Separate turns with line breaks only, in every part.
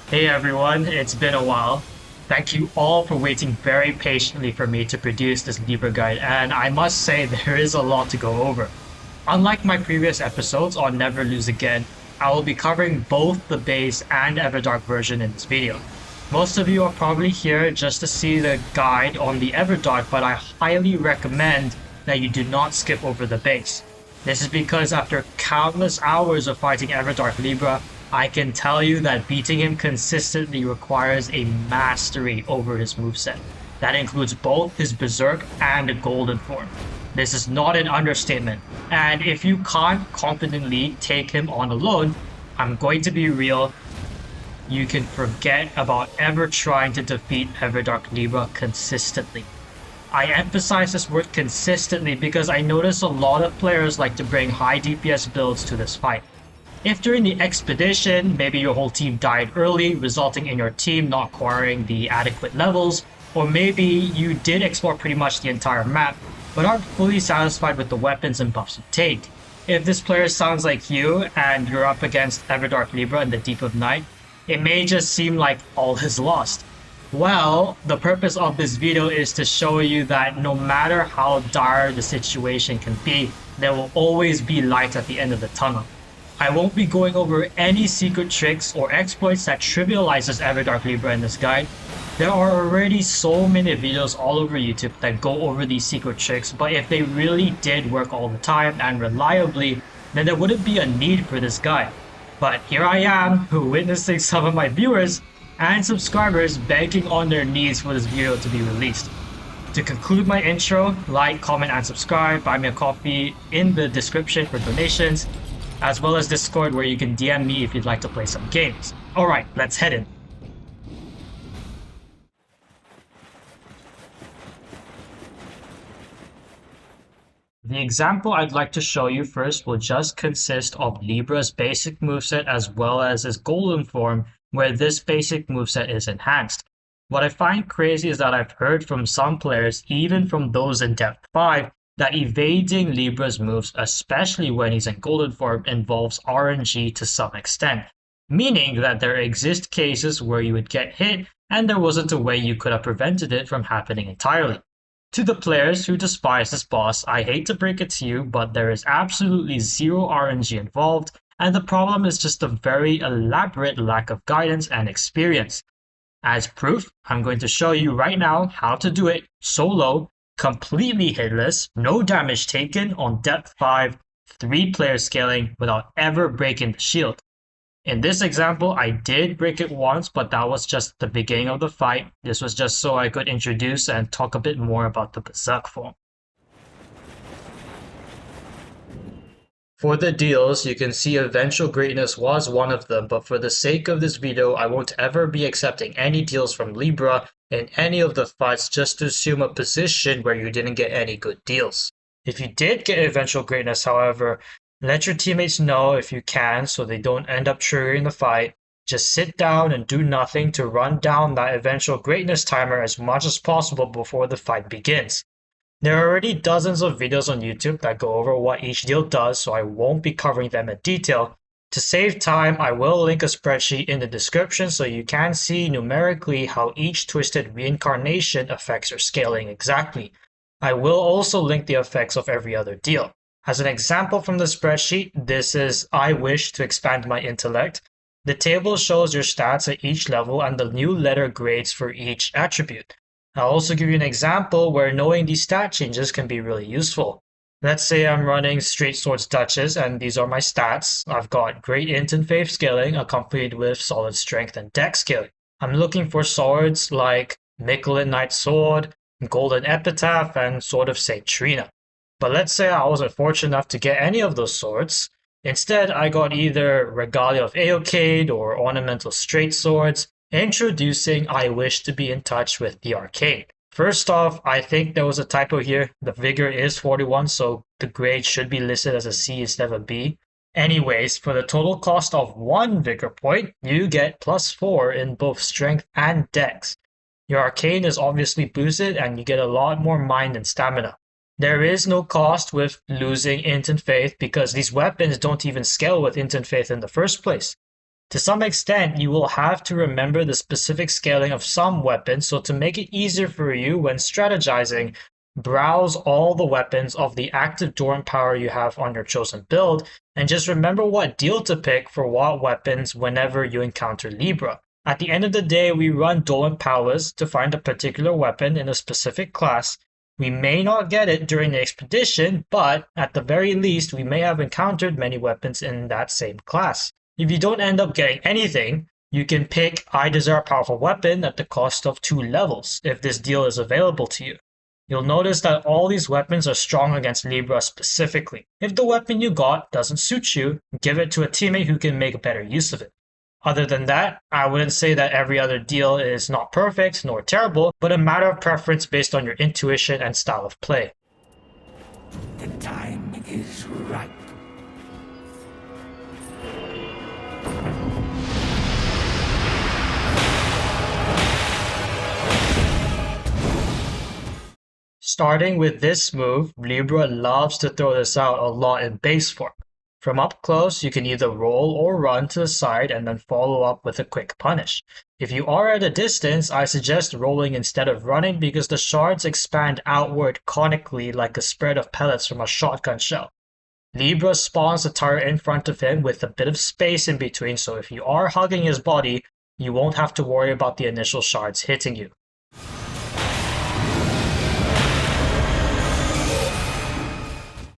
Hey everyone, it's been a while. Thank you all for waiting very patiently for me to produce this Libra guide, and I must say there is a lot to go over. Unlike my previous episodes on Never Lose Again, I will be covering both the base and Everdark version in this video. Most of you are probably here just to see the guide on the Everdark, but I highly recommend that you do not skip over the base. This is because after countless hours of fighting Everdark Libra, I can tell you that beating him consistently requires a mastery over his moveset. That includes both his Berserk and Golden form. This is not an understatement, and if you can't confidently take him on alone, I'm going to be real, you can forget about ever trying to defeat Everdark Libra consistently. I emphasize this word consistently because I notice a lot of players like to bring high DPS builds to this fight. If during the expedition, maybe your whole team died early, resulting in your team not acquiring the adequate levels, or maybe you did explore pretty much the entire map, but aren't fully satisfied with the weapons and buffs obtained. If this player sounds like you, and you're up against Everdark Libra in the Deep of Night, it may just seem like all is lost. Well, the purpose of this video is to show you that no matter how dire the situation can be, there will always be light at the end of the tunnel. I won't be going over any secret tricks or exploits that trivializes Everdark Libra in this guide. There are already so many videos all over YouTube that go over these secret tricks, but if they really did work all the time and reliably, then there wouldn't be a need for this guide. But here I am, witnessing some of my viewers and subscribers begging on their knees for this video to be released. To conclude my intro, like, comment, and subscribe. Buy me a coffee in the description for donations, as well as Discord where you can DM me if you'd like to play some games. Alright, let's head in. The example I'd like to show you first will just consist of Libra's basic moveset as well as his golden form, where this basic moveset is enhanced. What I find crazy is that I've heard from some players, even from those in Depth 5, that evading Libra's moves, especially when he's in golden form, involves RNG to some extent, meaning that there exist cases where you would get hit and there wasn't a way you could have prevented it from happening entirely. To the players who despise this boss, I hate to break it to you, but there is absolutely zero RNG involved, and the problem is just a very elaborate lack of guidance and experience. As proof, I'm going to show you right now how to do it solo, completely hitless, no damage taken on Depth 5, 3-player scaling without ever breaking the shield. In this example, I did break it once, but that was just the beginning of the fight. This was just so I could introduce and talk a bit more about the Berserk form. For the deals, you can see Eventual Greatness was one of them, but for the sake of this video, I won't ever be accepting any deals from Libra in any of the fights just to assume a position where you didn't get any good deals. If you did get Eventual Greatness, however, let your teammates know if you can so they don't end up triggering the fight. Just sit down and do nothing to run down that Eventual Greatness timer as much as possible before the fight begins. There are already dozens of videos on YouTube that go over what each deal does, so I won't be covering them in detail. To save time, I will link a spreadsheet in the description so you can see numerically how each twisted reincarnation affects your scaling exactly. I will also link the effects of every other deal. As an example from the spreadsheet, this is I wish to expand my intellect. The table shows your stats at each level and the new letter grades for each attribute. I'll also give you an example where knowing these stat changes can be really useful. Let's say I'm running Straight Swords Duchess and these are my stats. I've got Great Int and Faith scaling accompanied with Solid Strength and Dex scaling. I'm looking for swords like Michelin Knight Sword, Golden Epitaph, and Sword of Saint Trina. But let's say I wasn't fortunate enough to get any of those swords. Instead, I got either Regalia of Aocade or Ornamental Straight Swords, introducing I wish to be in touch with the arcane. First off, I think there was a typo here. The vigor is 41, so the grade should be listed as a C instead of a B. Anyways, for the total cost of 1 vigor point, you get +4 in both strength and dex. Your arcane is obviously boosted and you get a lot more mind and stamina. There is no cost with losing Int and Faith because these weapons don't even scale with Int and Faith in the first place. To some extent, you will have to remember the specific scaling of some weapons, so to make it easier for you when strategizing, browse all the weapons of the active dormant power you have on your chosen build, and just remember what deal to pick for what weapons whenever you encounter Libra. At the end of the day, we run dormant powers to find a particular weapon in a specific class. We may not get it during the expedition, but at the very least, we may have encountered many weapons in that same class. If you don't end up getting anything, you can pick I Desire a Powerful Weapon at the cost of 2 levels if this deal is available to you. You'll notice that all these weapons are strong against Libra specifically. If the weapon you got doesn't suit you, give it to a teammate who can make better use of it. Other than that, I wouldn't say that every other deal is not perfect nor terrible, but a matter of preference based on your intuition and style of play.
The time is ripe.
Starting with this move, Libra loves to throw this out a lot in base form. From up close, you can either roll or run to the side and then follow up with a quick punish. If you are at a distance, I suggest rolling instead of running because the shards expand outward conically like a spread of pellets from a shotgun shell. Libra spawns the turret in front of him with a bit of space in between, so if you are hugging his body, you won't have to worry about the initial shards hitting you.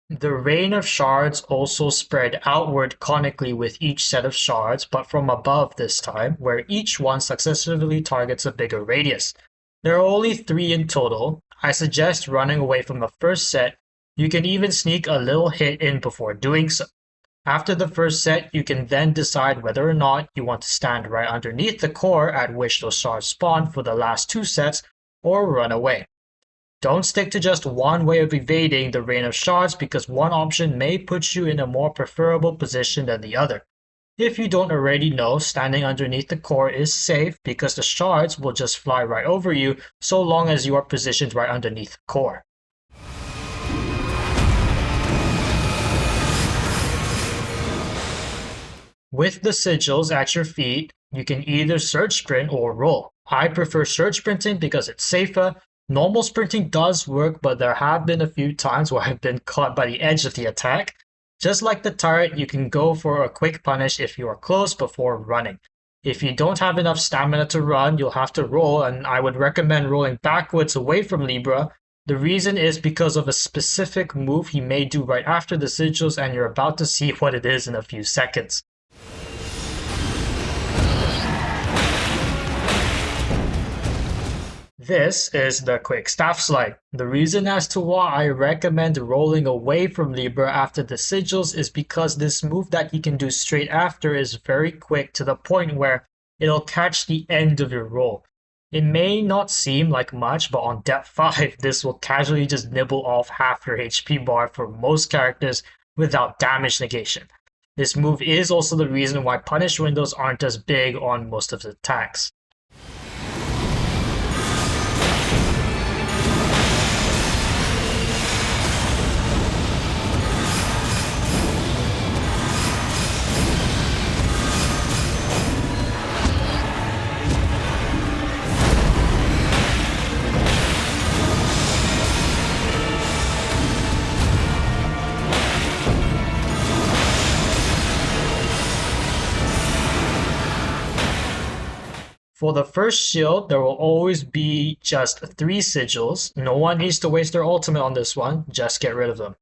The rain of shards also spread outward conically with each set of shards, but from above this time, where each one successively targets a bigger radius. There are only 3 in total. I suggest running away from the first set. You can even sneak a little hit in before doing so. After the first set, you can then decide whether or not you want to stand right underneath the core at which those shards spawn for the last 2 sets, or run away. Don't stick to just one way of evading the rain of shards because one option may put you in a more preferable position than the other. If you don't already know, standing underneath the core is safe because the shards will just fly right over you so long as you are positioned right underneath the core. With the sigils at your feet, you can either surge sprint or roll. I prefer surge sprinting because it's safer. Normal sprinting does work, but there have been a few times where I've been caught by the edge of the attack. Just like the turret, you can go for a quick punish if you are close before running. If you don't have enough stamina to run, you'll have to roll, and I would recommend rolling backwards away from Libra. The reason is because of a specific move he may do right after the sigils, and you're about to see what it is in a few seconds. This is the quick staff slide. The reason as to why I recommend rolling away from Libra after the sigils is because this move that he can do straight after is very quick to the point where it'll catch the end of your roll. It may not seem like much, but on depth 5, this will casually just nibble off half your HP bar for most characters without damage negation. This move is also the reason why punish windows aren't as big on most of the attacks. For the first shield, there will always be just 3 sigils. No one needs to waste their ultimate on this one, just get rid of them.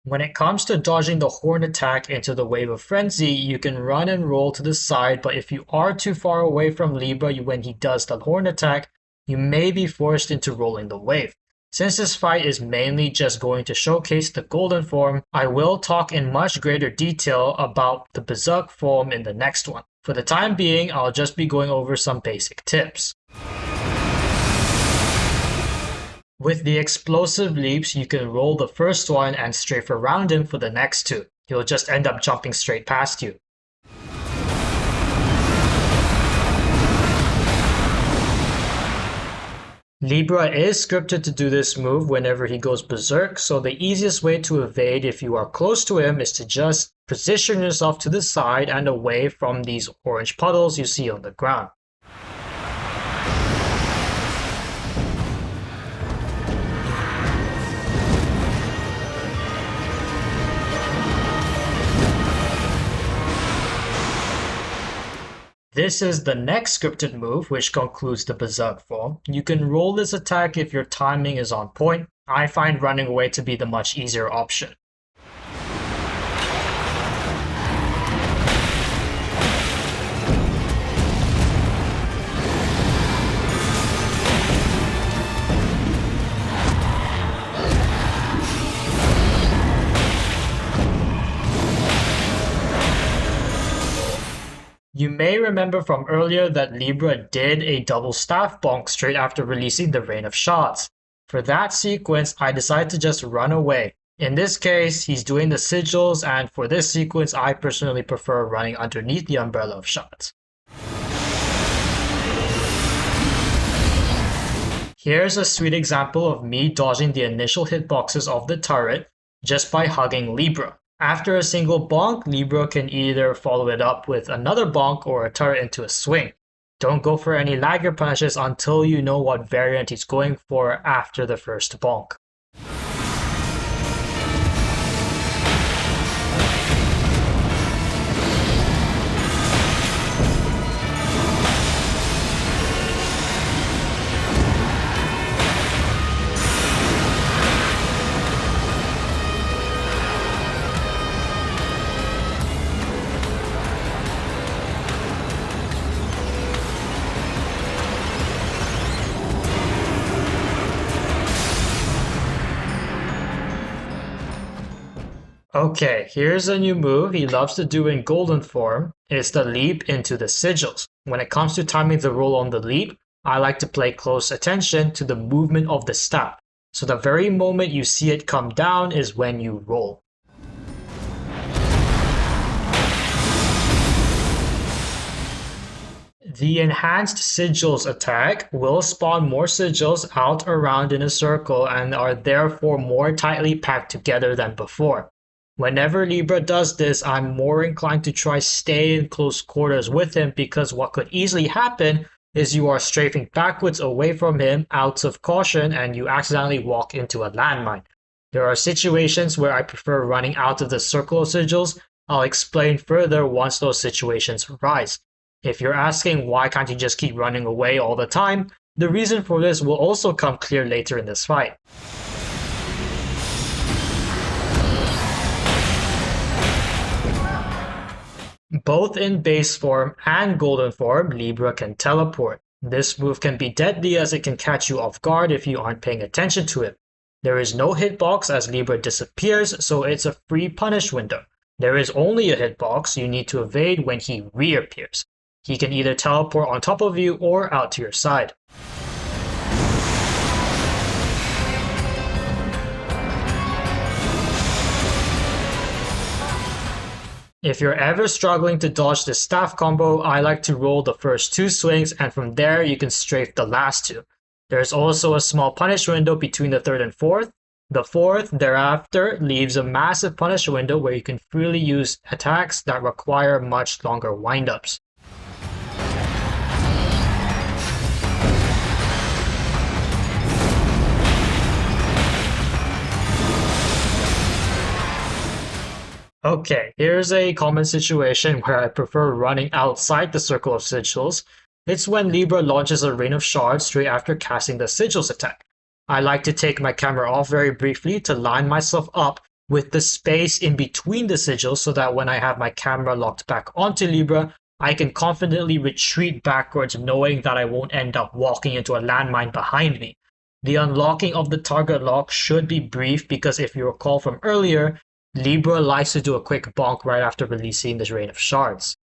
When it comes to dodging the horn attack into the Wave of Frenzy, you can run and roll to the side, but if you are too far away from Libra when he does the horn attack, you may be forced into rolling the wave. Since this fight is mainly just going to showcase the golden form, I will talk in much greater detail about the Berserk form in the next one. For the time being, I'll just be going over some basic tips. With the explosive leaps, you can roll the first one and strafe around him for the next two. He'll just end up jumping straight past you. Libra is scripted to do this move whenever he goes berserk, so the easiest way to evade if you are close to him is to just position yourself to the side and away from these orange puddles you see on the ground. This is the next scripted move, which concludes the berserk form. You can roll this attack if your timing is on point. I find running away to be the much easier option. You may remember from earlier that Libra did a double staff bonk straight after releasing the Rain of Shards. For that sequence, I decided to just run away. In this case, he's doing the sigils, and for this sequence, I personally prefer running underneath the Umbrella of Shards. Here's a sweet example of me dodging the initial hitboxes of the turret just by hugging Libra. After a single bonk, Libra can either follow it up with another bonk or a turret into a swing. Don't go for any lagger punishes until you know what variant he's going for after the first bonk. Okay, here's a new move he loves to do in golden form. It's the leap into the sigils. When it comes to timing the roll on the leap, I like to pay close attention to the movement of the staff. So the very moment you see it come down is when you roll. The enhanced sigils attack will spawn more sigils out around in a circle and are therefore more tightly packed together than before. Whenever Libra does this, I'm more inclined to try stay in close quarters with him because what could easily happen is you are strafing backwards away from him out of caution and you accidentally walk into a landmine. There are situations where I prefer running out of the circle of sigils. I'll explain further once those situations arise. If you're asking why can't you just keep running away all the time, the reason for this will also come clear later in this fight. Both in base form and golden form, Libra can teleport. This move can be deadly as it can catch you off guard if you aren't paying attention to it. There is no hitbox as Libra disappears, so it's a free punish window. There is only a hitbox you need to evade when he reappears. He can either teleport on top of you or out to your side. If you're ever struggling to dodge the staff combo, I like to roll the first two swings and from there you can strafe the last two. There's also a small punish window between the third and fourth. The fourth, thereafter, leaves a massive punish window where you can freely use attacks that require much longer windups. Okay, here's a common situation where I prefer running outside the circle of sigils. It's when Libra launches a Rain of Shards straight after casting the sigils attack. I like to take my camera off very briefly to line myself up with the space in between the sigils so that when I have my camera locked back onto Libra, I can confidently retreat backwards knowing that I won't end up walking into a landmine behind me. The unlocking of the target lock should be brief because if you recall from earlier, Libra likes to do a quick bonk right after releasing the Rain of Shards.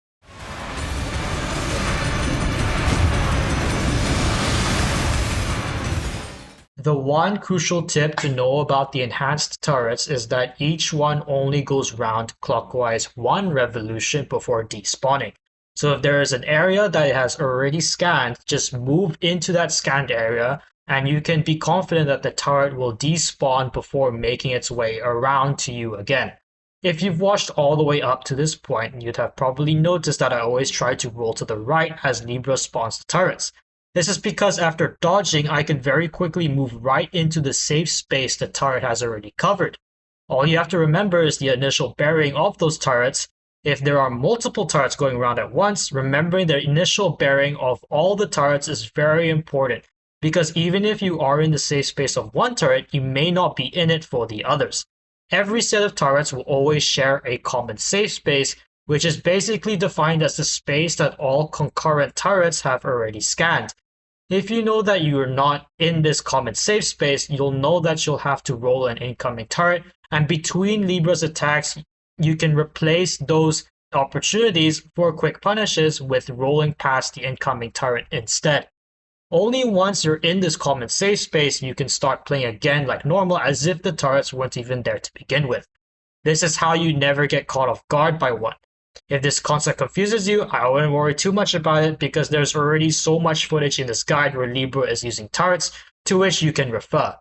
The one crucial tip to know about the enhanced turrets is that each one only goes round clockwise 1 revolution before despawning. So if there is an area that it has already scanned, just move into that scanned area and you can be confident that the turret will despawn before making its way around to you again. If you've watched all the way up to this point, you'd have probably noticed that I always try to roll to the right as Libra spawns the turrets. This is because after dodging, I can very quickly move right into the safe space the turret has already covered. All you have to remember is the initial bearing of those turrets. If there are multiple turrets going around at once, remembering the initial bearing of all the turrets is very important, because even if you are in the safe space of one turret, you may not be in it for the others. Every set of turrets will always share a common safe space, which is basically defined as the space that all concurrent turrets have already scanned. If you know that you are not in this common safe space, you'll know that you'll have to roll an incoming turret, and between Libra's attacks, you can replace those opportunities for quick punishes with rolling past the incoming turret instead. Only once you're in this common safe space, you can start playing again like normal as if the turrets weren't even there to begin with. This is how you never get caught off guard by one. If this concept confuses you, I wouldn't worry too much about it because there's already so much footage in this guide where Libra is using turrets to which you can refer.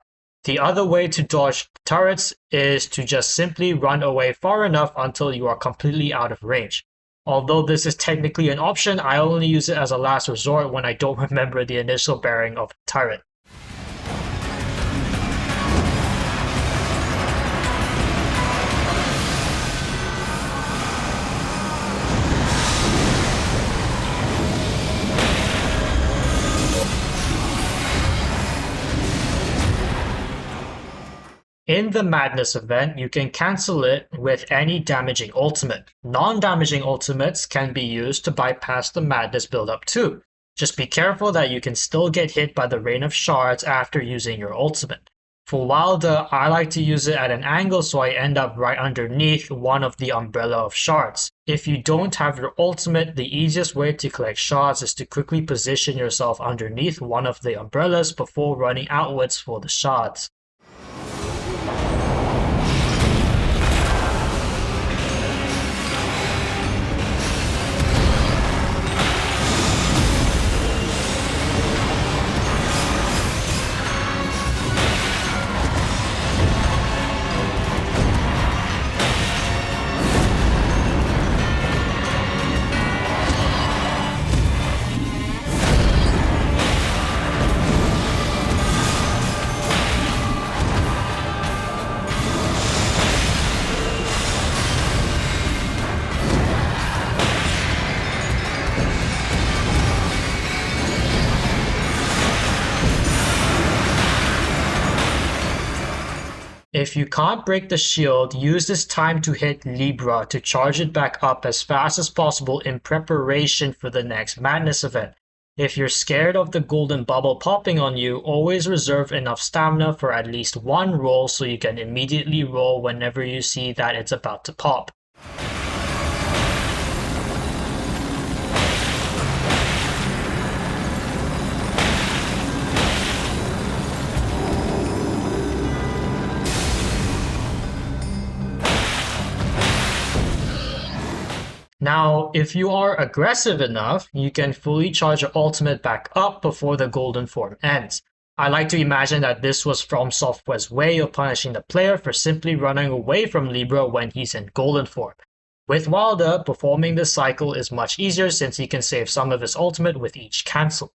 The other way to dodge turrets is to just simply run away far enough until you are completely out of range. Although this is technically an option, I only use it as a last resort when I don't remember the initial bearing of the turret. In the Madness event, you can cancel it with any damaging ultimate. Non-damaging ultimates can be used to bypass the Madness build-up too. Just be careful that you can still get hit by the Rain of Shards after using your ultimate. For Wylder, I like to use it at an angle so I end up right underneath one of the Umbrella of Shards. If you don't have your ultimate, the easiest way to collect shards is to quickly position yourself underneath one of the umbrellas before running outwards for the shards. If you can't break the shield, use this time to hit Libra to charge it back up as fast as possible in preparation for the next Madness event. If you're scared of the golden bubble popping on you, always reserve enough stamina for at least one roll so you can immediately roll whenever you see that it's about to pop. Now, if you are aggressive enough, you can fully charge your ultimate back up before the golden form ends. I like to imagine that this was From Software's way of punishing the player for simply running away from Libra when he's in golden form. With Wylder, performing this cycle is much easier since he can save some of his ultimate with each cancel.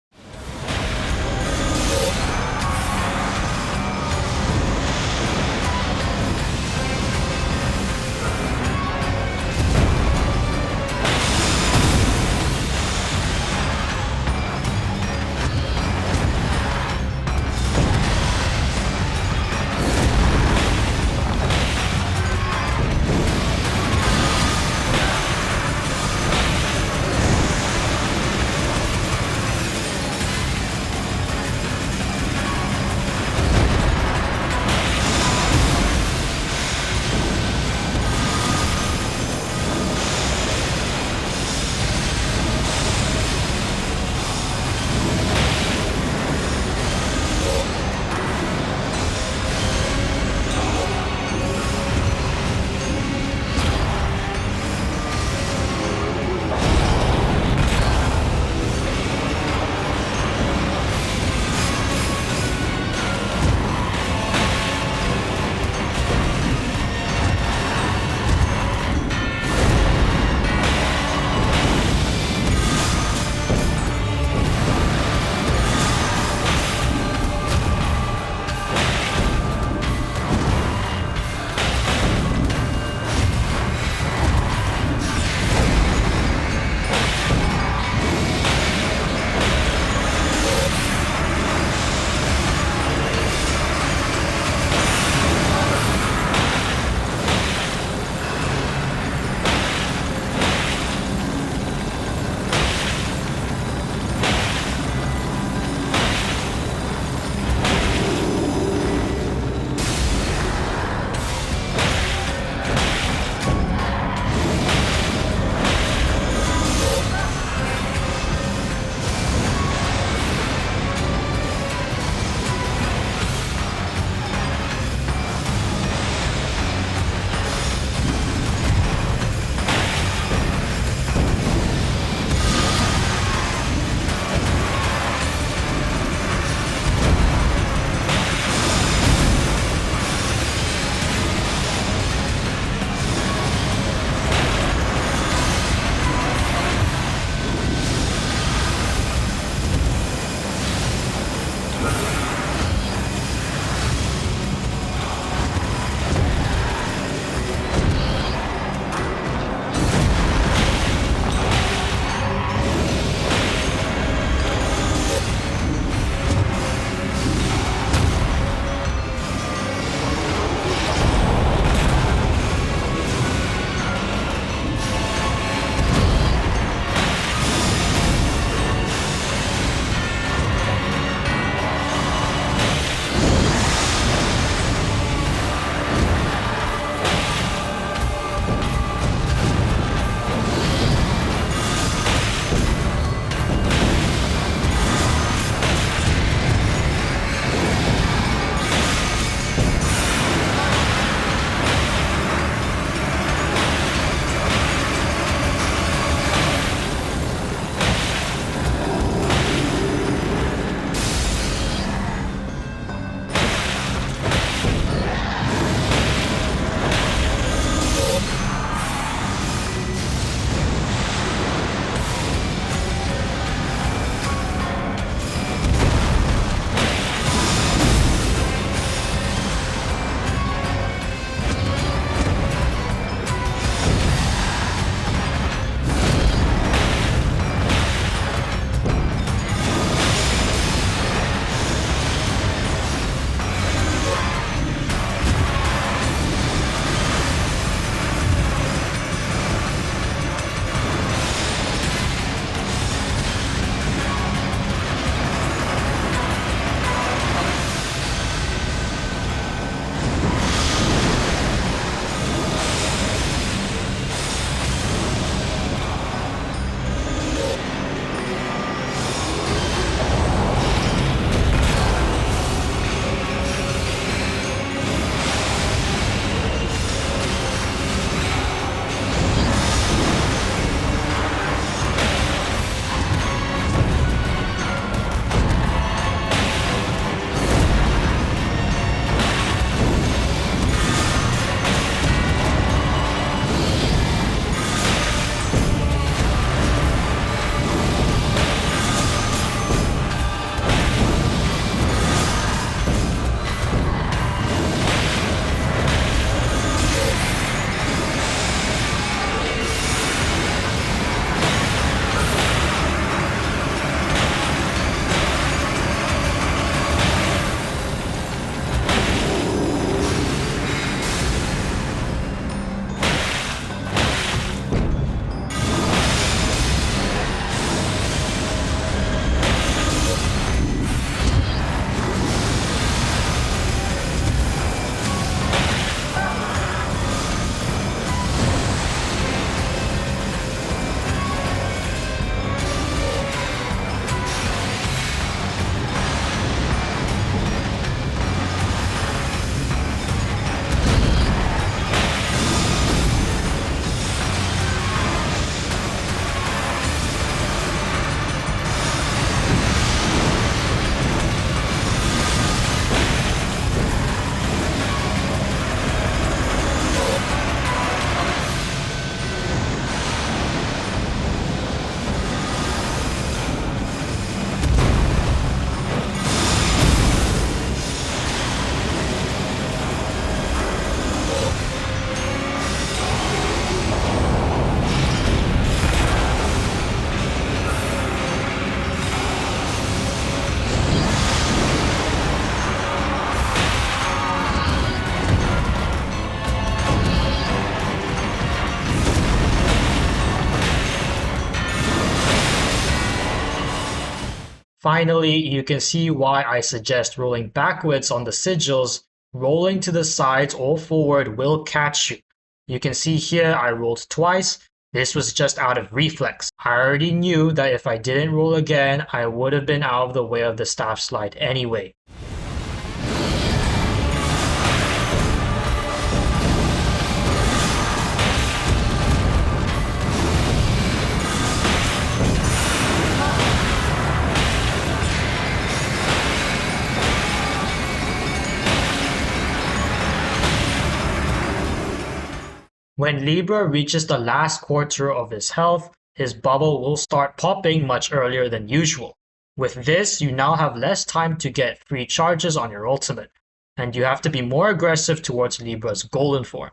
Finally, you can see why I suggest rolling backwards on the sigils. Rolling to the sides or forward will catch you. You can see here I rolled twice. This was just out of reflex. I already knew that if I didn't roll again, I would have been out of the way of the staff slide anyway. When Libra reaches the last quarter of his health, his bubble will start popping much earlier than usual. With this, you now have less time to get free charges on your ultimate, and you have to be more aggressive towards Libra's golden form.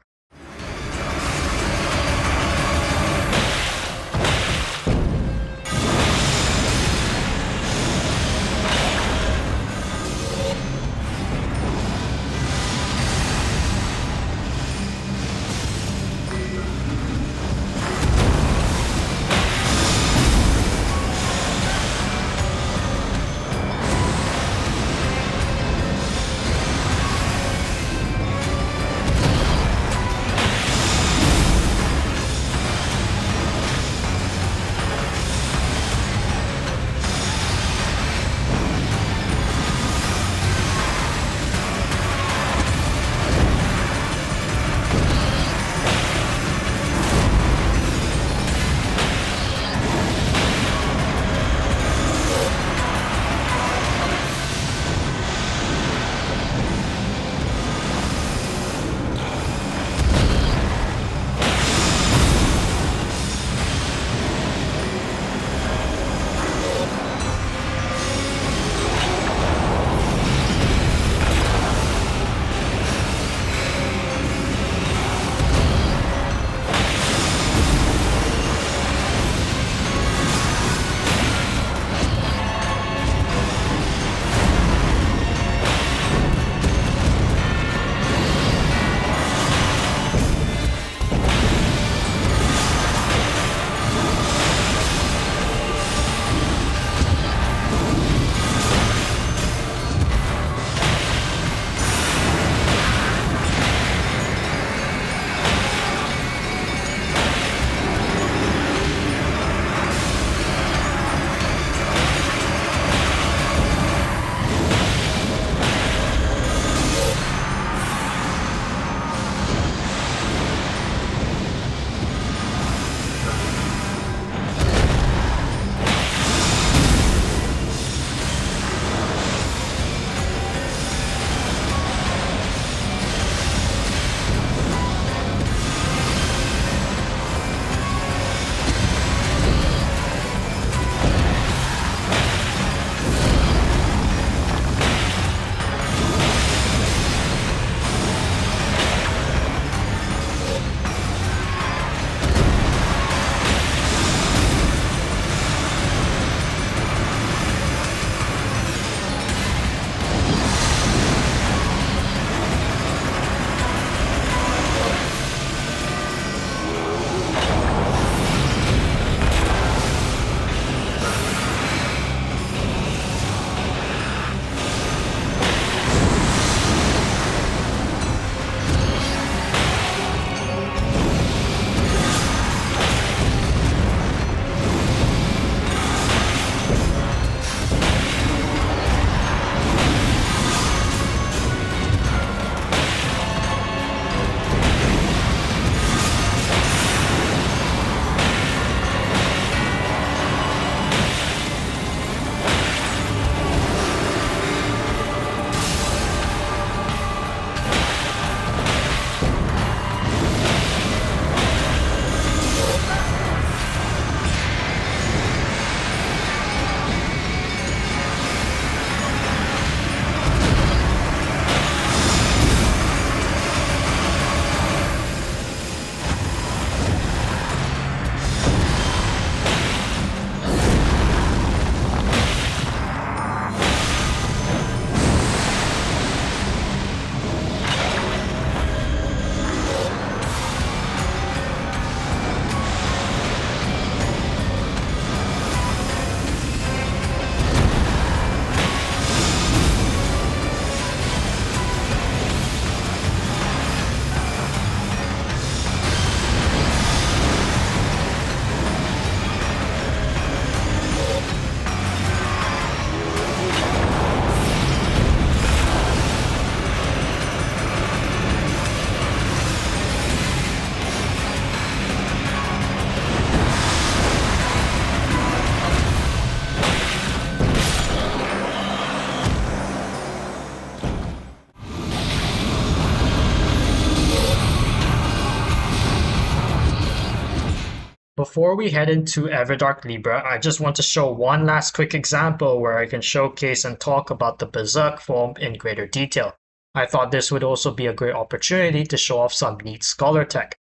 Before we head into Everdark Libra, I just want to show one last quick example where I can showcase and talk about the Berserk form in greater detail. I thought this would also be a great opportunity to show off some neat Scholar tech.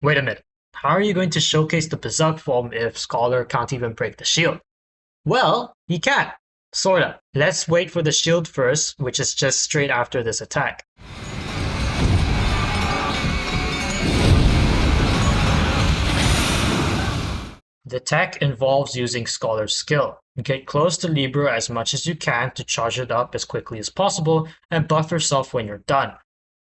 Wait a minute, how are you going to showcase the Berserk form if Scholar can't even break the shield? Well, he can. Sorta. Let's wait for the shield first, which is just straight after this attack. The tech involves using Scholar's skill. Get close to Libra as much as you can to charge it up as quickly as possible and buff yourself when you're done.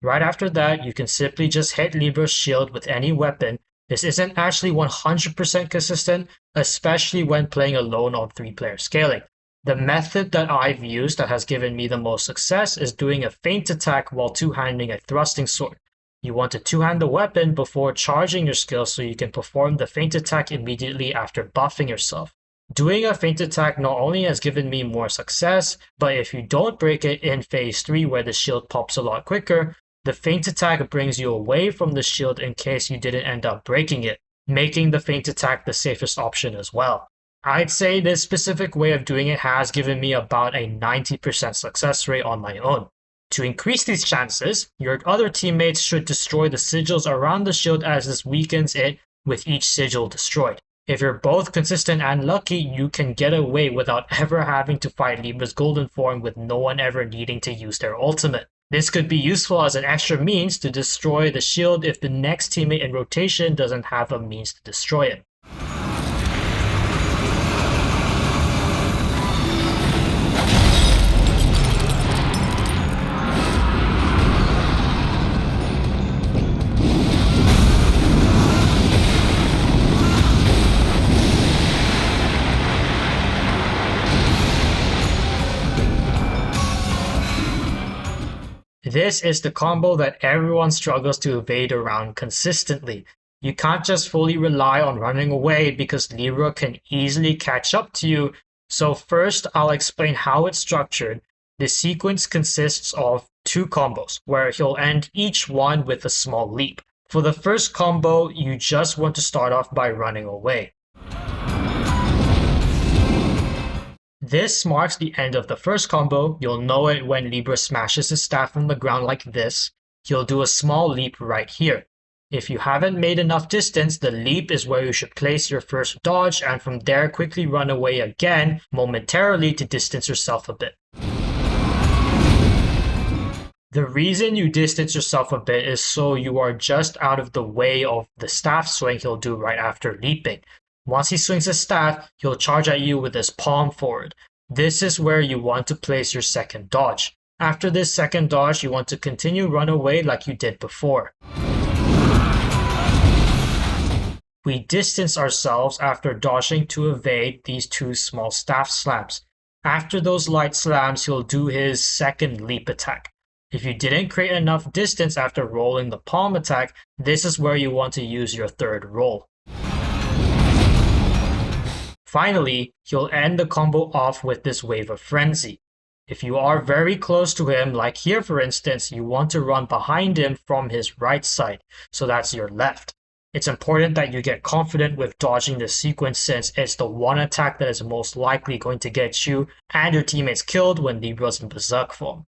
Right after that, you can simply just hit Libra's shield with any weapon. This isn't actually 100% consistent, especially when playing alone on 3-player scaling. The method that I've used that has given me the most success is doing a feint attack while two-handing a thrusting sword. You want to two-hand the weapon before charging your skill so you can perform the feint attack immediately after buffing yourself. Doing a feint attack not only has given me more success, but if you don't break it in phase 3 where the shield pops a lot quicker, the feint attack brings you away from the shield in case you didn't end up breaking it, making the feint attack the safest option as well. I'd say this specific way of doing it has given me about a 90% success rate on my own. To increase these chances, your other teammates should destroy the sigils around the shield as this weakens it with each sigil destroyed. If you're both consistent and lucky, you can get away without ever having to fight Libra's golden form with no one ever needing to use their ultimate. This could be useful as an extra means to destroy the shield if the next teammate in rotation doesn't have a means to destroy it. This is the combo that everyone struggles to evade around consistently. You can't just fully rely on running away because Libra can easily catch up to you. So first, I'll explain how it's structured. The sequence consists of 2 combos, where he'll end each one with a small leap. For the first combo, you just want to start off by running away. This marks the end of the first combo. You'll know it when Libra smashes his staff on the ground like this. He'll do a small leap right here. If you haven't made enough distance, the leap is where you should place your first dodge and from there quickly run away again momentarily to distance yourself a bit. The reason you distance yourself a bit is so you are just out of the way of the staff swing he'll do right after leaping. Once he swings his staff, he'll charge at you with his palm forward. This is where you want to place your second dodge. After this second dodge, you want to continue run away like you did before. We distance ourselves after dodging to evade these 2 small staff slams. After those light slams, he'll do his second leap attack. If you didn't create enough distance after rolling the palm attack, this is where you want to use your third roll. Finally, he'll end the combo off with this Wave of Frenzy. If you are very close to him, like here for instance, you want to run behind him from his right side, so that's your left. It's important that you get confident with dodging this sequence since it's the one attack that is most likely going to get you and your teammates killed when Libra's in Berserk form.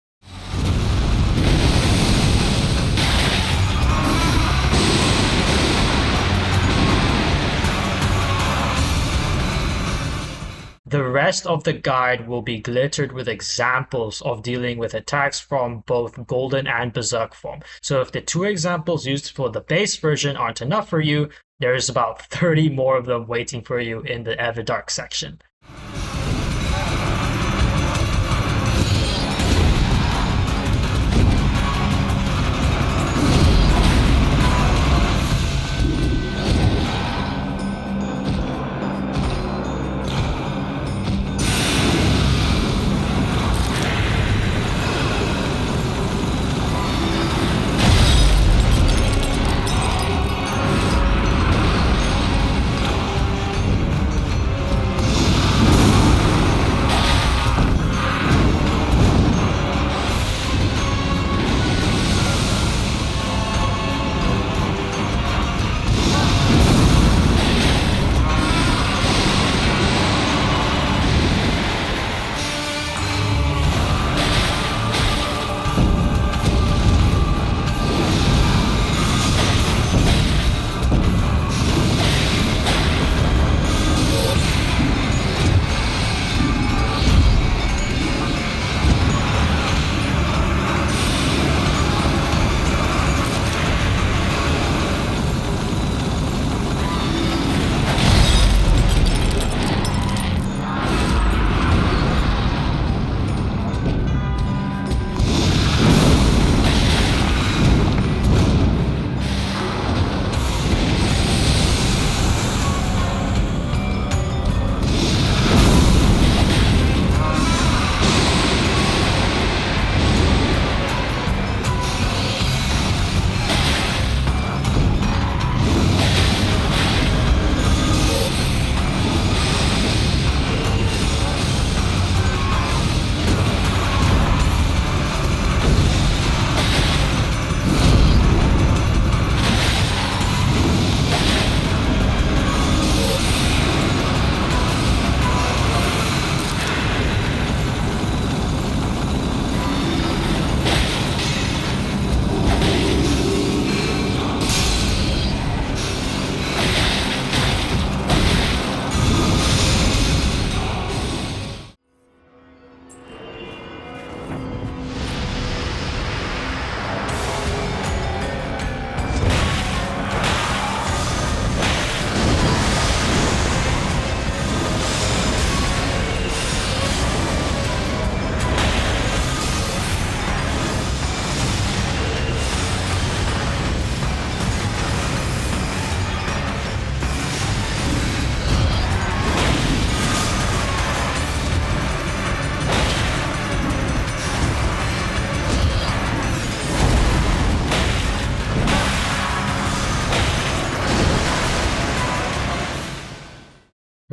The rest of the guide will be glittered with examples of dealing with attacks from both Golden and Berserk form. So if the 2 examples used for the base version aren't enough for you, there's about 30 more of them waiting for you in the Everdark section.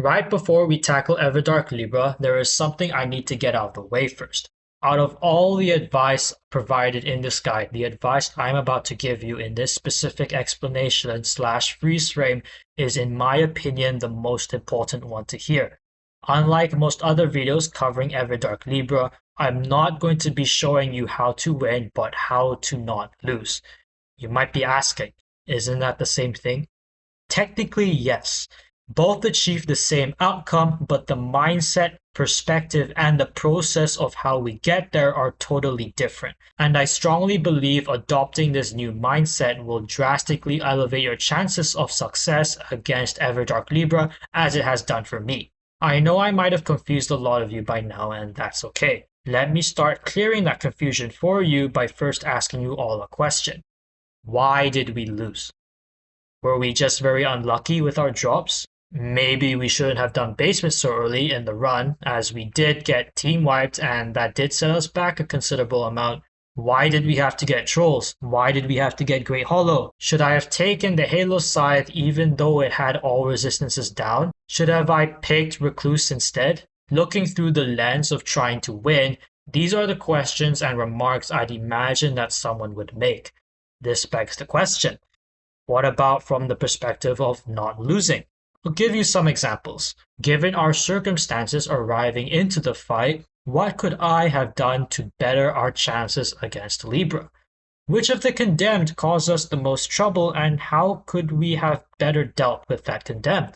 Right before we tackle Everdark Libra, there is something I need to get out of the way first. Out of all the advice provided in this guide, the advice I'm about to give you in this specific explanation / freeze frame is, in my opinion, the most important one to hear. Unlike most other videos covering Everdark Libra, I'm not going to be showing you how to win, but how to not lose. You might be asking, isn't that the same thing? Technically, yes. Both achieve the same outcome, but the mindset, perspective, and the process of how we get there are totally different. And I strongly believe adopting this new mindset will drastically elevate your chances of success against Everdark Libra, as it has done for me. I know I might have confused a lot of you by now, and that's okay. Let me start clearing that confusion for you by first asking you all a question. Why did we lose? Were we just very unlucky with our drops? Maybe we shouldn't have done basement so early in the run, as we did get team wiped and that did set us back a considerable amount. Why did we have to get trolls? Why did we have to get Great Hollow? Should I have taken the Halo Scythe even though it had all resistances down? Should have I picked Recluse instead? Looking through the lens of trying to win, these are the questions and remarks I'd imagine that someone would make. This begs the question, what about from the perspective of not losing? I'll give you some examples. Given our circumstances arriving into the fight, what could I have done to better our chances against Libra? Which of the condemned caused us the most trouble, and how could we have better dealt with that condemned?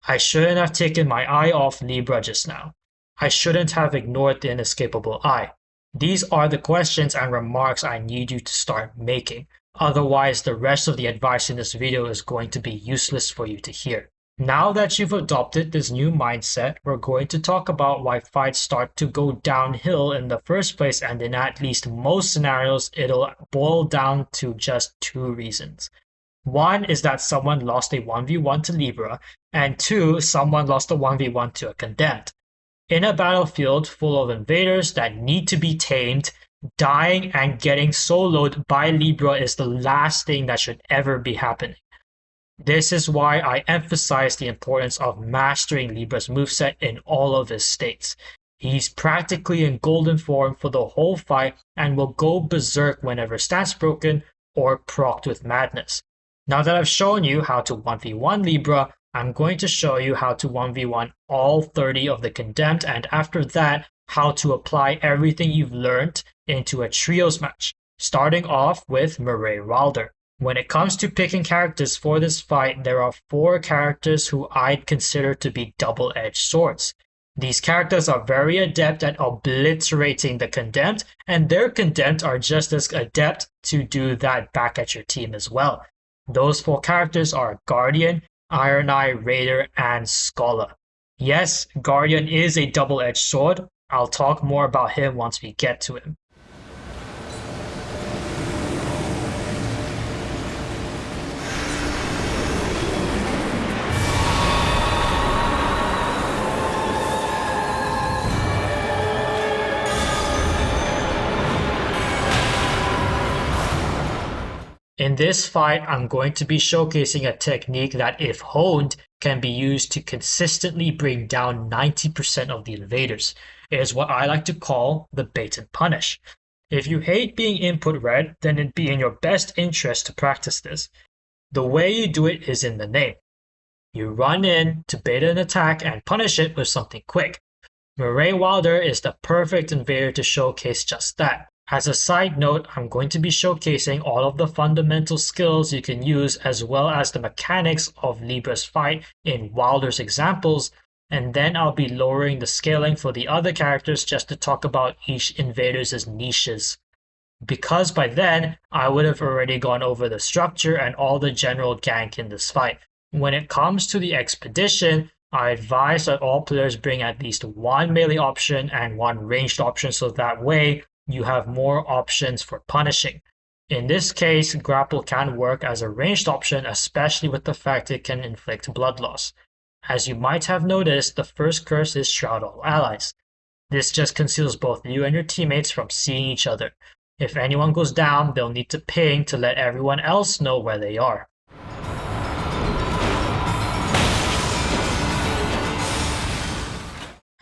I shouldn't have taken my eye off Libra just now. I shouldn't have ignored the inescapable eye. These are the questions and remarks I need you to start making. Otherwise, the rest of the advice in this video is going to be useless for you to hear. Now that you've adopted this new mindset, we're going to talk about why fights start to go downhill in the first place, and in at least most scenarios, it'll boil down to just two reasons. One is that someone lost a 1v1 to Libra, and two, someone lost a 1v1 to a condemned. In a battlefield full of invaders that need to be tamed, dying and getting soloed by Libra is the last thing that should ever be happening. This is why I emphasize the importance of mastering Libra's moveset in all of his states. He's practically in golden form for the whole fight and will go berserk whenever stats broken or procced with madness. Now that I've shown you how to 1v1 Libra, I'm going to show you how to 1v1 all 30 of the condemned, and after that, how to apply everything you've learned into a trios match, starting off with Mirais Wylder. When it comes to picking characters for this fight, there are 4 characters who I'd consider to be double-edged swords. These characters are very adept at obliterating the condemned, and their condemned are just as adept to do that back at your team as well. Those 4 characters are Guardian, Ironeye, Raider, and Scholar. Yes, Guardian is a double-edged sword. I'll talk more about him once we get to him. In this fight, I'm going to be showcasing a technique that, if honed, can be used to consistently bring down 90% of the invaders. It is what I like to call the bait and punish. If you hate being input read, then it'd be in your best interest to practice this. The way you do it is in the name. You run in to bait an attack and punish it with something quick. Mirais Wylder is the perfect invader to showcase just that. As a side note, I'm going to be showcasing all of the fundamental skills you can use as well as the mechanics of Libra's fight in Wylder's examples, and then I'll be lowering the scaling for the other characters just to talk about each invader's niches. Because by then, I would have already gone over the structure and all the general gank in this fight. When it comes to the expedition, I advise that all players bring at least 1 melee option and 1 ranged option, so that way you have more options for punishing. In this case, grapple can work as a ranged option, especially with the fact it can inflict blood loss. As you might have noticed, the first curse is Shroud All Allies. This just conceals both you and your teammates from seeing each other. If anyone goes down, they'll need to ping to let everyone else know where they are.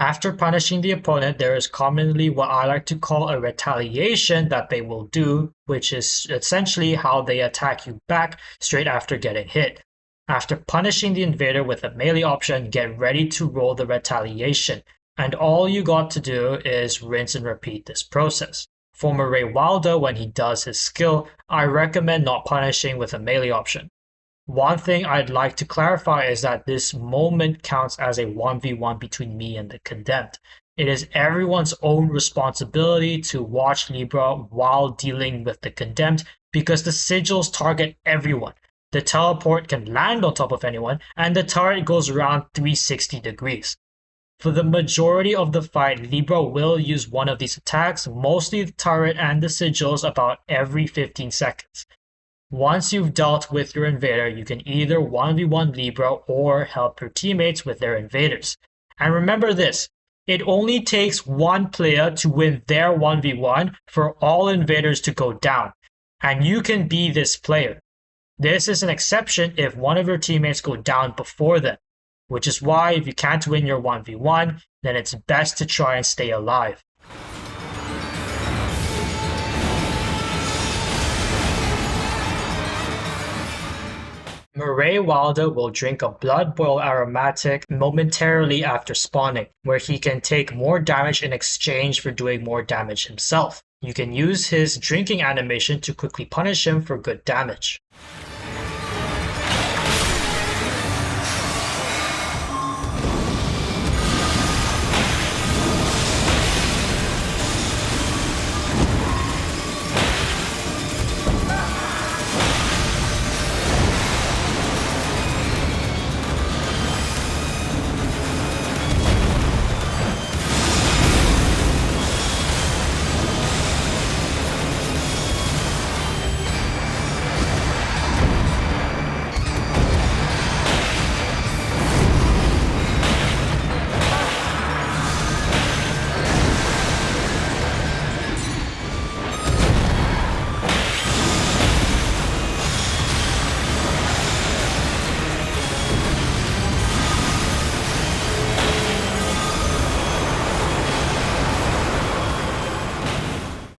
After punishing the opponent, there is commonly what I like to call a retaliation that they will do, which is essentially how they attack you back straight after getting hit. After punishing the invader with a melee option, get ready to roll the retaliation, and all you got to do is rinse and repeat this process. For Mirais Wylder, when he does his skill, I recommend not punishing with a melee option. One thing I'd like to clarify is that this moment counts as a 1v1 between me and the Condemned. It is everyone's own responsibility to watch Libra while dealing with the Condemned because the sigils target everyone. The teleport can land on top of anyone, and the turret goes around 360 degrees. For the majority of the fight, Libra will use one of these attacks, mostly the turret and the sigils, about every 15 seconds. Once you've dealt with your invader, you can either 1v1 Libra or help your teammates with their invaders. And remember this, it only takes one player to win their 1v1 for all invaders to go down, and you can be this player. This is an exception if one of your teammates go down before them, which is why if you can't win your 1v1, then it's best to try and stay alive. Mirais Wylder will drink a blood boil aromatic momentarily after spawning, where he can take more damage in exchange for doing more damage himself. You can use his drinking animation to quickly punish him for good damage.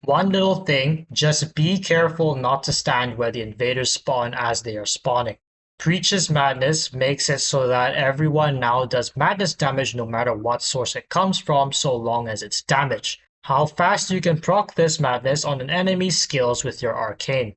One little thing, just be careful not to stand where the invaders spawn as they are spawning. Preach's Madness makes it so that everyone now does madness damage no matter what source it comes from, so long as it's damage. How fast you can proc this madness on an enemy's skills with your arcane.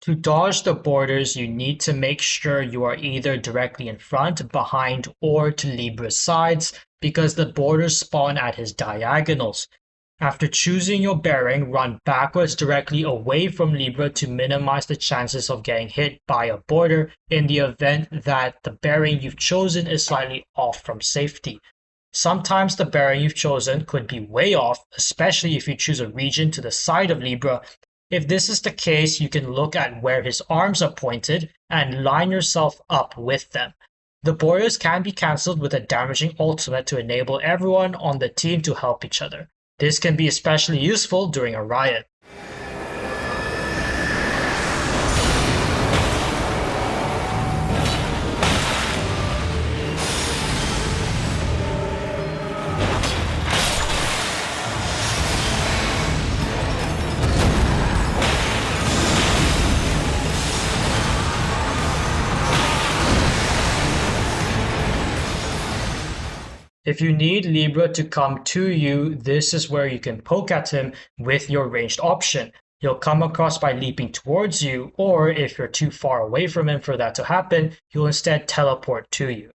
To dodge the borders, you need to make sure you are either directly in front, behind, or to Libra's sides, because the borders spawn at his diagonals. After choosing your bearing, run backwards directly away from Libra to minimize the chances of getting hit by a border in the event that the bearing you've chosen is slightly off from safety. Sometimes the bearing you've chosen could be way off, especially if you choose a region to the side of Libra. If this is the case, you can look at where his arms are pointed and line yourself up with them. The borders can be cancelled with a damaging ultimate to enable everyone on the team to help each other. This can be especially useful during a riot. If you need Libra to come to you, this is where you can poke at him with your ranged option. He'll come across by leaping towards you, or if you're too far away from him for that to happen, he'll instead teleport to you.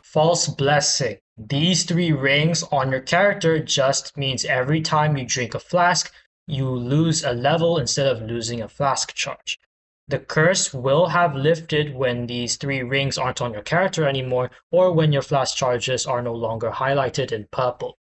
False Blessing. These 3 rings on your character just means every time you drink a flask, you lose a level instead of losing a flask charge. The curse will have lifted when these 3 rings aren't on your character anymore, or when your flask charges are no longer highlighted in purple.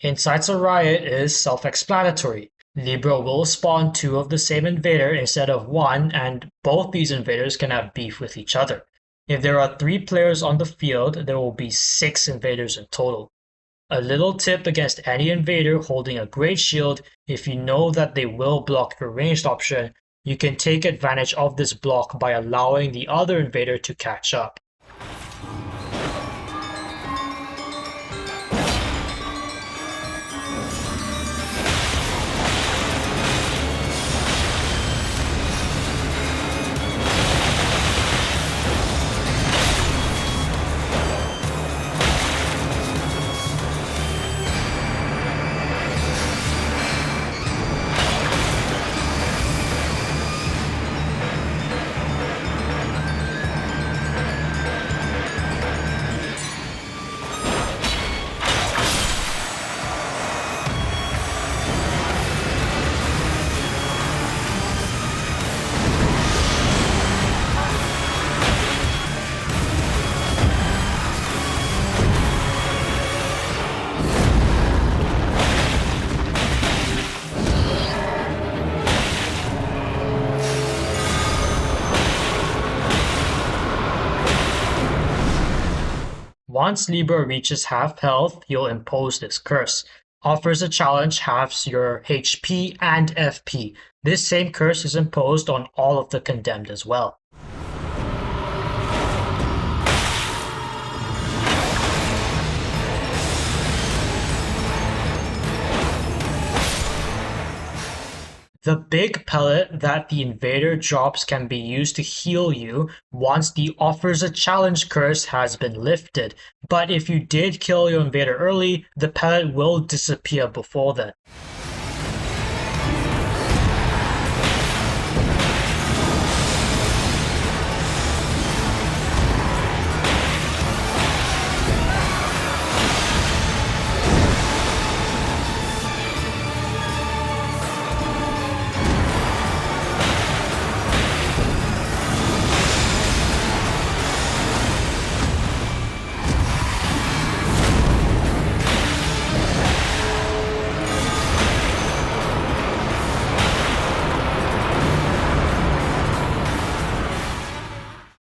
Incites a riot is self-explanatory. Libra will spawn 2 of the same invader instead of 1, and both these invaders can have beef with each other. If there are 3 players on the field, there will be 6 invaders in total. A little tip against any invader holding a great shield: if you know that they will block your ranged option, you can take advantage of this block by allowing the other invader to catch up. Once Libra reaches half health, you'll impose this curse. Offers a challenge, halves your HP and FP. This same curse is imposed on all of the condemned as well. The big pellet that the invader drops can be used to heal you once the offers a challenge curse has been lifted, but if you did kill your invader early, the pellet will disappear before then.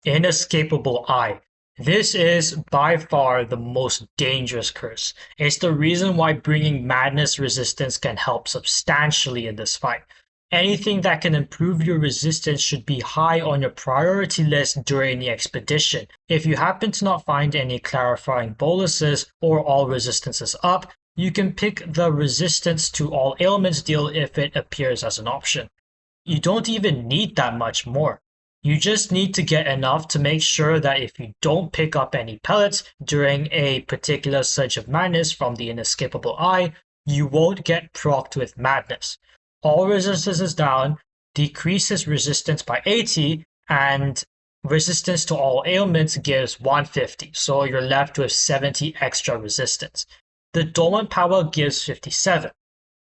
Inescapable Eye. This is by far the most dangerous curse. It's the reason why bringing Madness resistance can help substantially in this fight. Anything that can improve your resistance should be high on your priority list during the expedition. If you happen to not find any clarifying boluses or all resistances up, you can pick the resistance to all ailments deal if it appears as an option. You don't even need that much more. You just need to get enough to make sure that if you don't pick up any pellets during a particular Surge of Madness from the Inescapable Eye, you won't get procced with Madness. All resistance is down, decreases resistance by 80, and resistance to all ailments gives 150, so you're left with 70 extra resistance. The Dormant Power gives 57.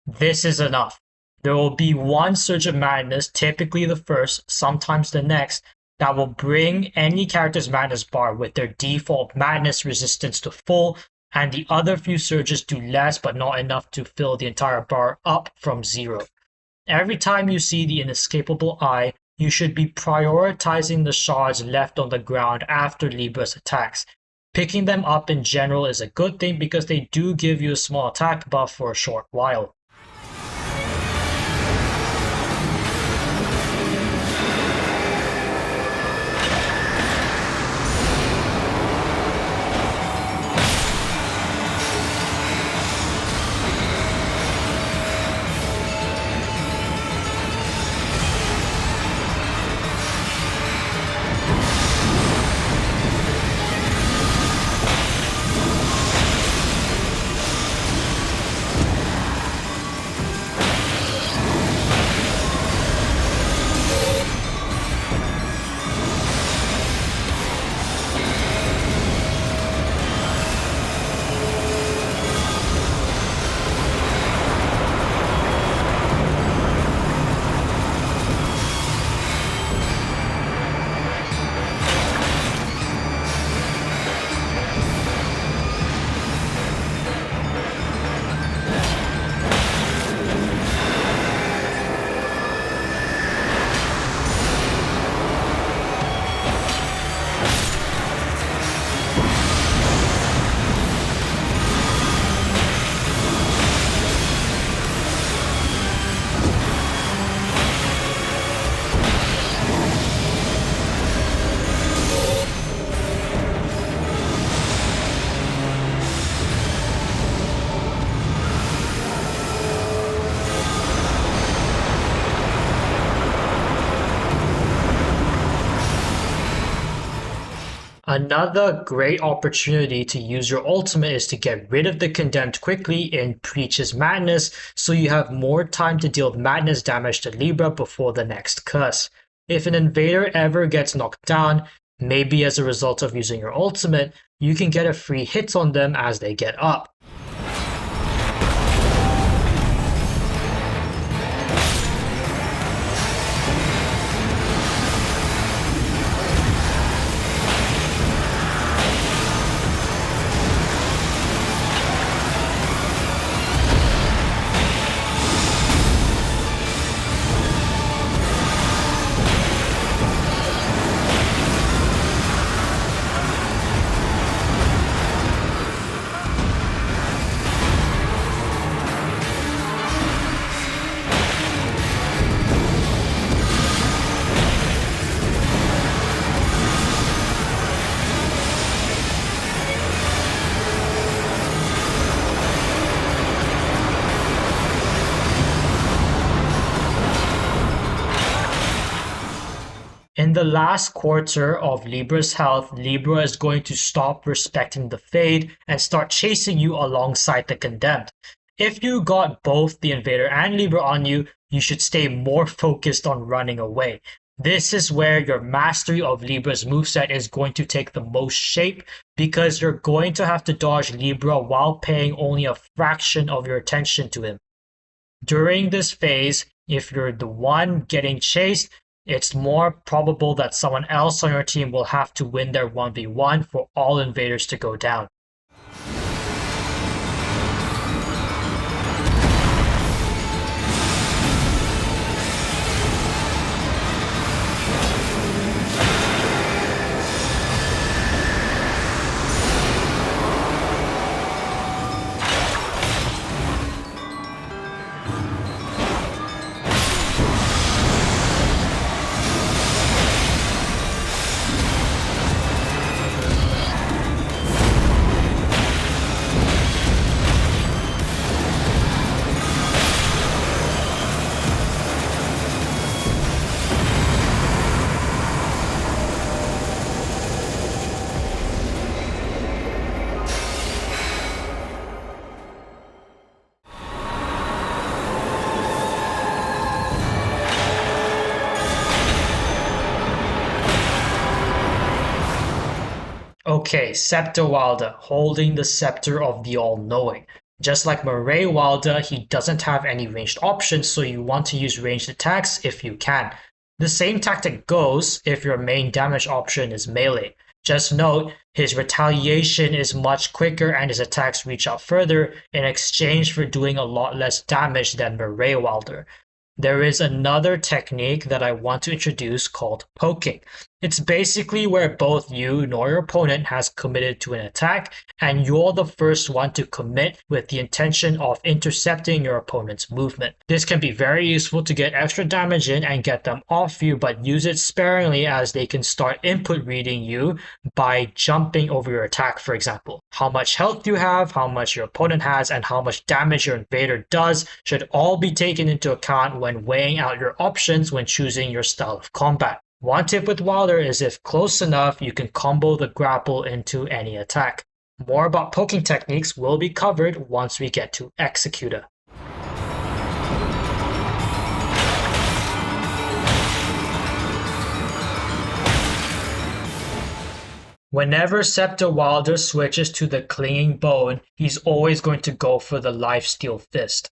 This is enough. There will be one Surge of Madness, typically the first, sometimes the next, that will bring any character's Madness bar with their default Madness resistance to full, and the other few surges do less but not enough to fill the entire bar up from 0. Every time you see the Inescapable Eye, you should be prioritizing the shards left on the ground after Libra's attacks. Picking them up in general is a good thing because they do give you a small attack buff for a short while. Another great opportunity to use your ultimate is to get rid of the Condemned quickly in Preach's Madness, so you have more time to deal madness damage to Libra before the next curse. If an invader ever gets knocked down, maybe as a result of using your ultimate, you can get a free hit on them as they get up. In the last quarter of Libra's health, Libra is going to stop respecting the Fade and start chasing you alongside the Condemned. If you got both the Invader and Libra on you, you should stay more focused on running away. This is where your mastery of Libra's moveset is going to take the most shape, because you're going to have to dodge Libra while paying only a fraction of your attention to him. During this phase, if you're the one getting chased, it's more probable that someone else on your team will have to win their 1v1 for all invaders to go down. Okay, Sceptor Wylder, holding the Scepter of the All-Knowing. Just like Mirais Wylder, he doesn't have any ranged options, so you want to use ranged attacks if you can. The same tactic goes if your main damage option is melee. Just note, his retaliation is much quicker and his attacks reach out further in exchange for doing a lot less damage than Mirais Wylder. There is another technique that I want to introduce called poking. It's basically where both you nor your opponent has committed to an attack, and you're the first one to commit with the intention of intercepting your opponent's movement. This can be very useful to get extra damage in and get them off you, but use it sparingly as they can start input reading you by jumping over your attack, for example. How much health you have, how much your opponent has, and how much damage your invader does should all be taken into account when weighing out your options when choosing your style of combat. One tip with Wylder is if close enough, you can combo the grapple into any attack. More about poking techniques will be covered once we get to Executor. Whenever Sceptor Wylder switches to the Clinging Bone, he's always going to go for the Lifesteal Fist.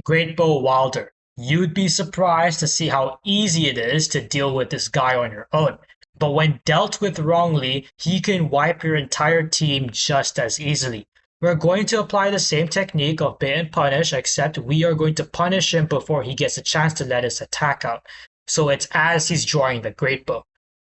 Greatbow Wylder. You'd be surprised to see how easy it is to deal with this guy on your own, but when dealt with wrongly, he can wipe your entire team just as easily. We're going to apply the same technique of bait and punish, except we are going to punish him before he gets a chance to let his attack out, so it's as he's drawing the Greatbow.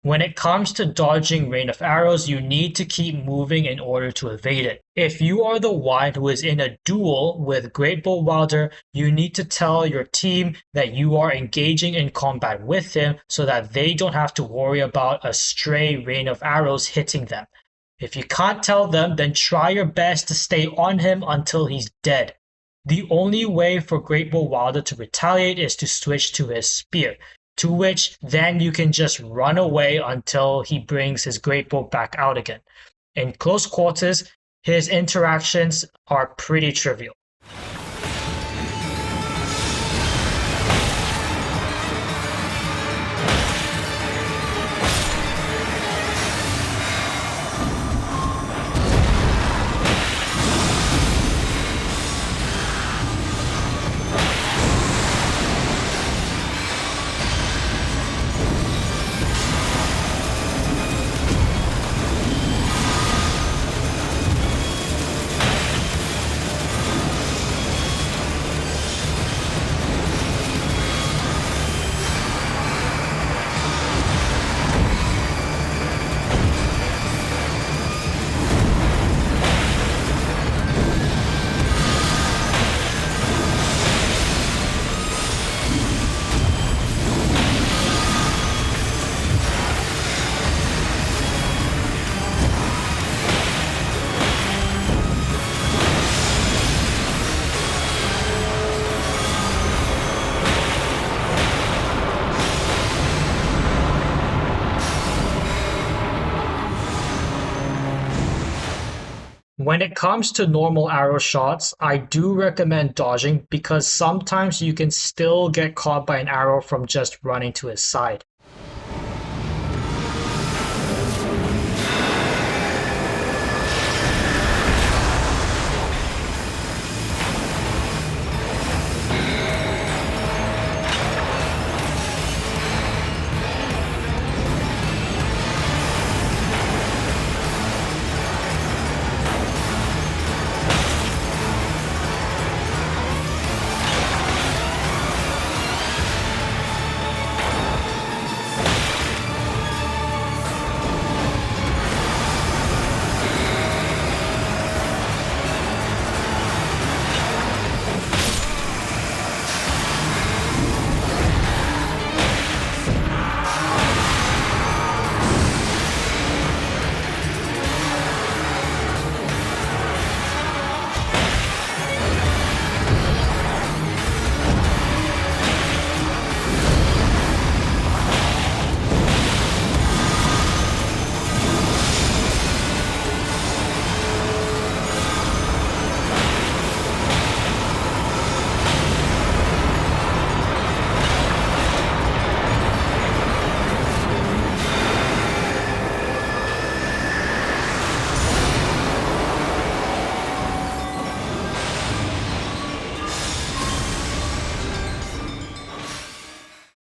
When it comes to dodging rain of arrows, you need to keep moving in order to evade it. If you are the one who is in a duel with Greatbow Wylder, you need to tell your team that you are engaging in combat with him so that they don't have to worry about a stray rain of arrows hitting them. If you can't tell them, then try your best to stay on him until he's dead. The only way for Greatbow Wylder to retaliate is to switch to his spear, to which then you can just run away until he brings his Greatbow back out again. In close quarters, his interactions are pretty trivial. When it comes to normal arrow shots, I do recommend dodging because sometimes you can still get caught by an arrow from just running to his side.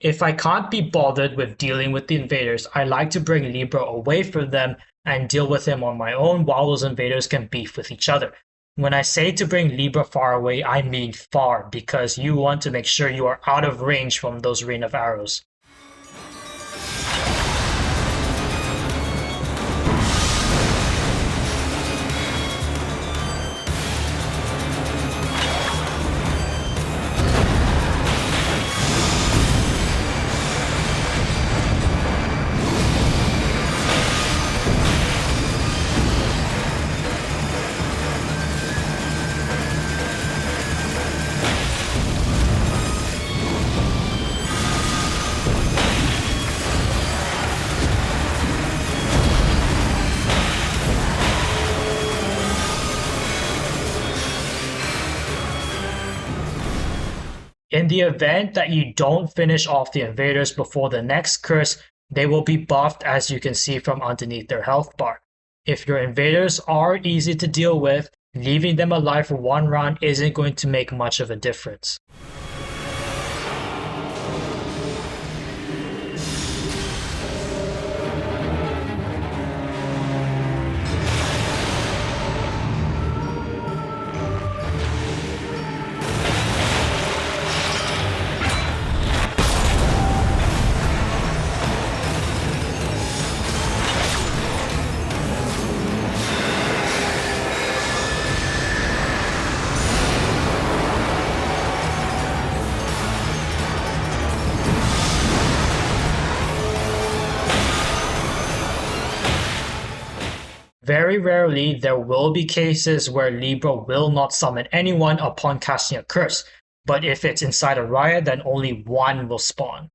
If I can't be bothered with dealing with the invaders, I like to bring Libra away from them and deal with him on my own while those invaders can beef with each other. When I say to bring Libra far away, I mean far, because you want to make sure you are out of range from those rain of arrows. In the event that you don't finish off the invaders before the next curse, they will be buffed, as you can see from underneath their health bar. If your invaders are easy to deal with, leaving them alive for one round isn't going to make much of a difference. Very rarely, there will be cases where Libra will not summon anyone upon casting a curse, but if it's inside a riot, then only one will spawn.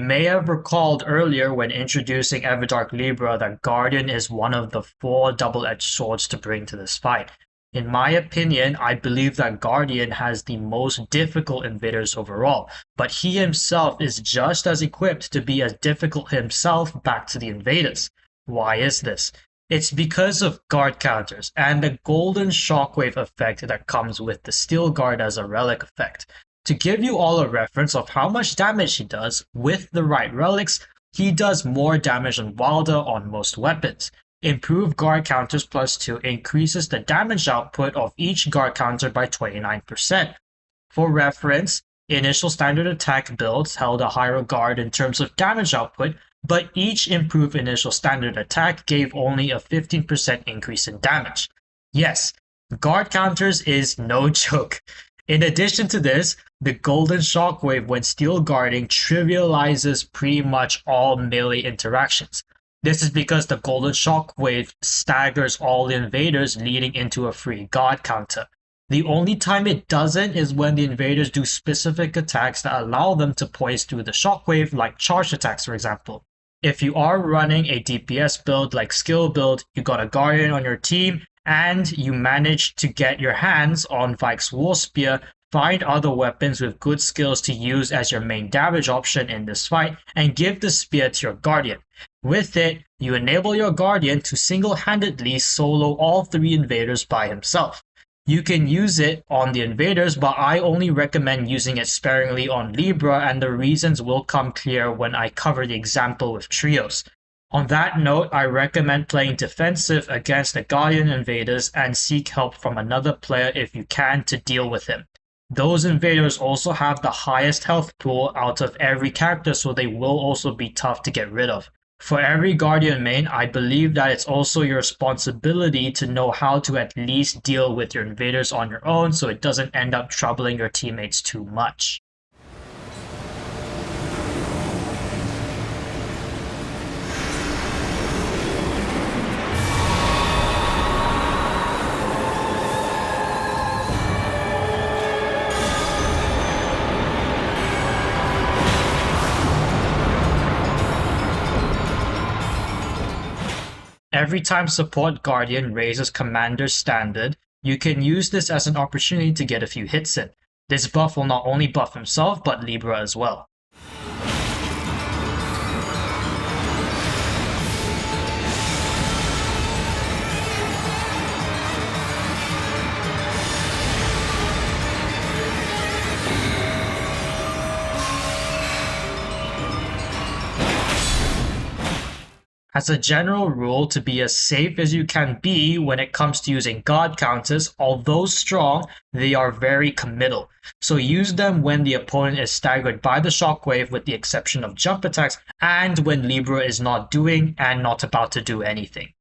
may have recalled earlier when introducing Everdark Libra that Guardian is one of the 4 double-edged swords to bring to this fight. In my opinion, I believe that Guardian has the most difficult invaders overall, but he himself is just as equipped to be as difficult himself back to the invaders. Why is this? It's because of guard counters and the golden shockwave effect that comes with the steel guard as a relic effect. To give you all a reference of how much damage he does, with the right relics, he does more damage than Wylder on most weapons. Improved guard counters +2 increases the damage output of each guard counter by 29%. For reference, initial standard attack builds held a higher guard in terms of damage output, but each improved initial standard attack gave only a 15% increase in damage. Yes, guard counters is no joke. In addition to this, the golden shockwave when steel guarding trivializes pretty much all melee interactions. This is because the golden shockwave staggers all the invaders, leading into a free guard counter. The only time it doesn't is when the invaders do specific attacks that allow them to poise through the shockwave, like charge attacks for example. If you are running a DPS build like skill build, you got a Guardian on your team, and you manage to get your hands on Vike's War Spear, find other weapons with good skills to use as your main damage option in this fight, and give the spear to your Guardian. With it, you enable your Guardian to single-handedly solo all 3 invaders by himself. You can use it on the invaders, but I only recommend using it sparingly on Libra, and the reasons will come clear when I cover the example with trios. On that note, I recommend playing defensive against the Guardian invaders and seek help from another player if you can to deal with him. Those invaders also have the highest health pool out of every character, so they will also be tough to get rid of. For every Guardian main, I believe that it's also your responsibility to know how to at least deal with your invaders on your own so it doesn't end up troubling your teammates too much. Every time Support Guardian raises Commander's standard, you can use this as an opportunity to get a few hits in. This buff will not only buff himself, but Libra as well. As a general rule, to be as safe as you can be when it comes to using guard counters, although strong, they are very committal. So use them when the opponent is staggered by the shockwave with the exception of jump attacks, and when Libra is not doing and not about to do anything.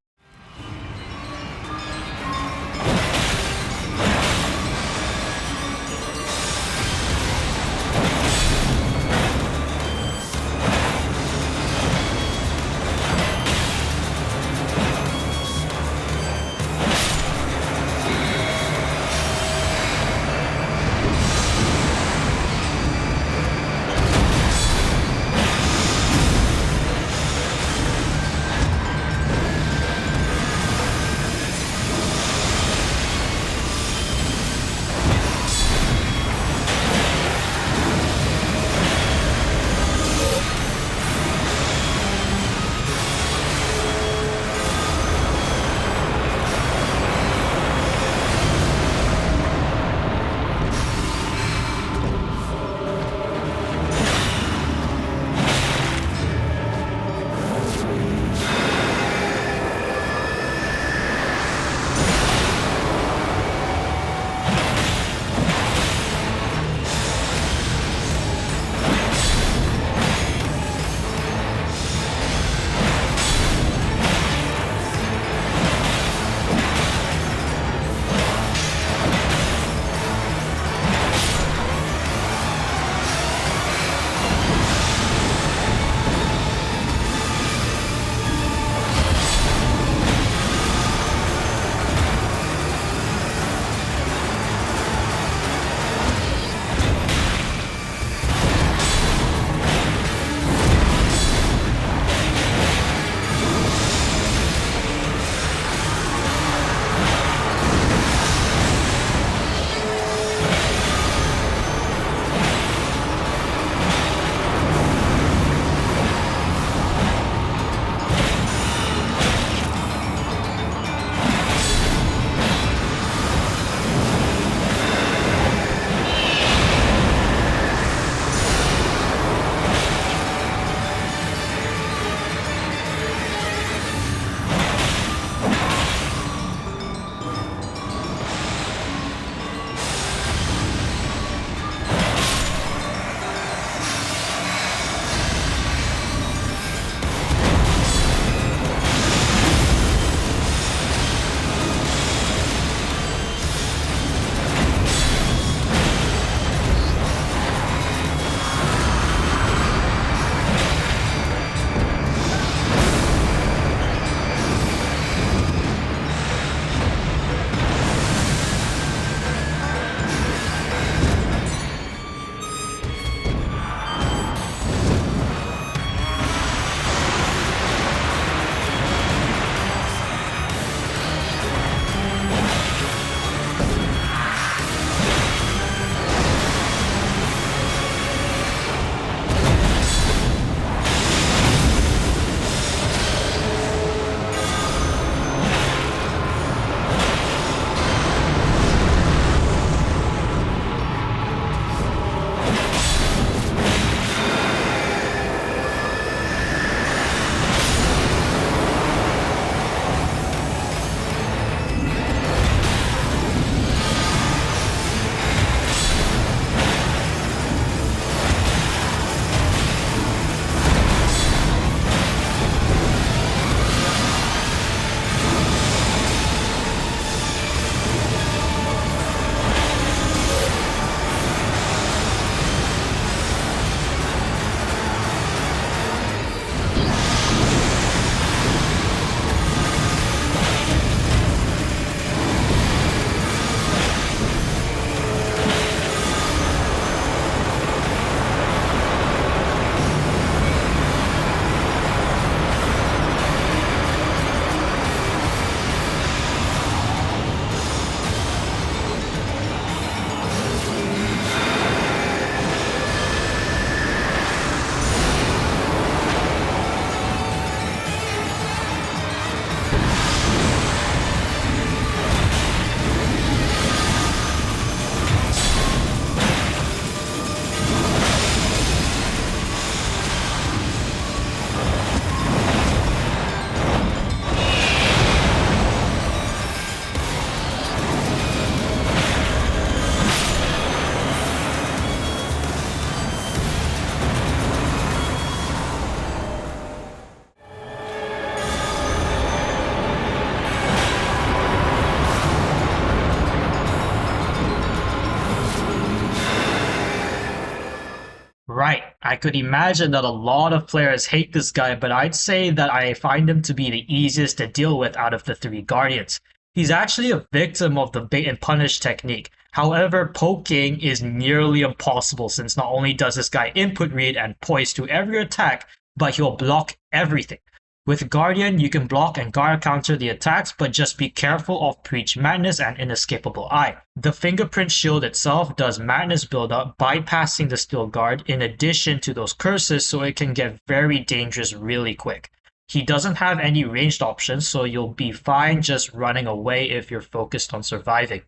I could imagine that a lot of players hate this guy, but I'd say that I find him to be the easiest to deal with out of the 3 Guardians. He's actually a victim of the bait and punish technique. However, poking is nearly impossible since not only does this guy input read and poise to every attack, but he'll block everything. With Guardian, you can block and guard counter the attacks, but just be careful of Preach Madness and Inescapable Eye. The Fingerprint Shield itself does Madness buildup, bypassing the Steel Guard in addition to those curses, so it can get very dangerous really quick. He doesn't have any ranged options, so you'll be fine just running away if you're focused on surviving.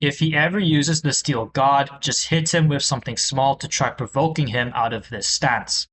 If he ever uses the Steel God, just hit him with something small to try provoking him out of this stance.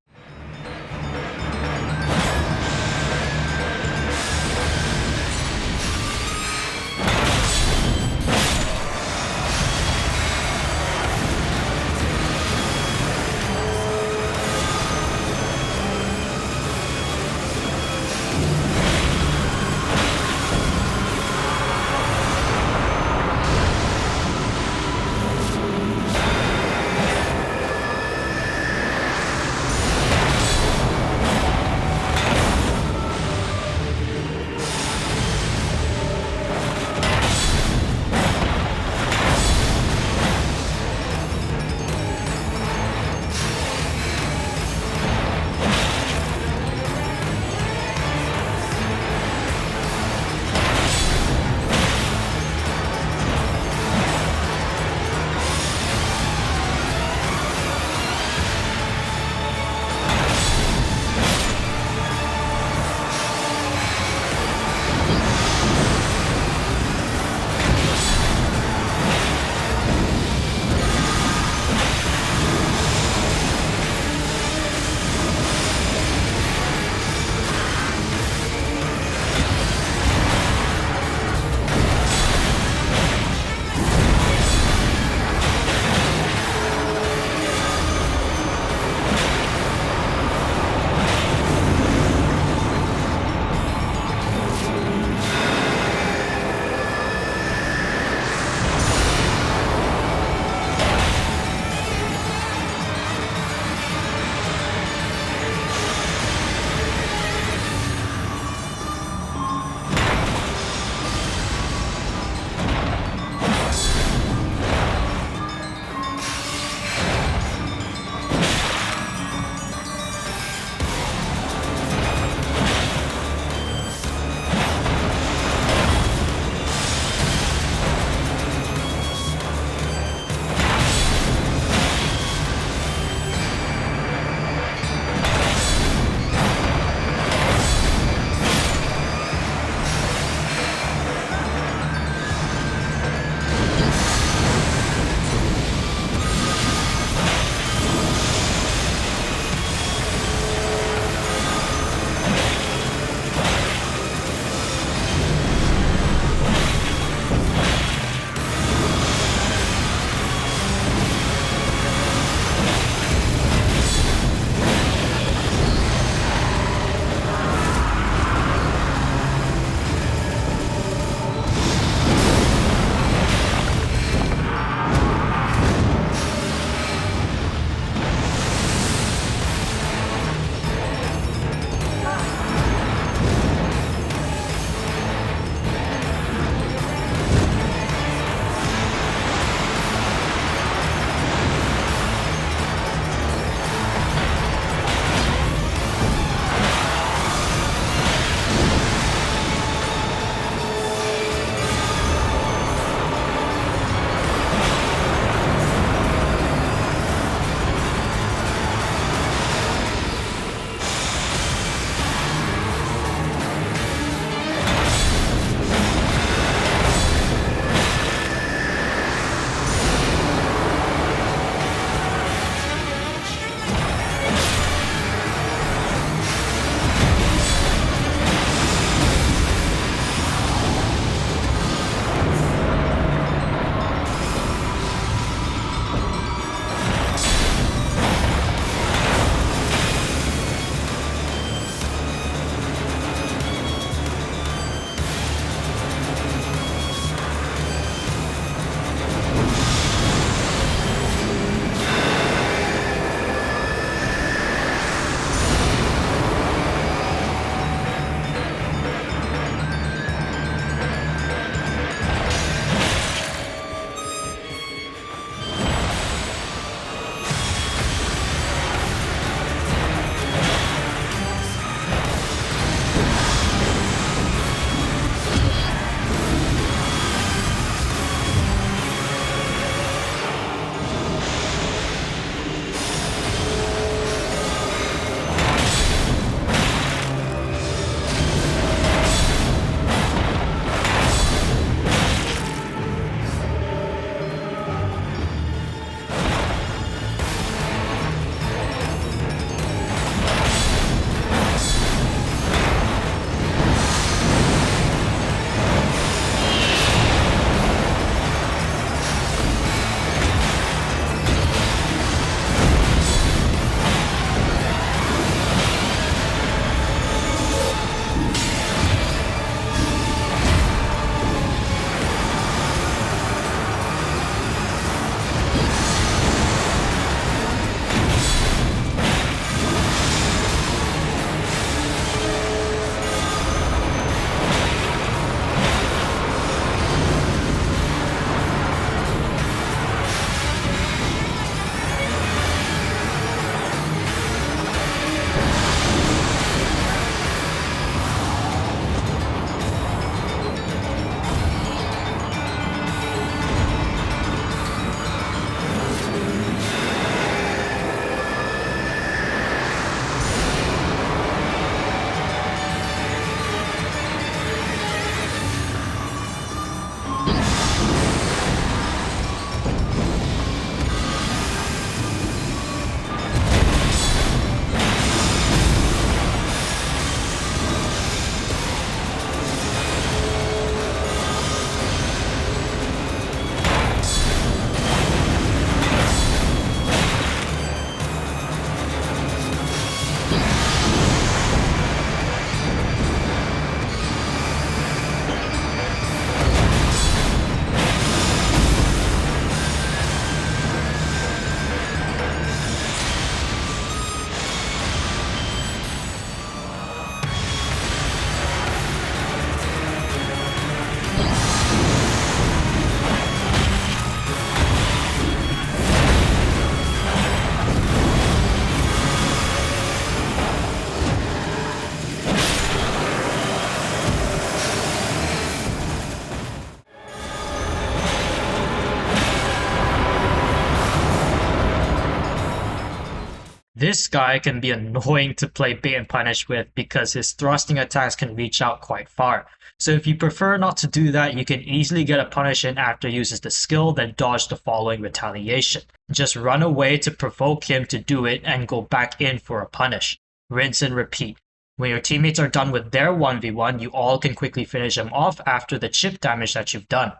This guy can be annoying to play bait and punish with because his thrusting attacks can reach out quite far. So if you prefer not to do that, you can easily get a punish in after he uses the skill, then dodge the following retaliation. Just run away to provoke him to do it and go back in for a punish. Rinse and repeat. When your teammates are done with their 1v1, you all can quickly finish them off after the chip damage that you've done.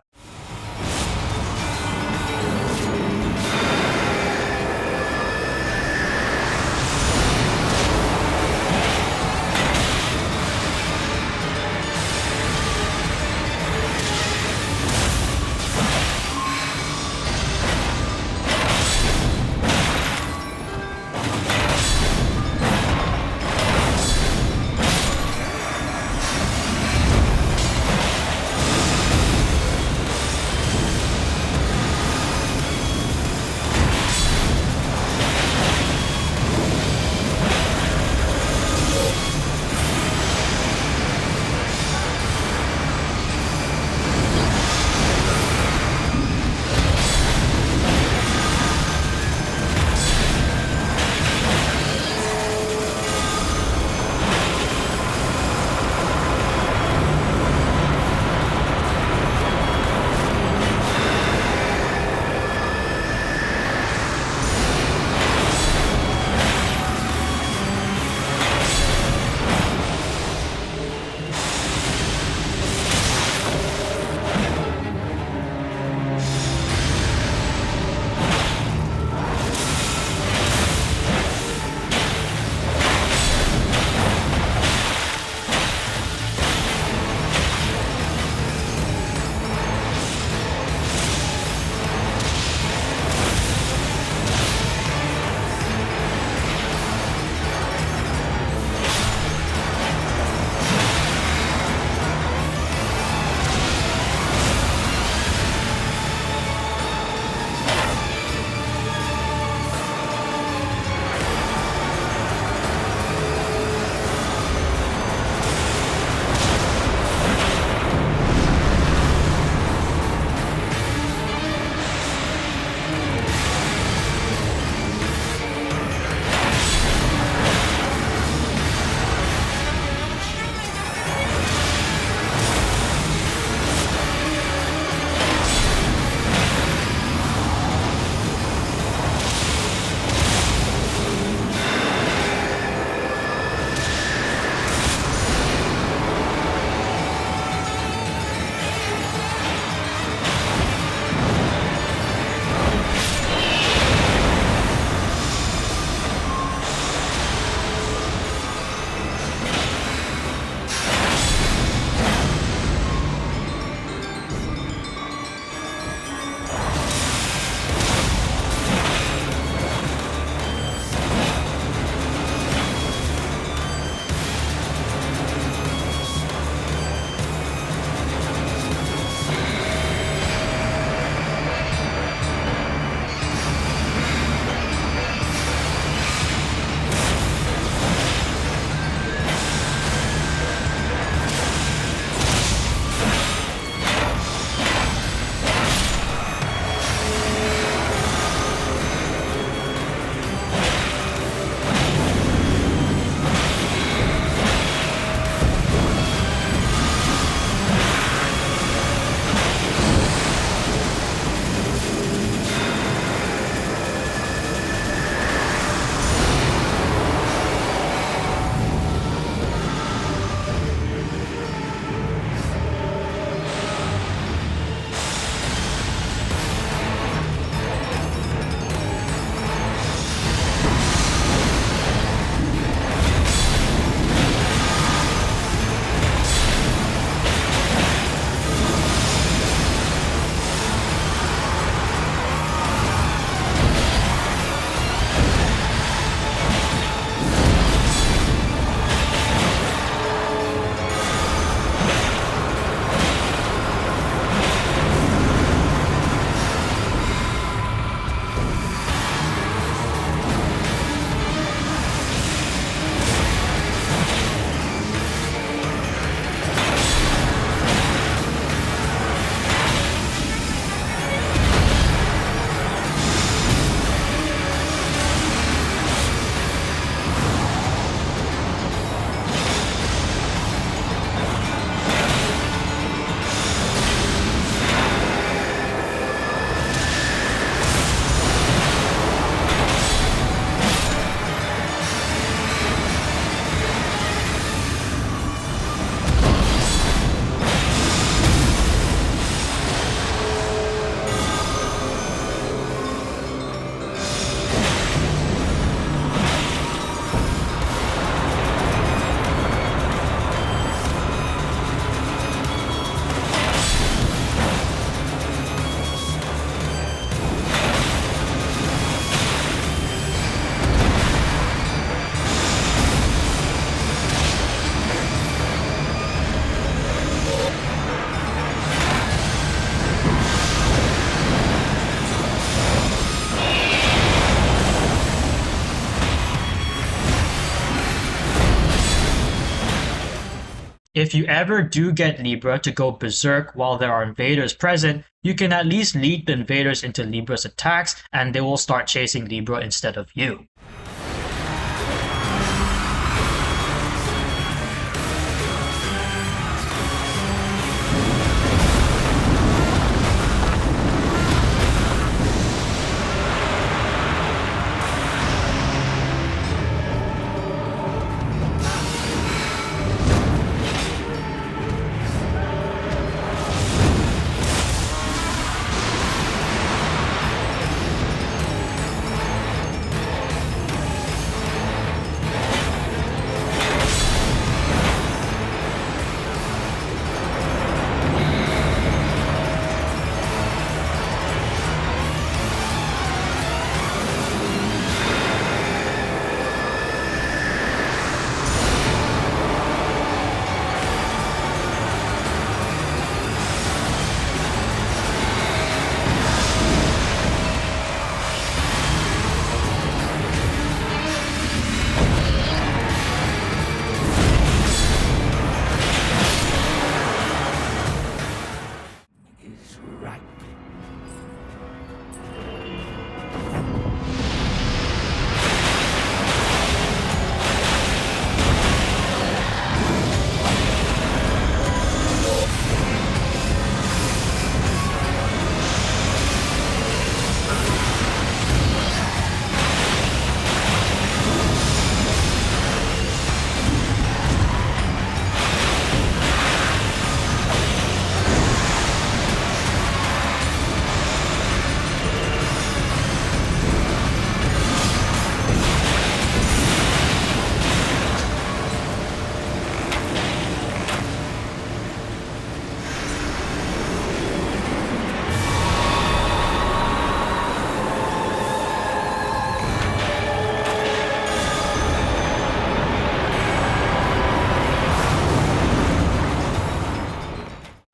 If you ever do get Libra to go berserk while there are invaders present, you can at least lead the invaders into Libra's attacks and they will start chasing Libra instead of you.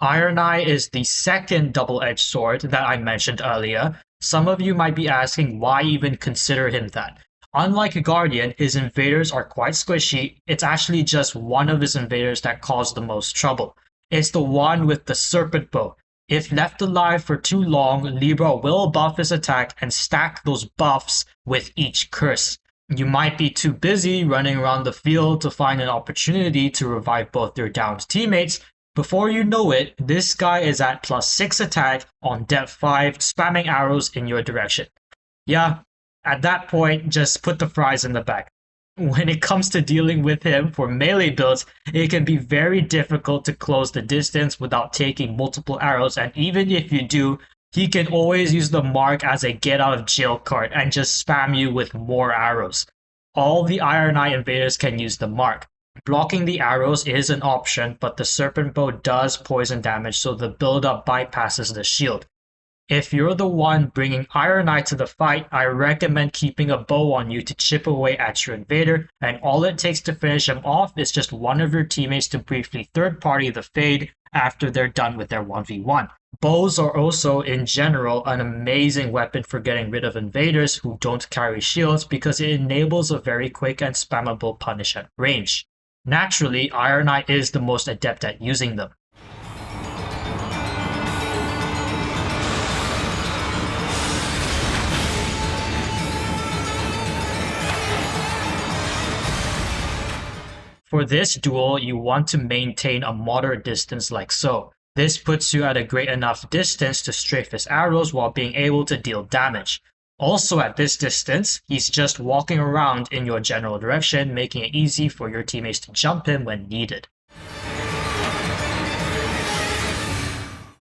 Ironeye is the second double-edged sword that I mentioned earlier. Some of you might be asking why even consider him that. Unlike Guardian, his invaders are quite squishy. It's actually just one of his invaders that caused the most trouble. It's the one with the Serpent Bow. If left alive for too long, Libra will buff his attack and stack those buffs with each curse. You might be too busy running around the field to find an opportunity to revive both your downed teammates. Before you know it, this guy is at +6 attack on depth 5, spamming arrows in your direction. Yeah, at that point, just put the fries in the bag. When it comes to dealing with him for melee builds, it can be very difficult to close the distance without taking multiple arrows, and even if you do, he can always use the mark as a get out of jail card and just spam you with more arrows. All the Ironeye invaders can use the mark. Blocking the arrows is an option, but the Serpent Bow does poison damage, so the build-up bypasses the shield. If you're the one bringing Ironeye to the fight, I recommend keeping a bow on you to chip away at your invader, and all it takes to finish him off is just one of your teammates to briefly third-party the fade after they're done with their 1v1. Bows are also, in general, an amazing weapon for getting rid of invaders who don't carry shields because it enables a very quick and spammable punish at range. Naturally, Ironeye is the most adept at using them. For this duel, you want to maintain a moderate distance like so. This puts you at a great enough distance to strafe his arrows while being able to deal damage. Also at this distance, he's just walking around in your general direction, making it easy for your teammates to jump him when needed.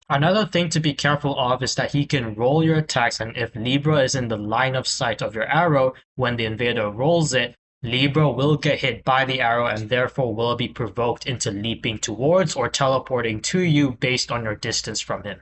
Another thing to be careful of is that he can roll your attacks, and if Libra is in the line of sight of your arrow when the invader rolls it, Libra will get hit by the arrow and therefore will be provoked into leaping towards or teleporting to you based on your distance from him.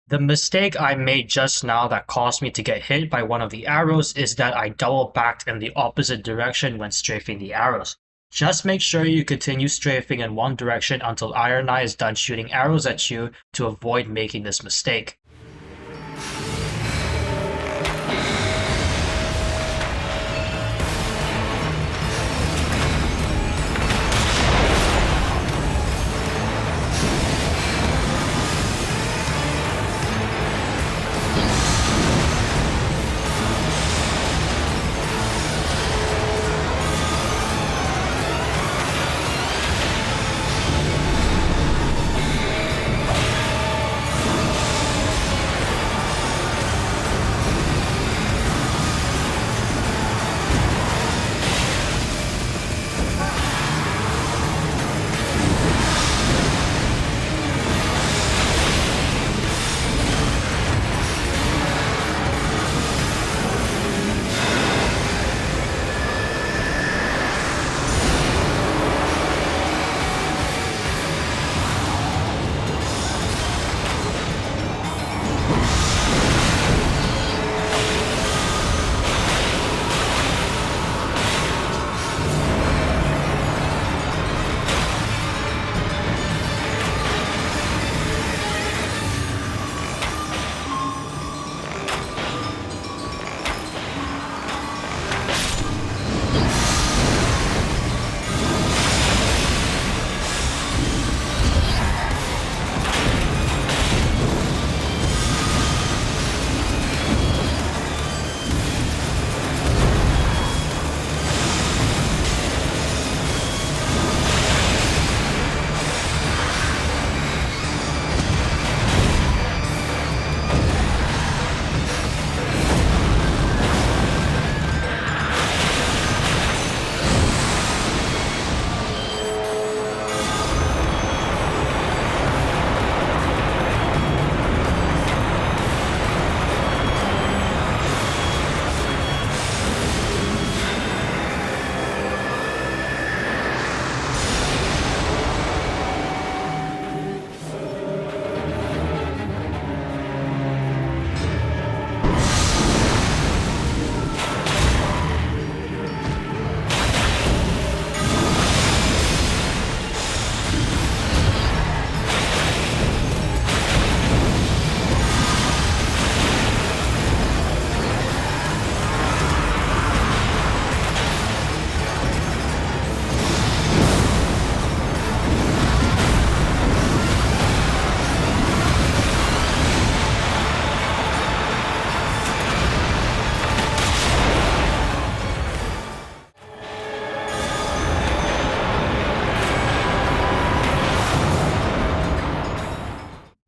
The mistake I made just now that caused me to get hit by one of the arrows is that I double backed in the opposite direction when strafing the arrows. Just make sure you continue strafing in one direction until Ironeye is done shooting arrows at you to avoid making this mistake.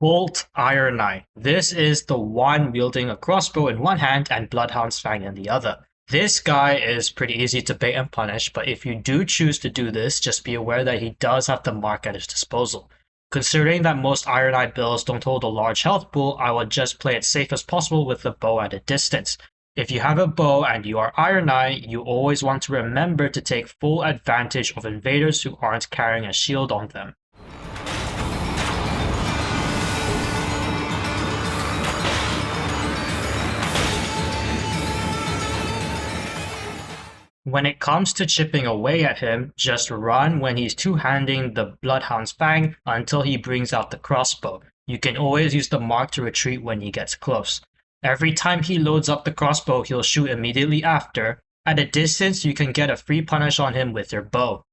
Bolt Ironeye. This is the one wielding a crossbow in one hand and Bloodhound's Fang in the other. This guy is pretty easy to bait and punish, but if you do choose to do this, just be aware that he does have the mark at his disposal. Considering that most Ironeye builds don't hold a large health pool, I would just play it safe as possible with the bow at a distance. If you have a bow and you are Ironeye, you always want to remember to take full advantage of invaders who aren't carrying a shield on them. When it comes to chipping away at him, just run when he's two-handing the Bloodhound's Fang until he brings out the crossbow. You can always use the mark to retreat when he gets close. Every time he loads up the crossbow, he'll shoot immediately after. At a distance, you can get a free punish on him with your bow.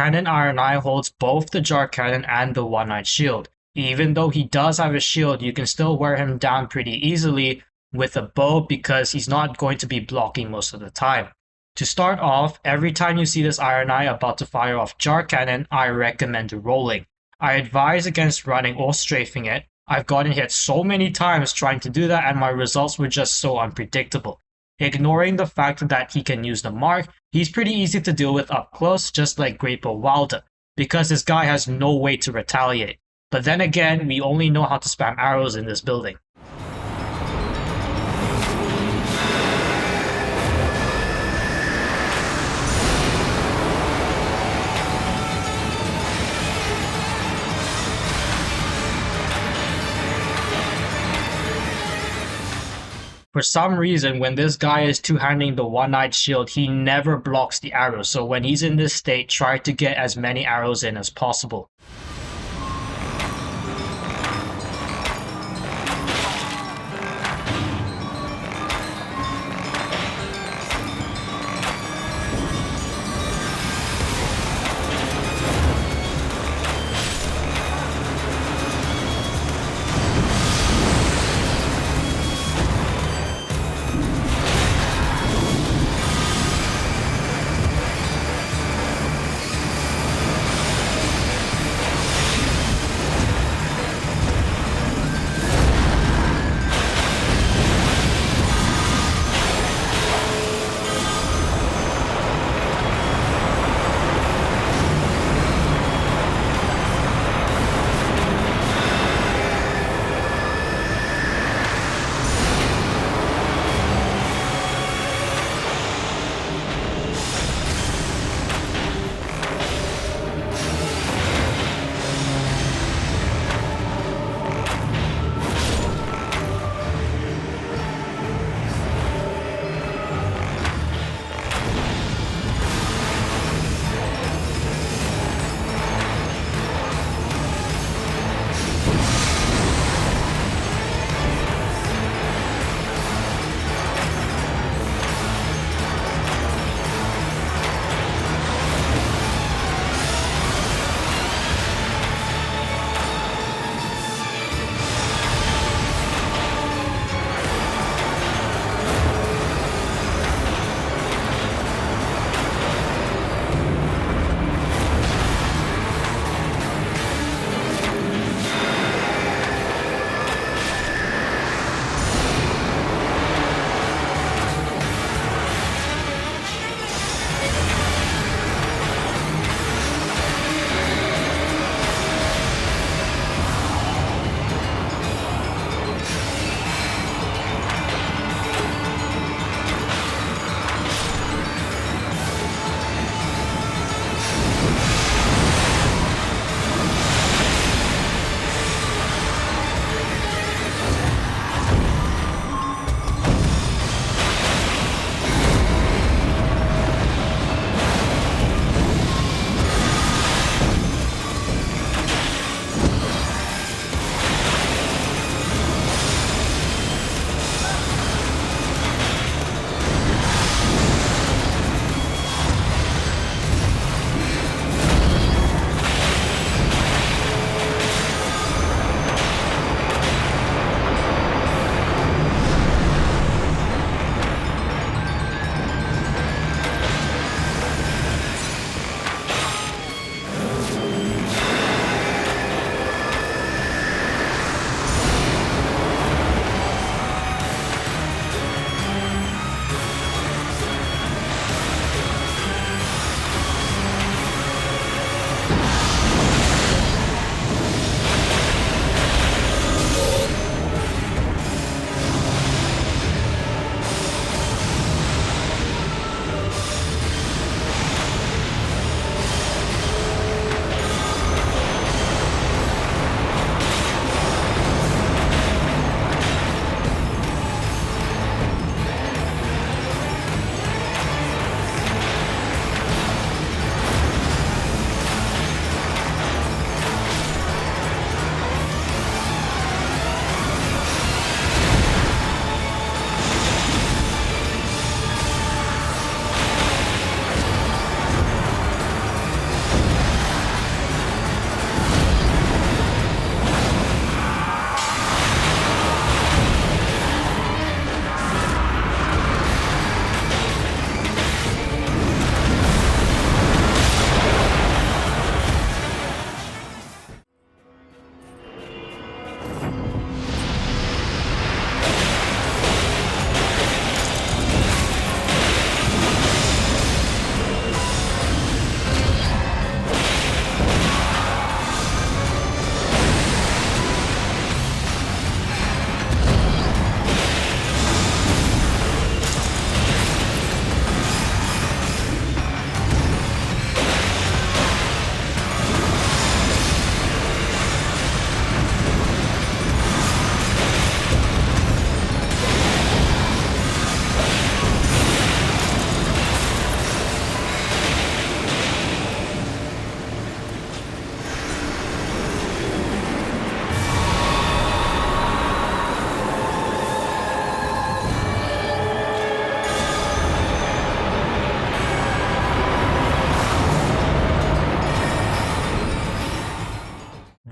Cannon Ironeye holds both the Jar Cannon and the One-Eyed Shield. Even though he does have a shield, you can still wear him down pretty easily with a bow because he's not going to be blocking most of the time. To start off, every time you see this Ironeye about to fire off Jar Cannon, I recommend rolling. I advise against running or strafing it. I've gotten hit so many times trying to do that and my results were just so unpredictable. Ignoring the fact that he can use the mark, he's pretty easy to deal with up close, just like Greatbow Wylder, because this guy has no way to retaliate. But then again, we only know how to spam arrows in this building. For some reason, when this guy is two-handing the One-Eyed Shield, he never blocks the arrows, so when he's in this state, try to get as many arrows in as possible.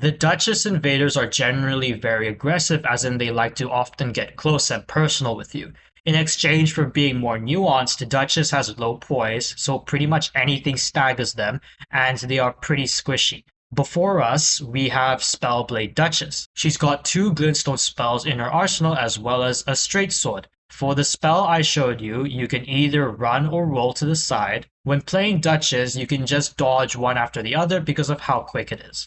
The Duchess invaders are generally very aggressive, as in they like to often get close and personal with you. In exchange for being more nuanced, the Duchess has low poise, so pretty much anything staggers them, and they are pretty squishy. Before us, we have Spellblade Duchess. She's got 2 glintstone spells in her arsenal as well as a straight sword. For the spell I showed you, you can either run or roll to the side. When playing Duchess, you can just dodge one after the other because of how quick it is.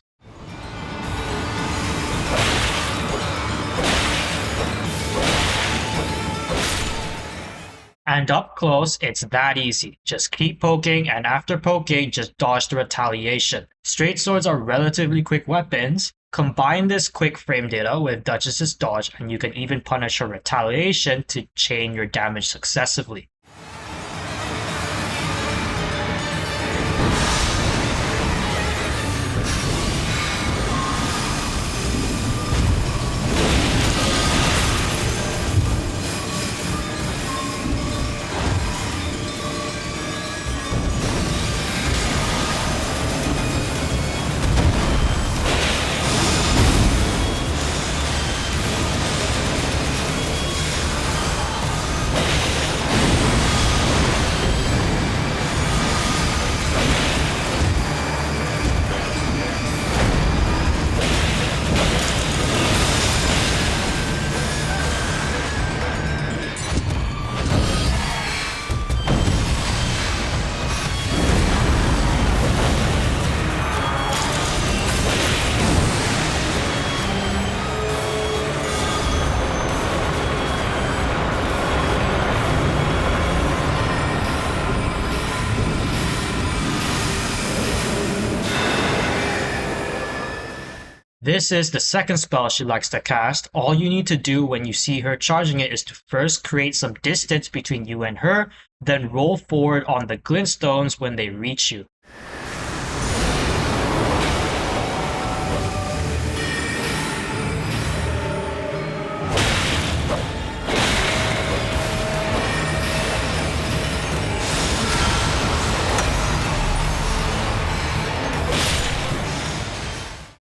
And up close, it's that easy. Just keep poking, and after poking, just dodge the retaliation. Straight swords are relatively quick weapons. Combine this quick frame data with Duchess's dodge, and you can even punish her retaliation to chain your damage successively. This is the second spell she likes to cast. All you need to do when you see her charging it is to first create some distance between you and her, then roll forward on the glintstones when they reach you.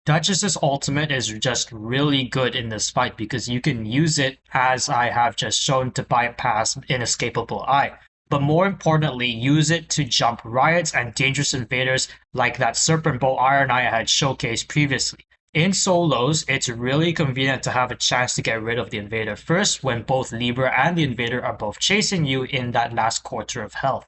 Duchess's ultimate is just really good in this fight because you can use it, as I have just shown, to bypass Inescapable Eye. But more importantly, use it to jump riots and dangerous invaders like that Serpent Bow Ironeye I had showcased previously. In solos, it's really convenient to have a chance to get rid of the invader first when both Libra and the invader are both chasing you in that last quarter of health.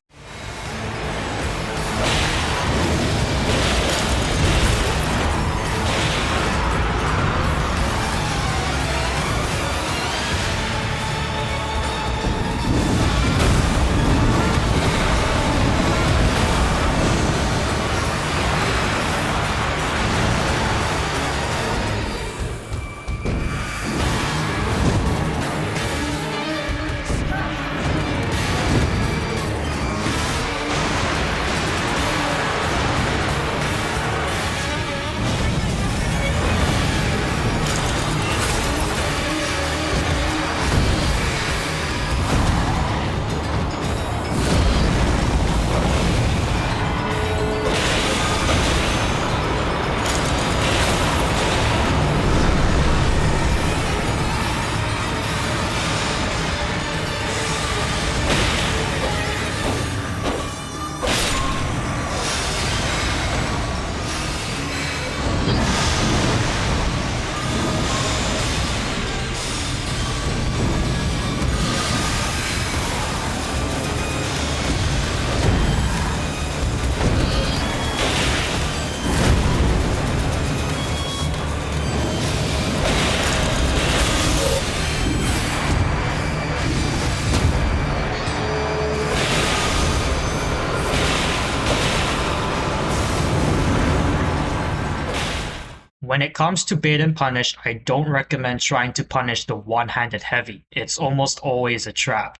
When it comes to bait and punish, I don't recommend trying to punish the one-handed heavy. It's almost always a trap.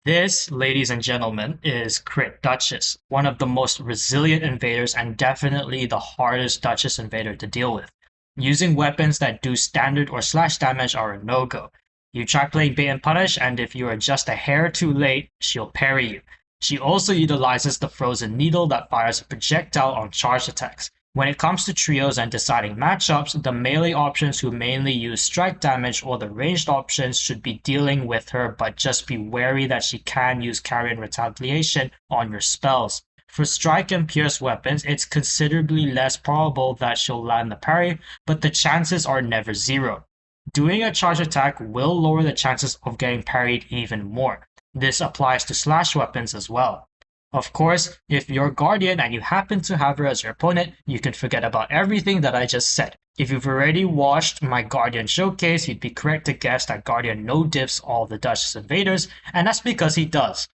This, ladies and gentlemen, is Crit Duchess, one of the most resilient invaders and definitely the hardest Duchess invader to deal with. Using weapons that do standard or slash damage are a no-go. You try playing bait and punish, and if you are just a hair too late, she'll parry you. She also utilizes the Frozen Needle that fires a projectile on charge attacks. When it comes to trios and deciding matchups, the melee options who mainly use strike damage or the ranged options should be dealing with her, but just be wary that she can use carry and retaliation on your spells. For strike and pierce weapons, it's considerably less probable that she'll land the parry, but the chances are never zero. Doing a charge attack will lower the chances of getting parried even more. This applies to slash weapons as well. Of course, if you're Guardian and you happen to have her as your opponent, you can forget about everything that I just said. If you've already watched my Guardian showcase, you'd be correct to guess that Guardian no-diffs all the Duchess invaders, and that's because he does.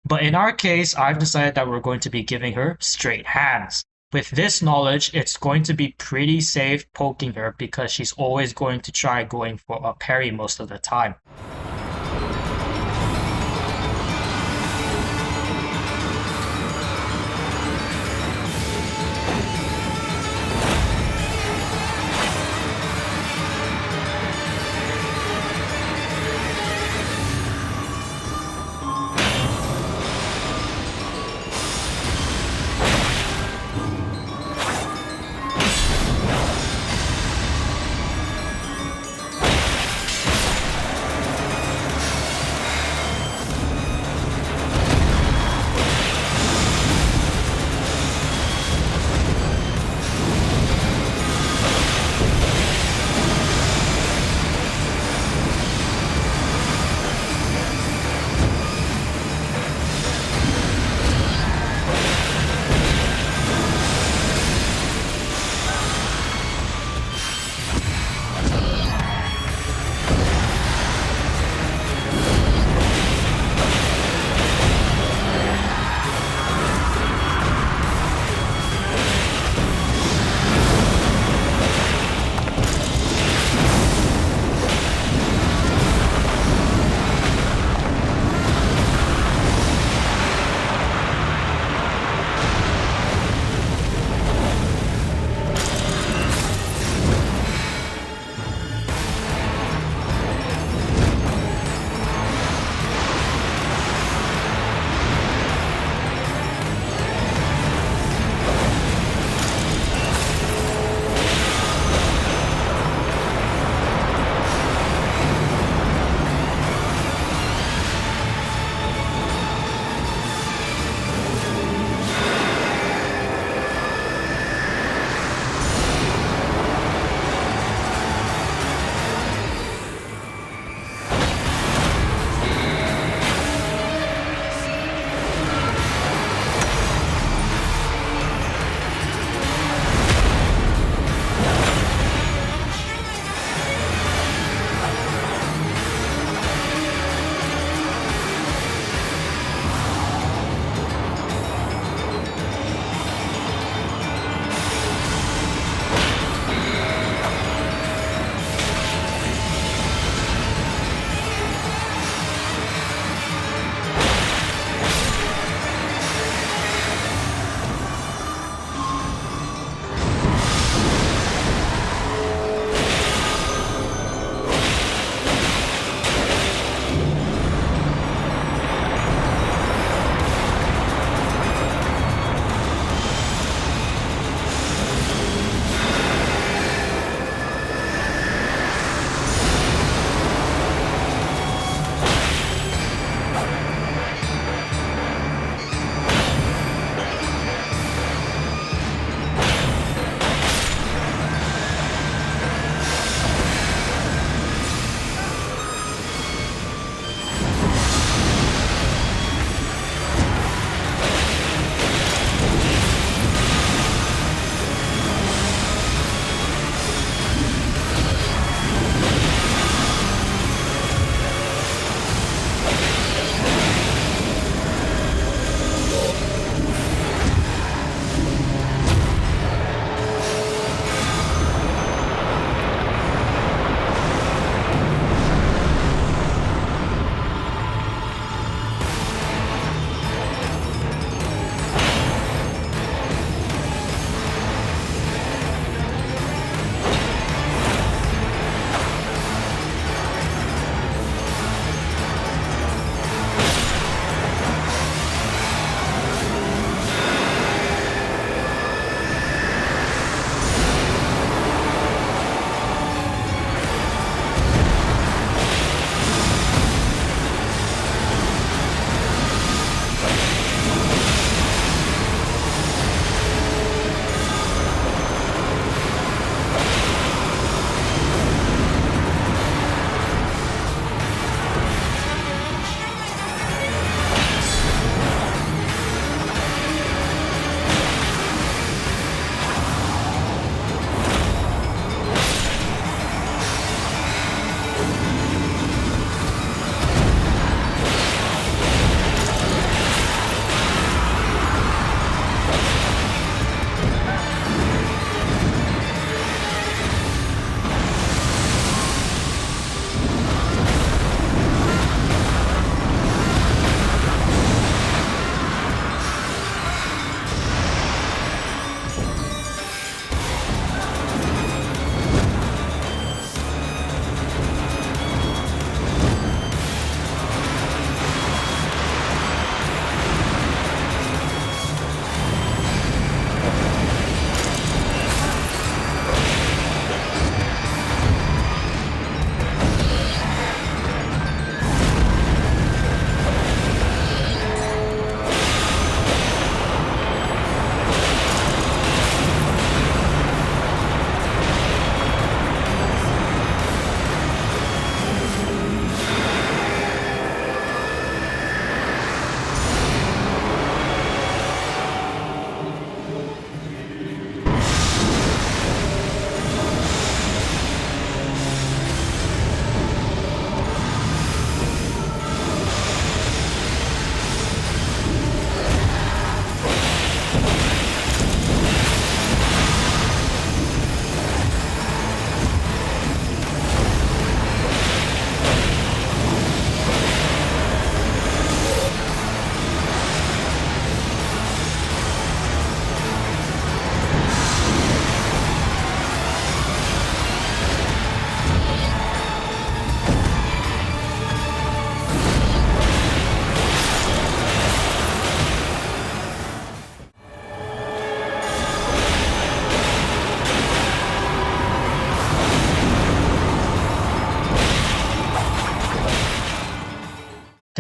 But in our case, I've decided that we're going to be giving her straight hands. With this knowledge, it's going to be pretty safe poking her because she's always going to try going for a parry most of the time.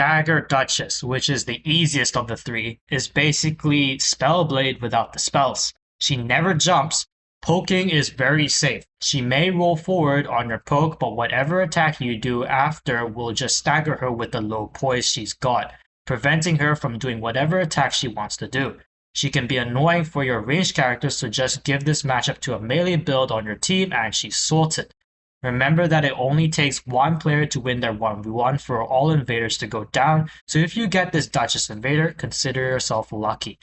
Dagger Duchess, which is the easiest of the three, is basically Spellblade without the spells. She never jumps. Poking is very safe. She may roll forward on your poke, but whatever attack you do after will just stagger her with the low poise she's got, preventing her from doing whatever attack she wants to do. She can be annoying for your ranged characters, so just give this matchup to a melee build on your team and she's sorted. Remember that it only takes one player to win their 1v1 for all invaders to go down, so if you get this Duchess invader, consider yourself lucky.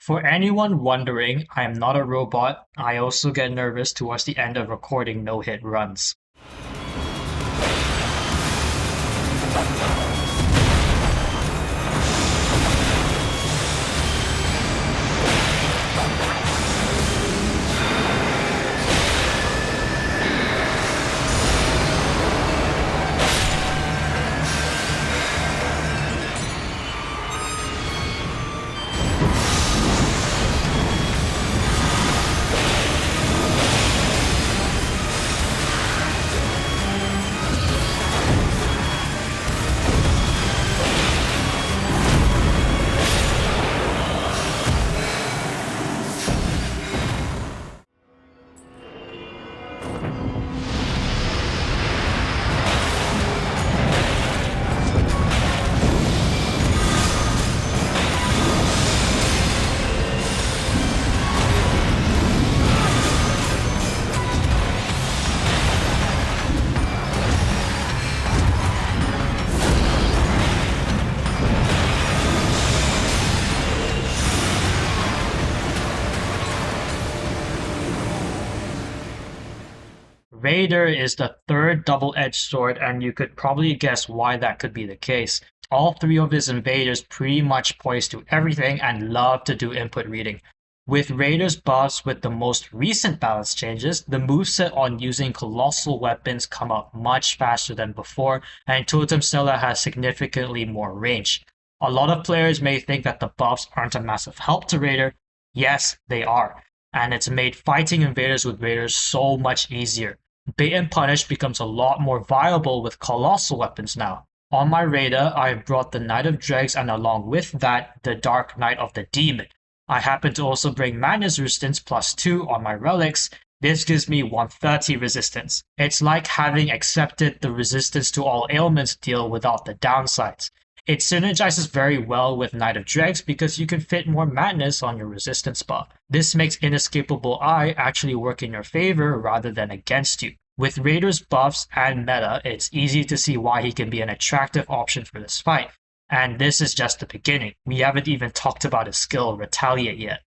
For anyone wondering, I am not a robot. I also get nervous towards the end of recording no-hit runs. Raider is the third double-edged sword, and you could probably guess why that could be the case. All three of his invaders pretty much poise to everything and love to do input reading. With Raider's buffs with the most recent balance changes, the moveset on using colossal weapons come up much faster than before, and Totem Stellar has significantly more range. A lot of players may think that the buffs aren't a massive help to Raider. Yes, they are, and it's made fighting invaders with Raiders so much easier. Bait and Punish becomes a lot more viable with colossal weapons now. On my Raider, I've brought the Knight of Dregs and along with that, the Dark Knight of the Demon. I happen to also bring Madness Resistance +2 on my relics. This gives me 130 resistance. It's like having accepted the resistance to all ailments deal without the downsides. It synergizes very well with Knight of Dregs because you can fit more madness on your resistance buff. This makes Inescapable Eye actually work in your favor rather than against you. With Raider's buffs and meta, it's easy to see why he can be an attractive option for this fight. And this is just the beginning. We haven't even talked about his skill Retaliate yet.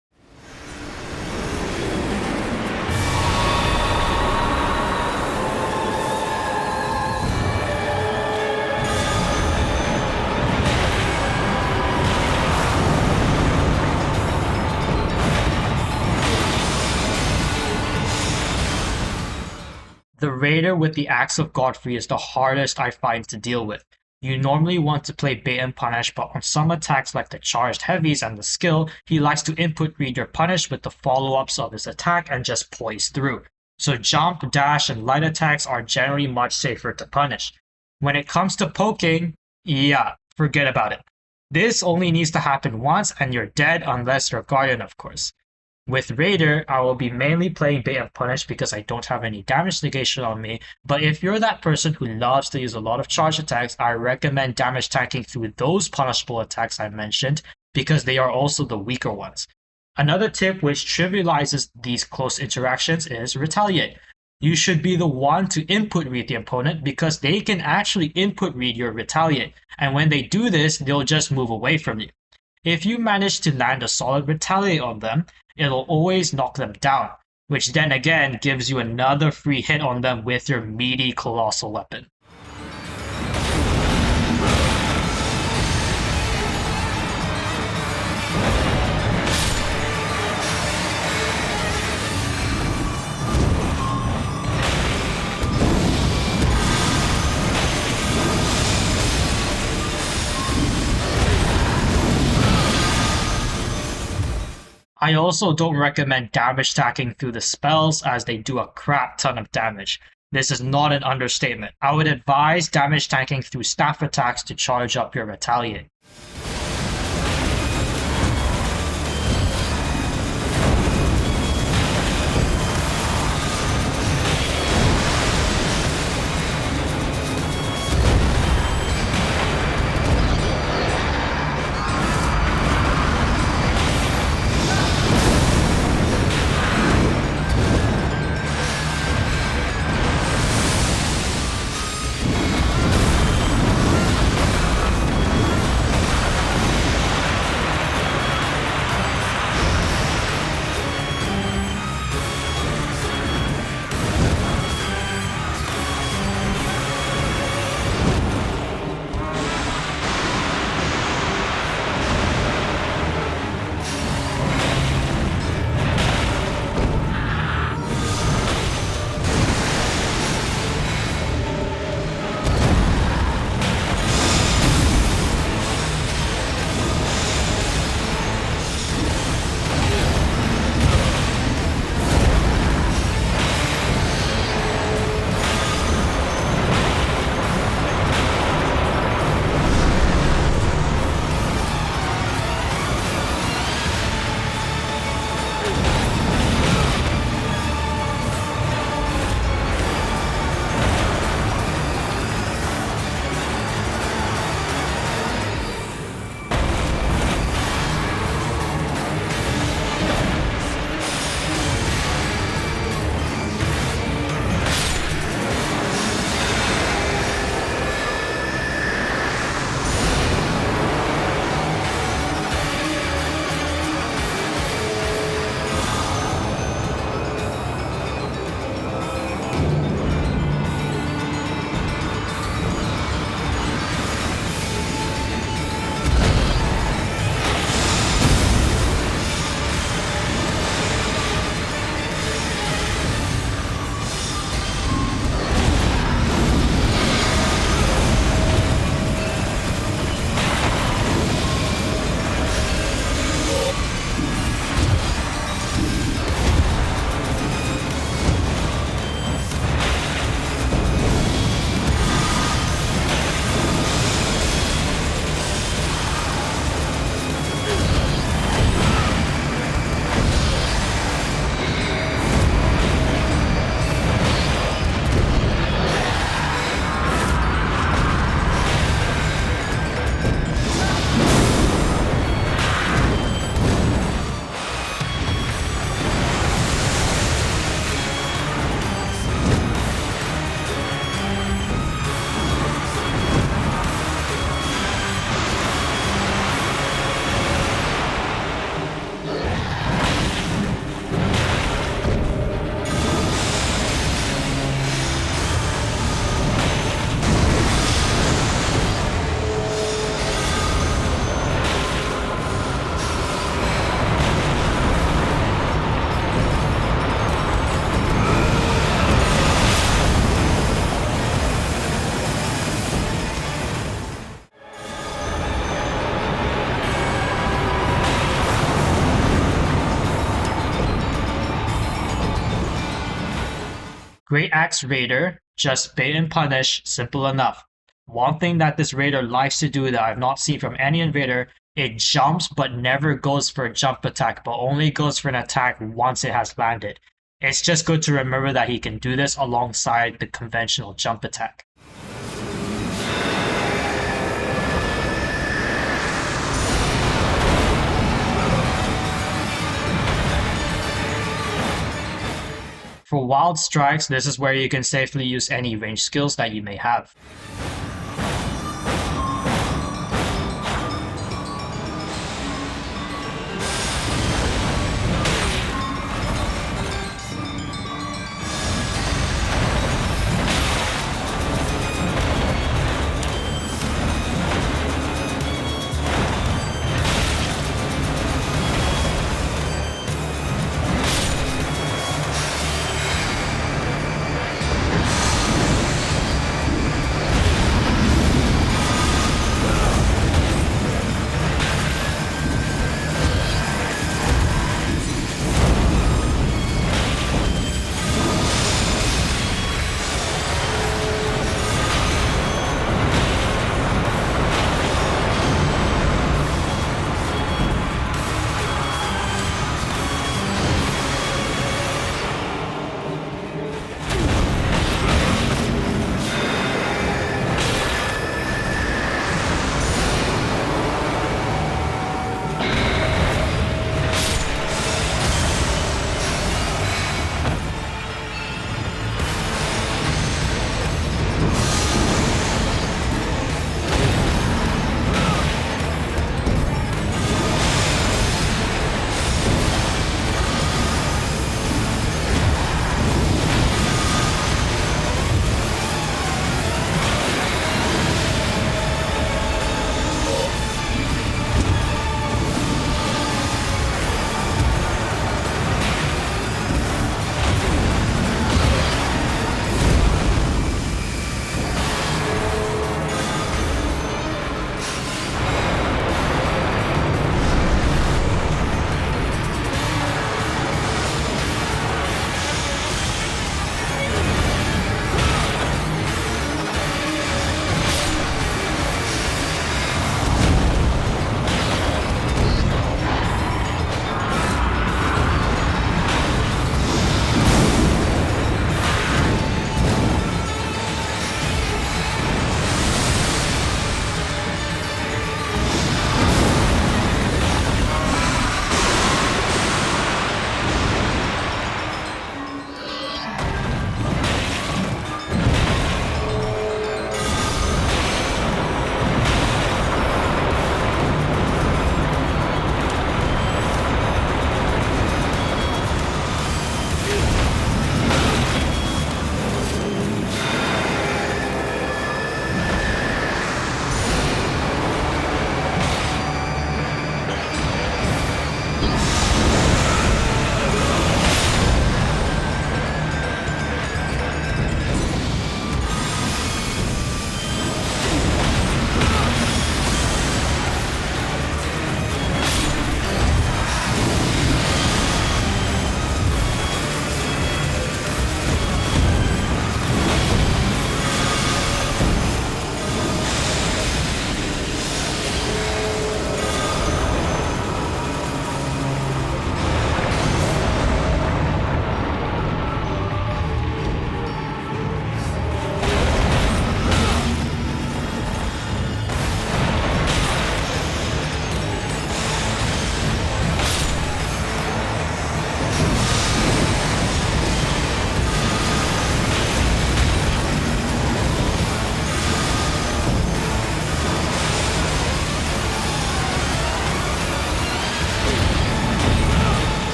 The Raider with the Axe of Godfrey is the hardest I find to deal with. You normally want to play Bait and Punish, but on some attacks like the Charged Heavies and the skill, he likes to input read your punish with the follow-ups of his attack and just poise through. So jump, dash, and light attacks are generally much safer to punish. When it comes to poking, yeah, forget about it. This only needs to happen once and you're dead unless you're Guardian, of course. With Raider, I will be mainly playing Bait and Punish because I don't have any damage negation on me, but if you're that person who loves to use a lot of charge attacks, I recommend damage tanking through those punishable attacks I mentioned because they are also the weaker ones. Another tip which trivializes these close interactions is Retaliate. You should be the one to input read the opponent because they can actually input read your Retaliate, and when they do this, they'll just move away from you. If you manage to land a solid Retaliate on them, it'll always knock them down, which then again gives you another free hit on them with your meaty colossal weapon. I also don't recommend damage stacking through the spells as they do a crap ton of damage. This is not an understatement. I would advise damage tanking through staff attacks to charge up your Retaliate. Greataxe Raider, just bait and punish, simple enough. One thing that this Raider likes to do that I've not seen from any invader, it jumps but never goes for a jump attack, but only goes for an attack once it has landed. It's just good to remember that he can do this alongside the conventional jump attack. For wild strikes, this is where you can safely use any range skills that you may have.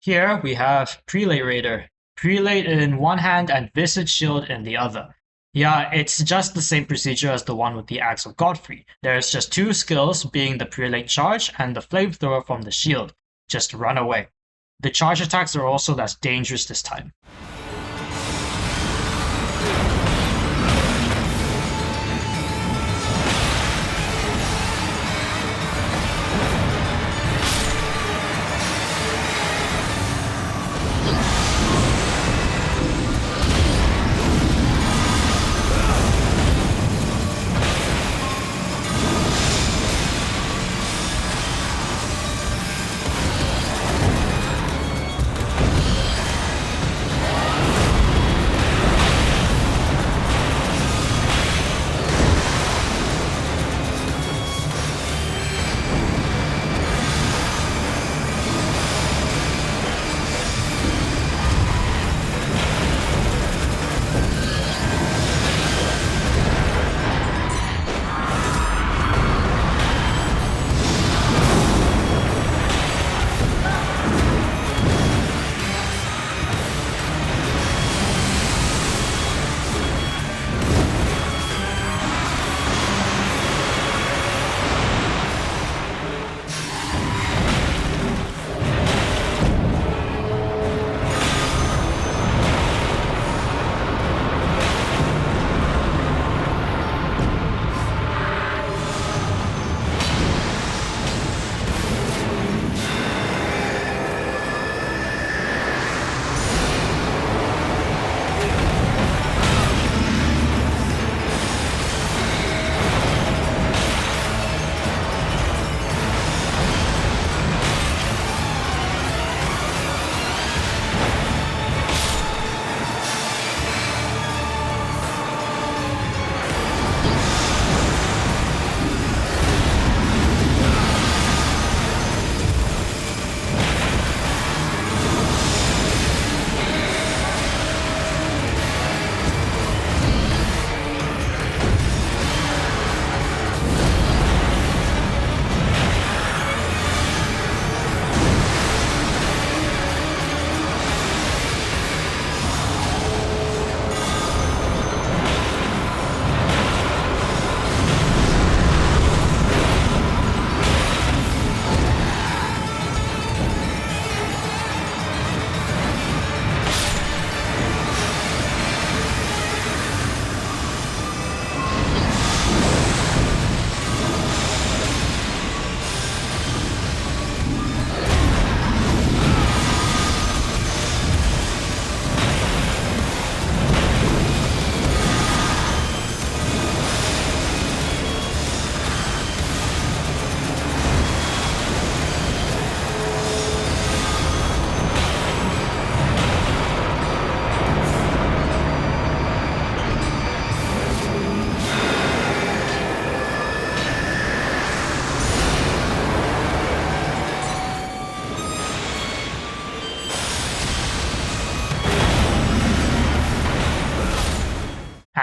Here we have Prelate Raider. Prelate in one hand and Visage Shield in the other. Yeah, it's just the same procedure as the one with the Axe of Godfrey. There's just two skills, being the Prelate Charge and the Flamethrower from the shield. Just run away. The charge attacks are also less dangerous this time.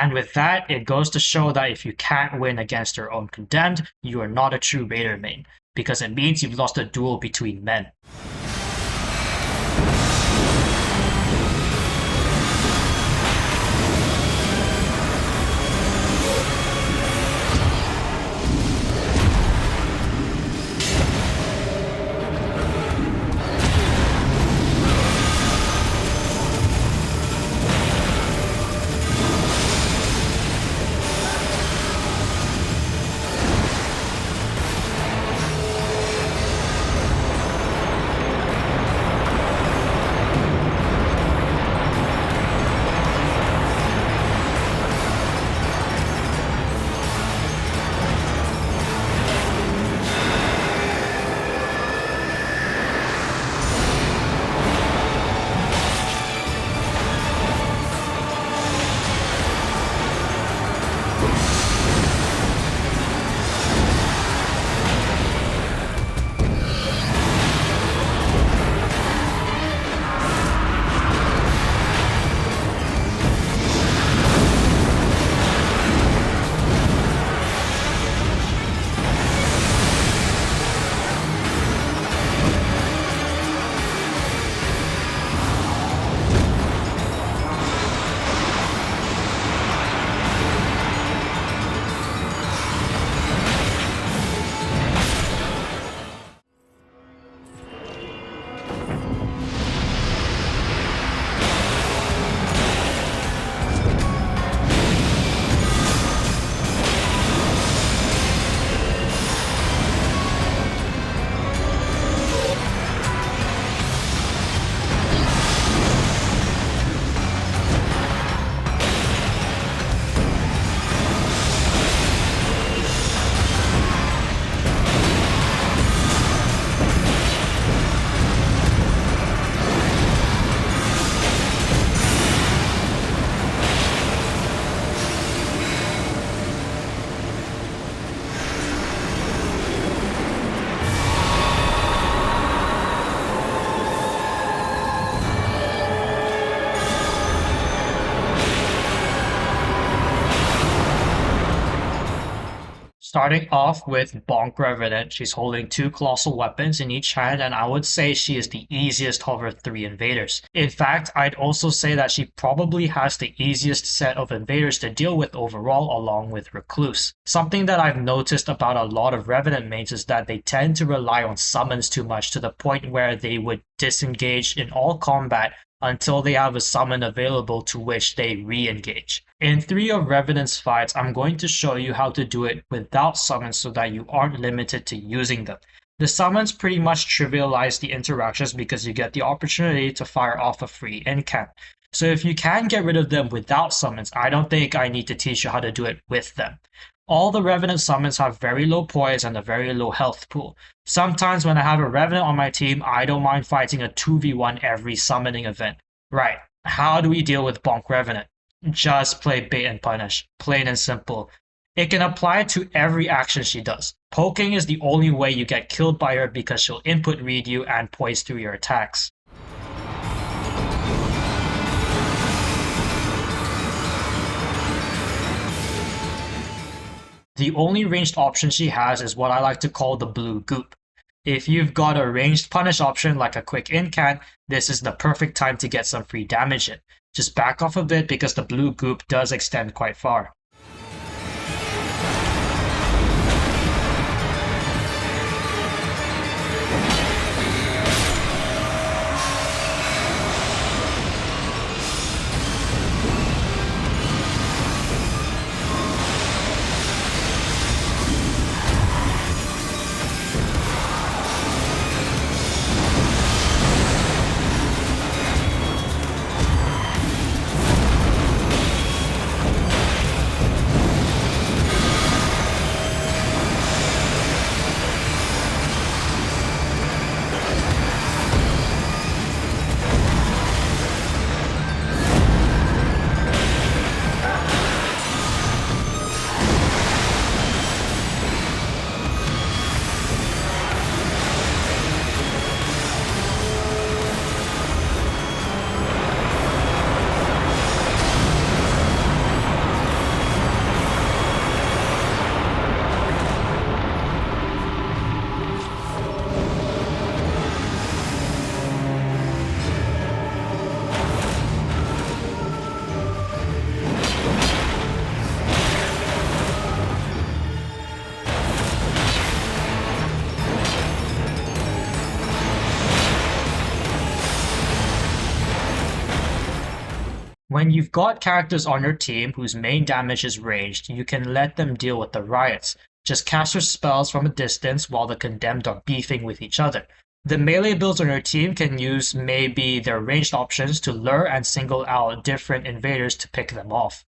And with that, it goes to show that if you can't win against your own Condemned, you are not a true Raider main, because it means you've lost a duel between men. Starting off with Bonk Revenant, she's holding 2 colossal weapons in each hand, and I would say she is the easiest of her 3 invaders. In fact, I'd also say that she probably has the easiest set of invaders to deal with overall, along with Recluse. Something that I've noticed about a lot of Revenant mains is that they tend to rely on summons too much, to the point where they would disengage in all combat until they have a summon available, to which they re-engage. In 3 of Revenant's fights, I'm going to show you how to do it without summons so that you aren't limited to using them. The summons pretty much trivialize the interactions because you get the opportunity to fire off a free incant. So if you can get rid of them without summons, I don't think I need to teach you how to do it with them. All the Revenant summons have very low poise and a very low health pool. Sometimes when I have a Revenant on my team, I don't mind fighting a 2v1 every summoning event. Right, how do we deal with Bonk Revenant? Just play bait and punish, plain and simple. It can apply to every action she does. Poking is the only way you get killed by her because she'll input read you and poise through your attacks. The only ranged option she has is what I like to call the blue goop. If you've got a ranged punish option like a quick incant, this is the perfect time to get some free damage in. Just back off a bit because the blue goop does extend quite far. When you've got characters on your team whose main damage is ranged, you can let them deal with the riots. Just cast your spells from a distance while the condemned are beefing with each other. The melee builds on your team can use maybe their ranged options to lure and single out different invaders to pick them off.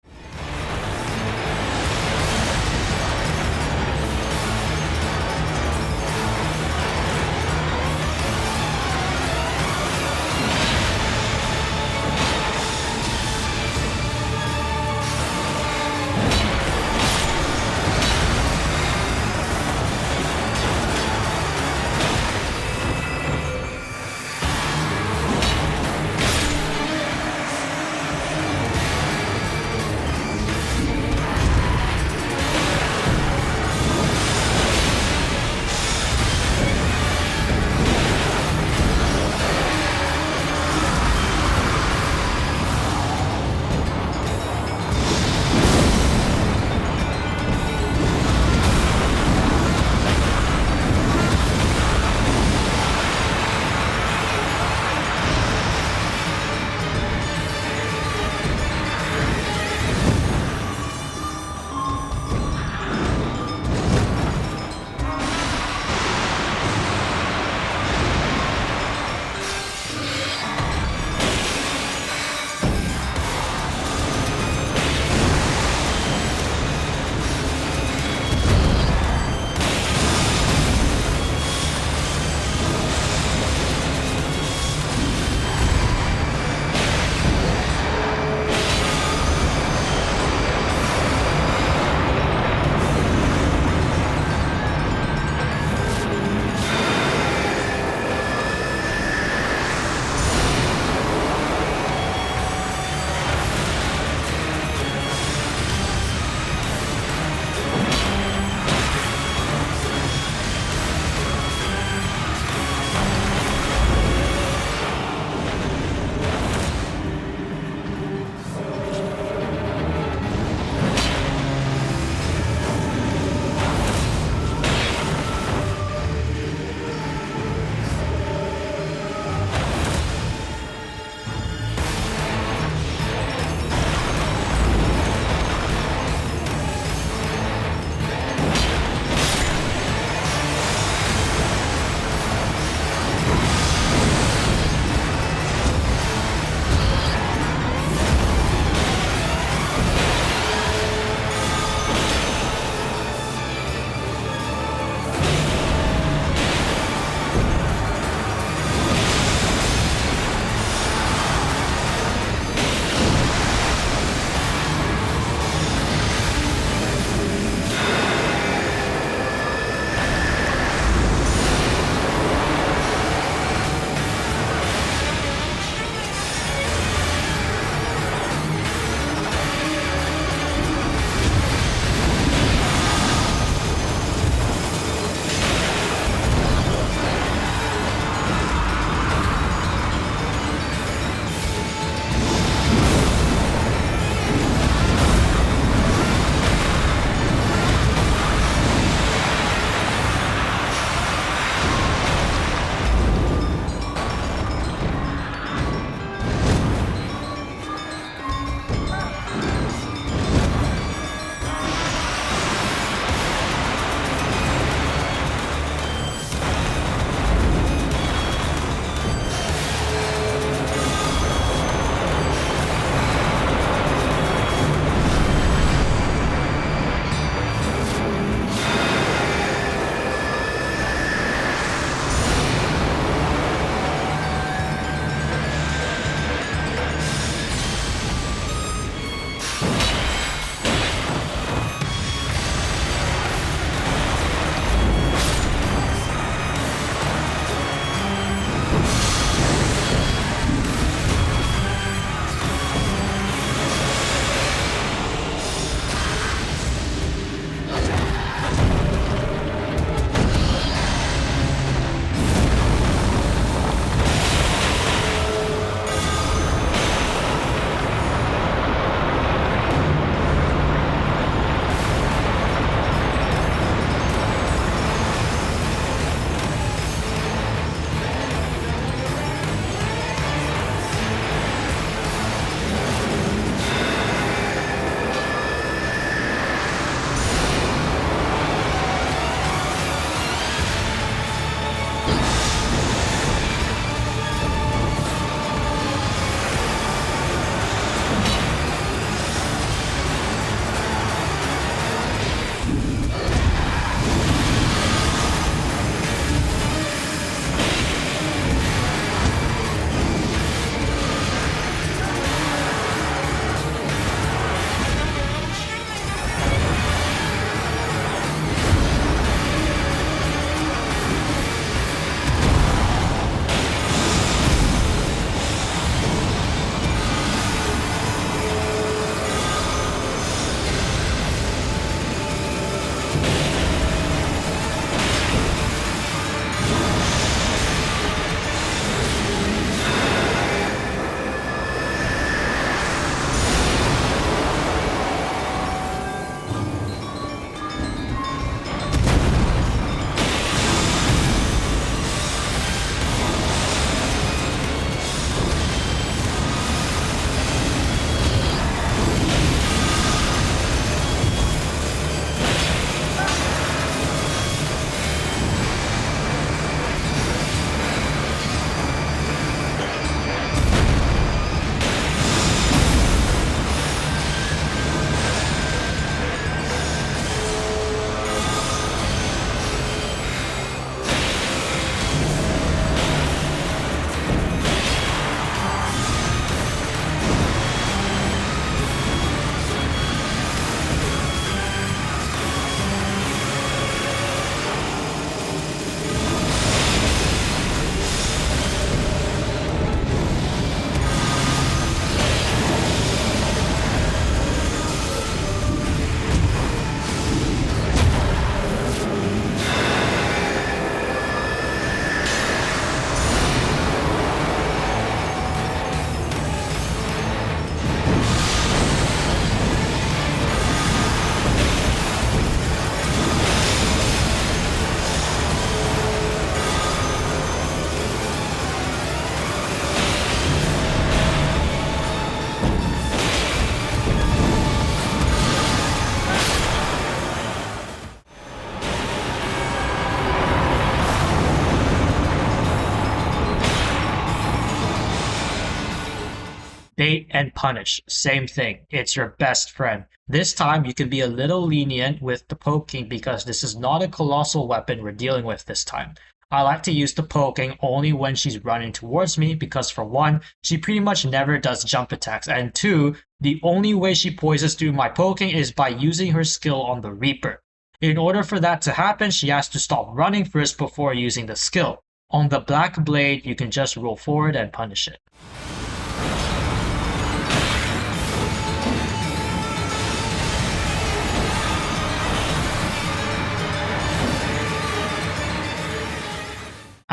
Bait and punish, same thing. It's your best friend. This time you can be a little lenient with the poking because this is not a colossal weapon we're dealing with this time. I like to use the poking only when she's running towards me because for one, she pretty much never does jump attacks, and two, the only way she poisons through my poking is by using her skill on the Reaper. In order for that to happen, she has to stop running first before using the skill. On the Black Blade, you can just roll forward and punish it.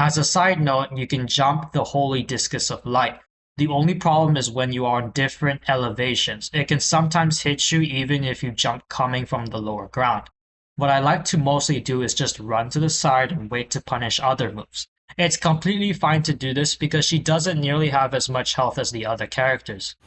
As a side note, you can jump the Holy Discus of Light. The only problem is when you are on different elevations. It can sometimes hit you even if you jump coming from the lower ground. What I like to mostly do is just run to the side and wait to punish other moves. It's completely fine to do this because she doesn't nearly have as much health as the other characters.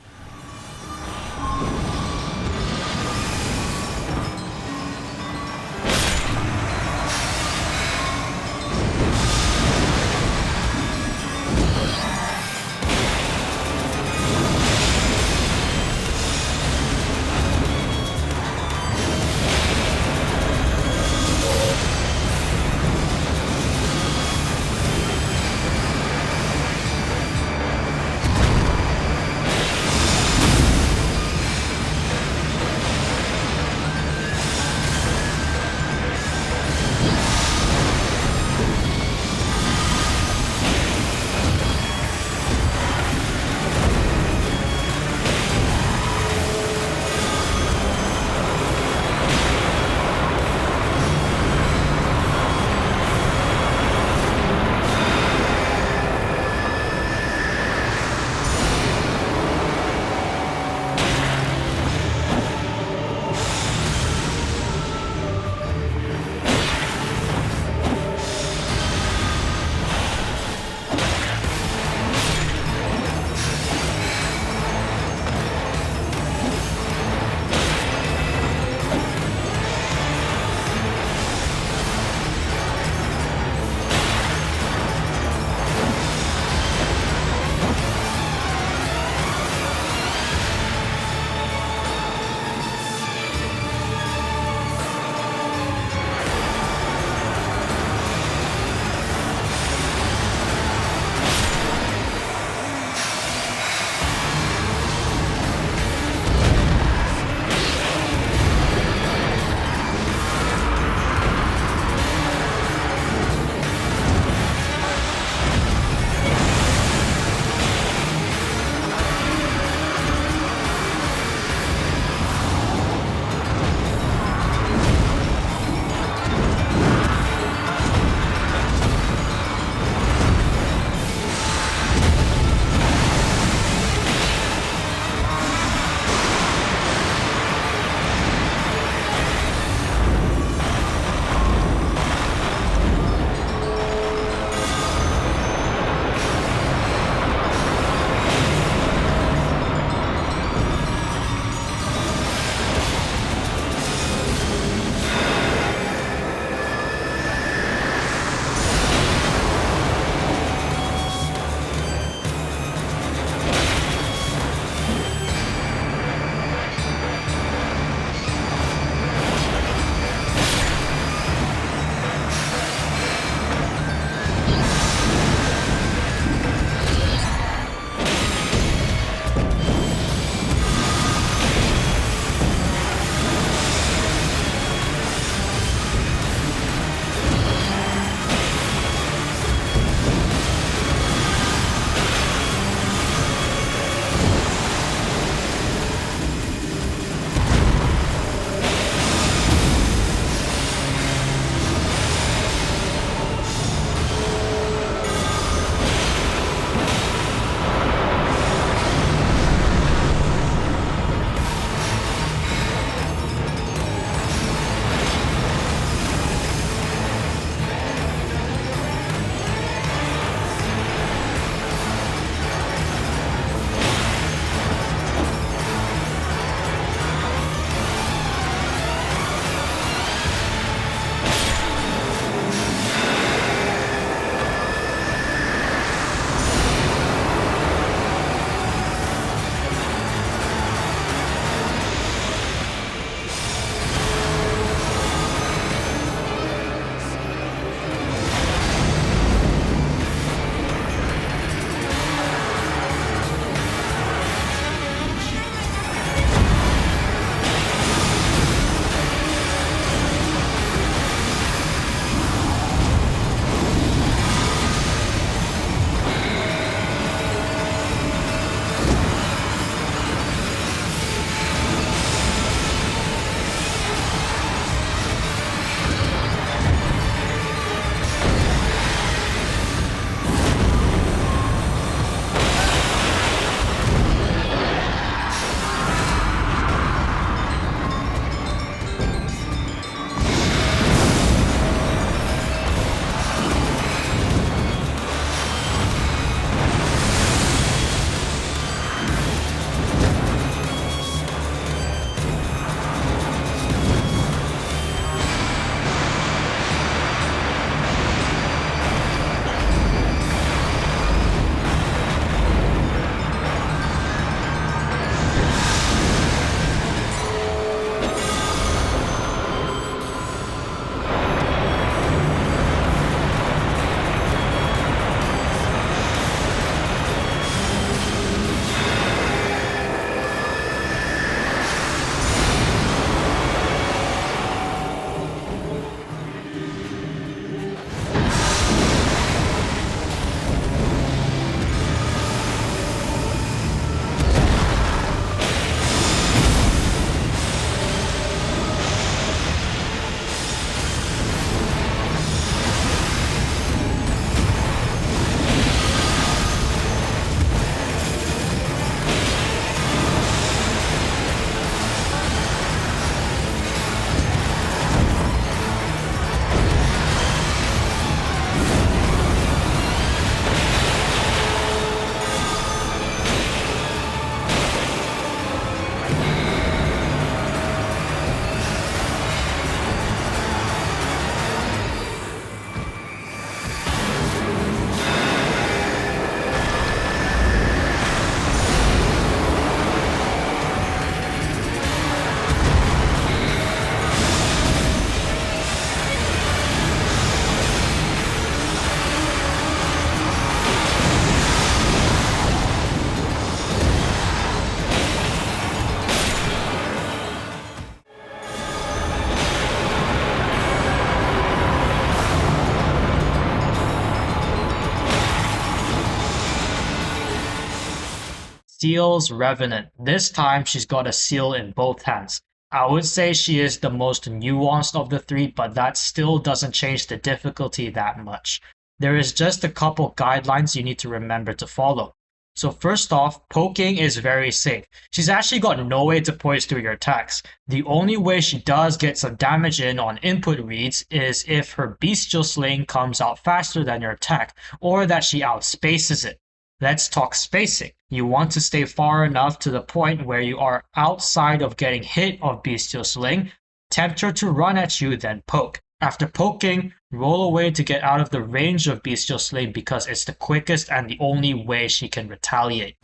steals Revenant. This time she's got a seal in both hands. I would say she is the most nuanced of the three, but that still doesn't change the difficulty that much. There is just a couple guidelines you need to remember to follow. So first off, poking is very safe. She's actually got no way to poise through your attacks. The only way she does get some damage in on input reads is if her bestial sling comes out faster than your attack, or that she outspaces it. Let's talk spacing. You want to stay far enough to the point where you are outside of getting hit of bestial sling, tempt her to run at you, then poke. After poking, roll away to get out of the range of bestial sling because it's the quickest and the only way she can retaliate.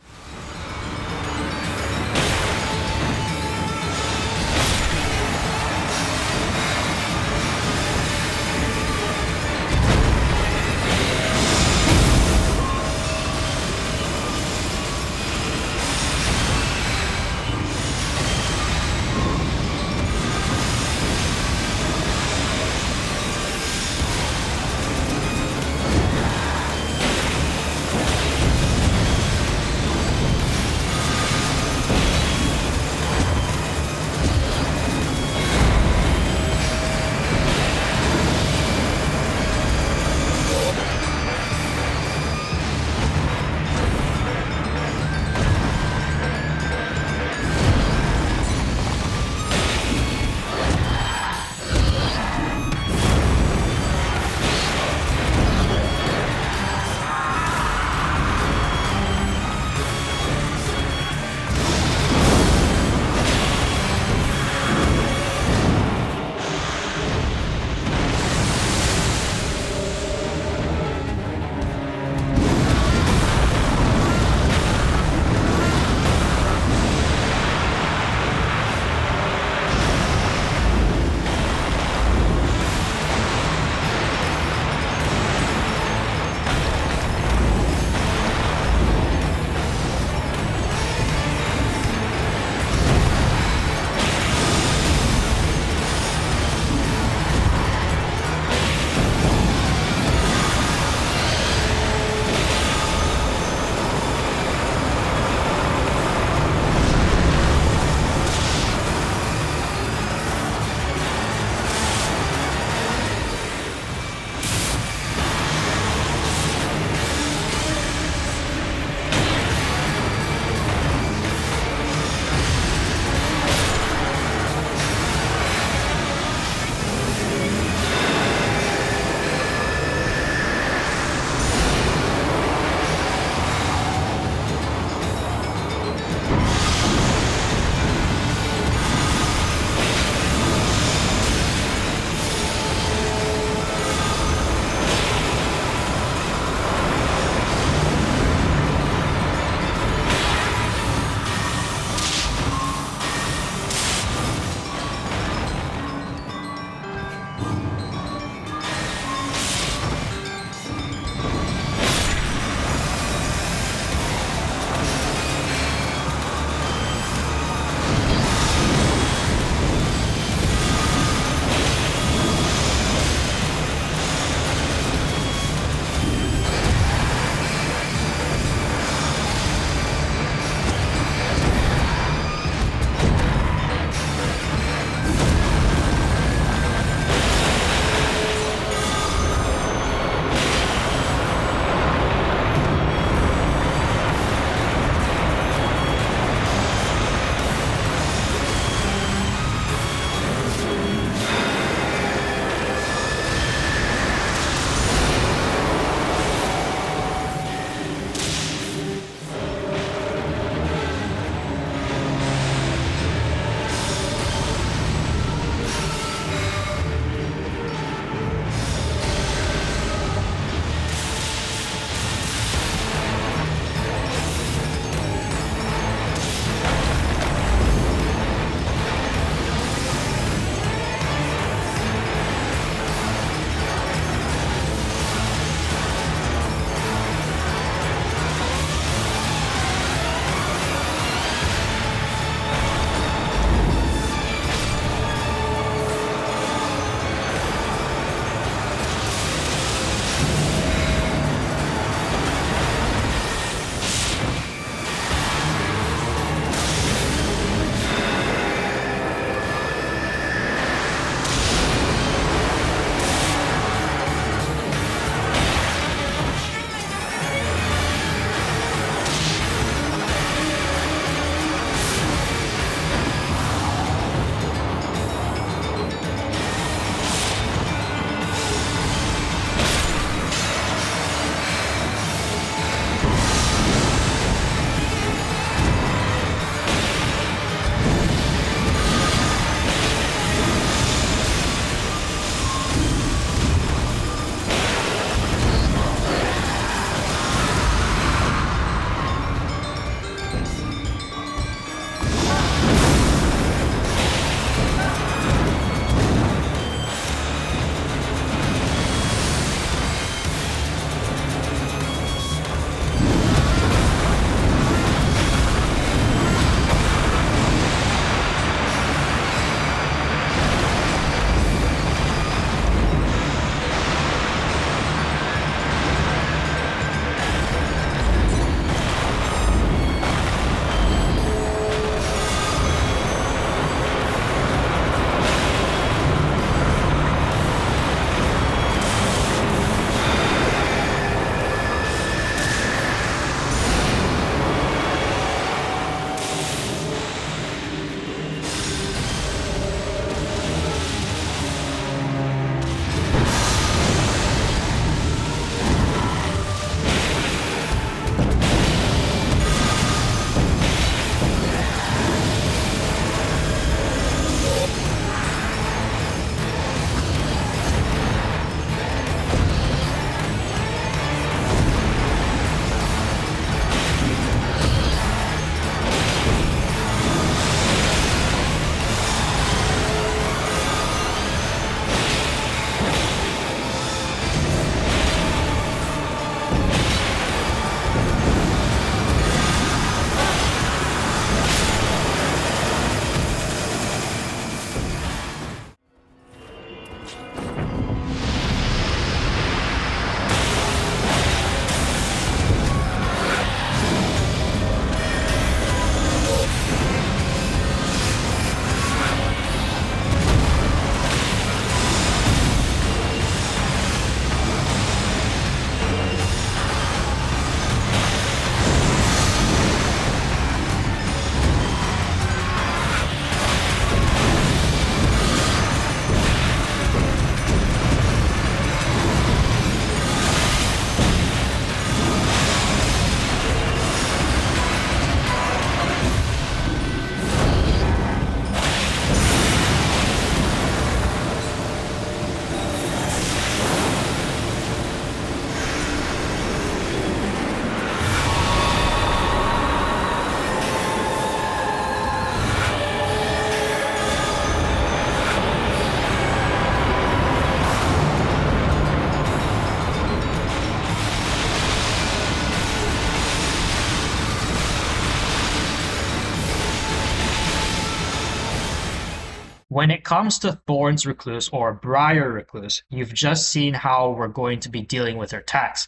When it comes to Thorn's Recluse or Briar Recluse, you've just seen how we're going to be dealing with her attacks.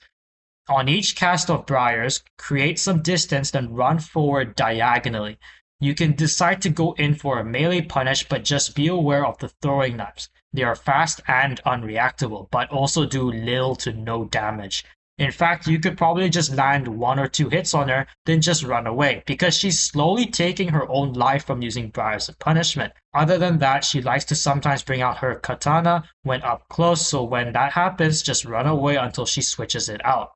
On each cast of Briars, create some distance then run forward diagonally. You can decide to go in for a melee punish, but just be aware of the throwing knives. They are fast and unreactable, but also do little to no damage. In fact, you could probably just land 1 or 2 hits on her, then just run away, because she's slowly taking her own life from using Briars as punishment. Other than that, she likes to sometimes bring out her katana when up close, so when that happens, just run away until she switches it out.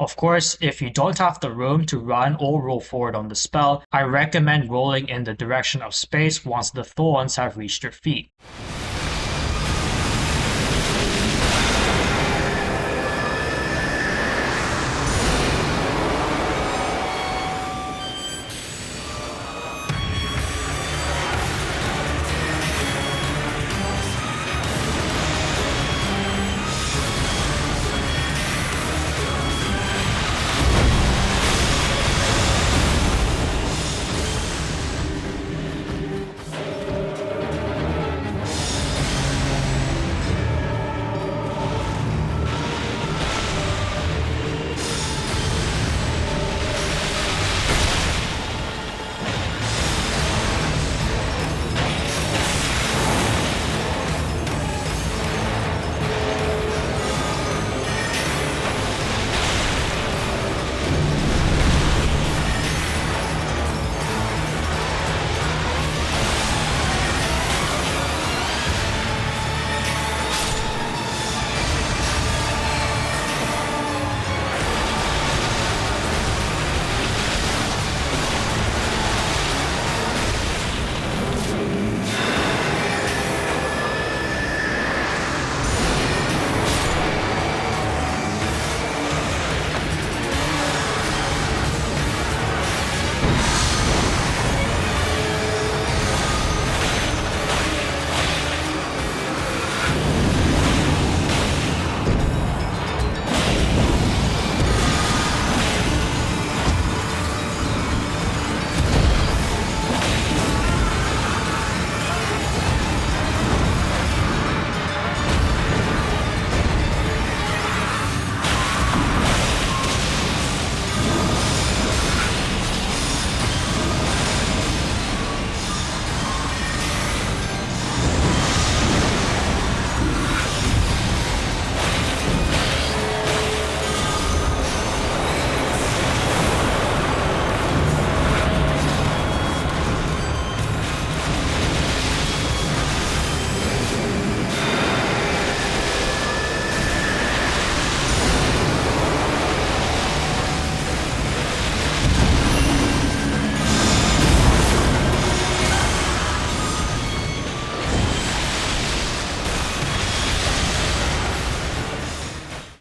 Of course, if you don't have the room to run or roll forward on the spell, I recommend rolling in the direction of space once the thorns have reached your feet.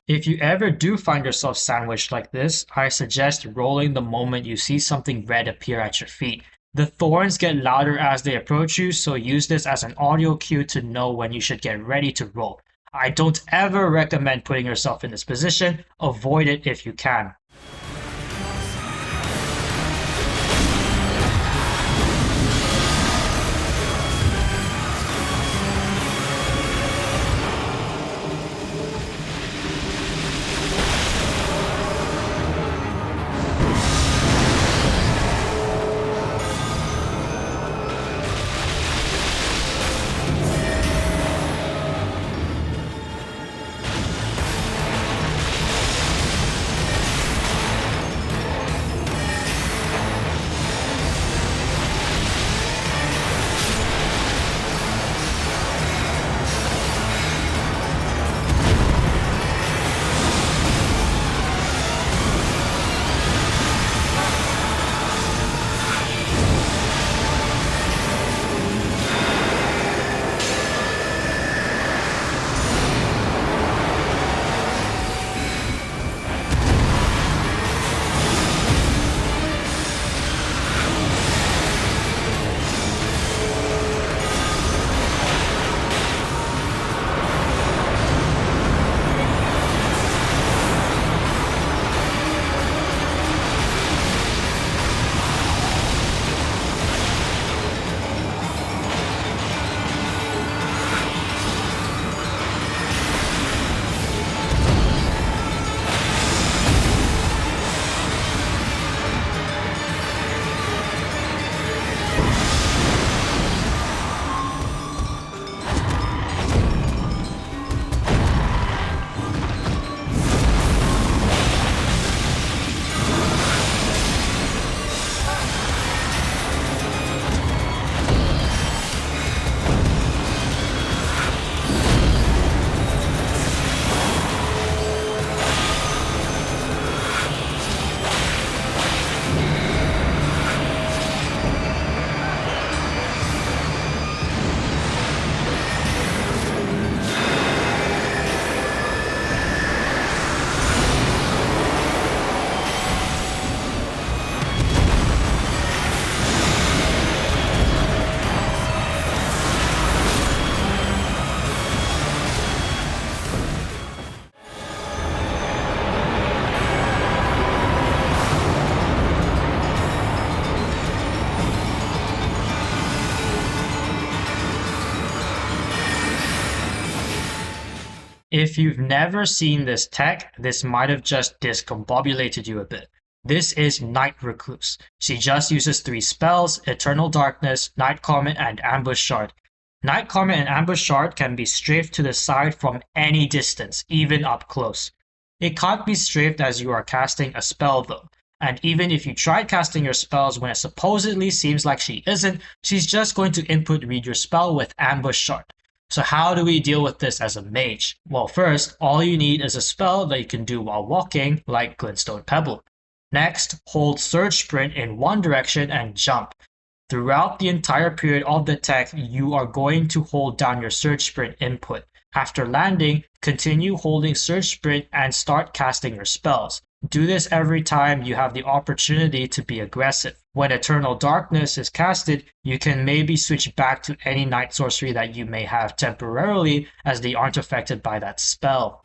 If you ever do find yourself sandwiched like this, I suggest rolling the moment you see something red appear at your feet. The thorns get louder as they approach you, so use this as an audio cue to know when you should get ready to roll. I don't ever recommend putting yourself in this position, avoid it if you can. If you've never seen this tech, this might have just discombobulated you a bit. This is Night Recluse. She just uses 3 spells: Eternal Darkness, Night Comet, and Ambush Shard. Night Comet and Ambush Shard can be strafed to the side from any distance, even up close. It can't be strafed as you are casting a spell though, and even if you try casting your spells when it supposedly seems like she isn't, she's just going to input read your spell with Ambush Shard. So how do we deal with this as a mage? Well, first, all you need is a spell that you can do while walking, like Glintstone Pebble. Next, hold Surge Sprint in one direction and jump. Throughout the entire period of the tech, you are going to hold down your Surge Sprint input. After landing, continue holding Surge Sprint and start casting your spells. Do this every time you have the opportunity to be aggressive. When Eternal Darkness is casted, you can maybe switch back to any night sorcery that you may have temporarily, as they aren't affected by that spell.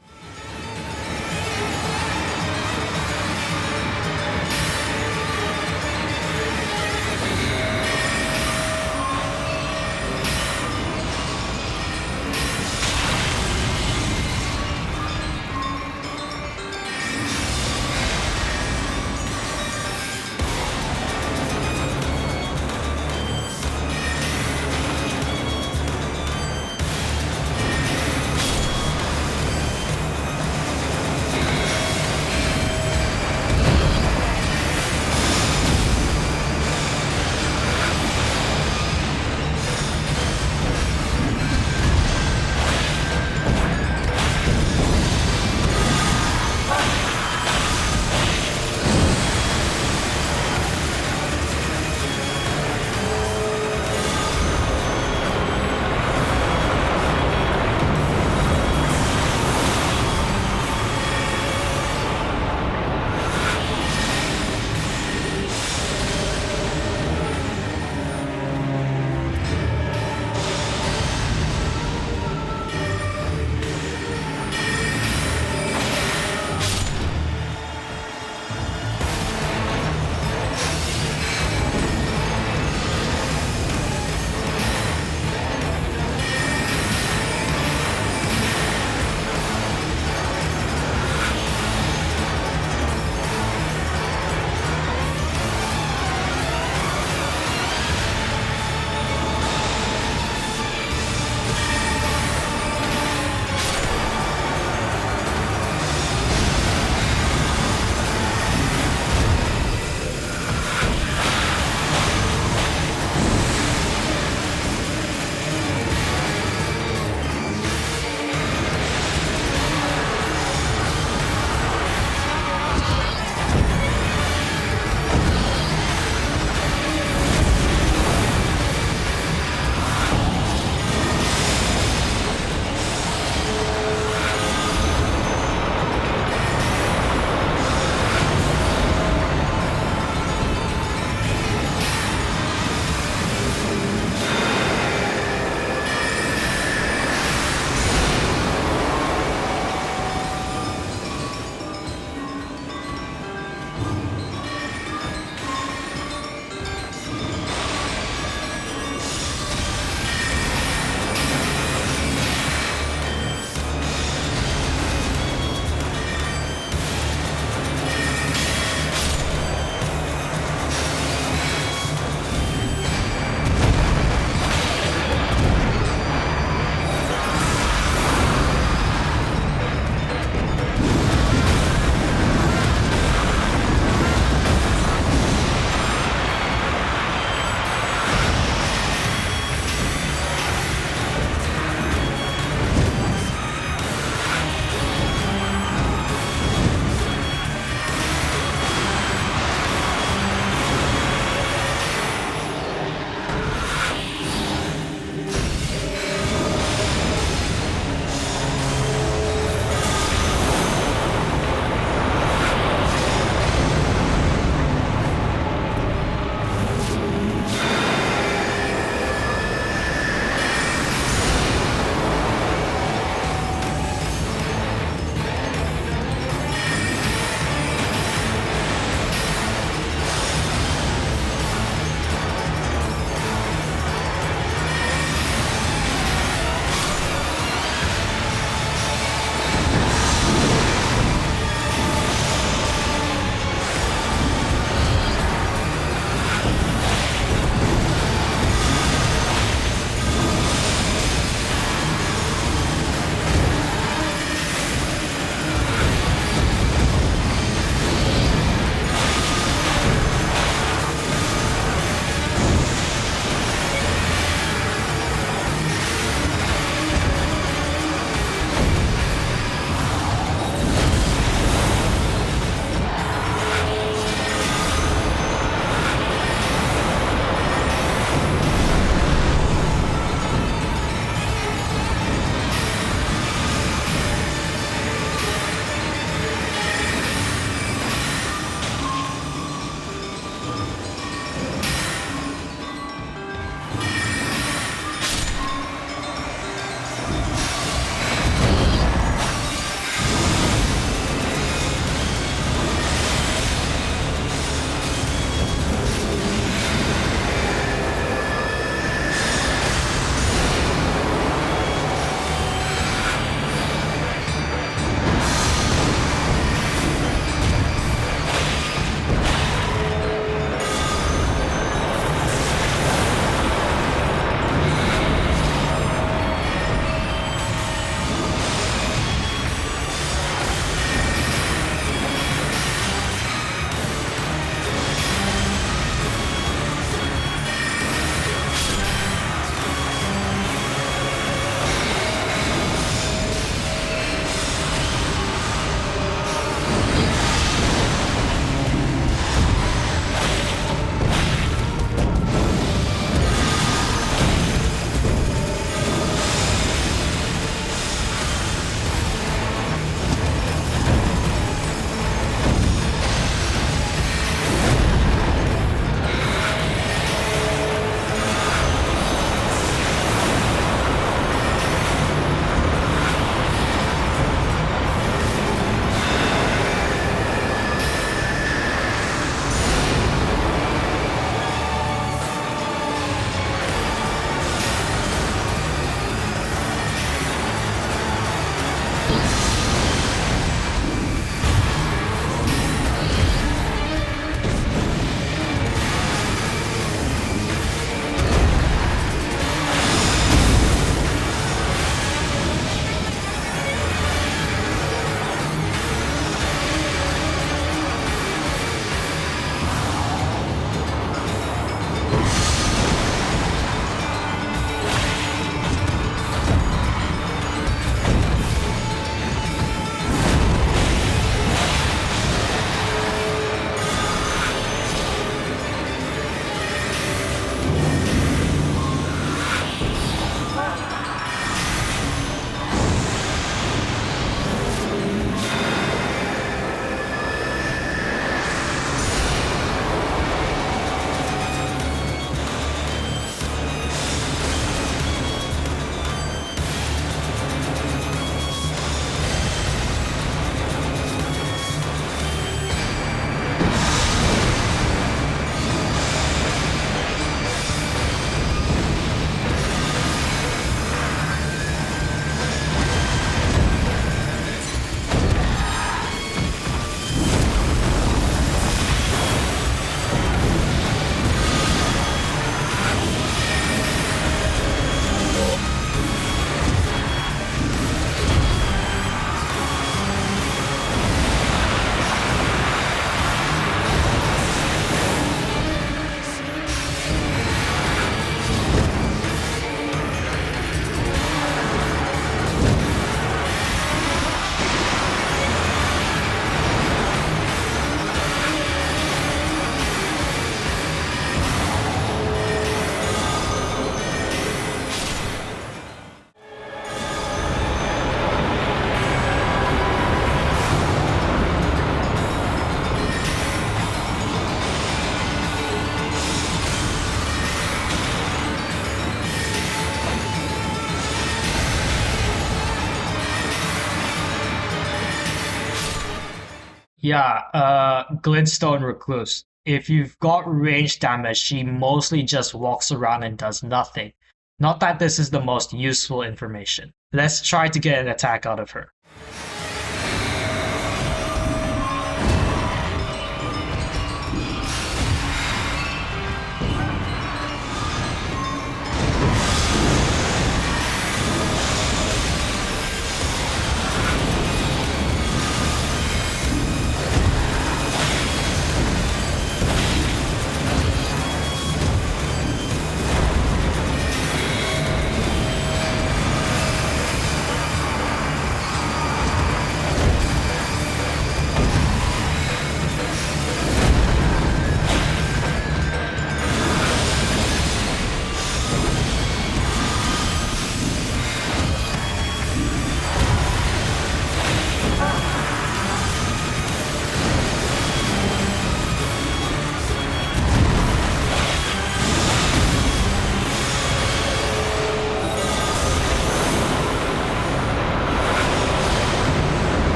Yeah, Glintstone Recluse. If you've got range damage, she mostly just walks around and does nothing. Not that this is the most useful information. Let's try to get an attack out of her.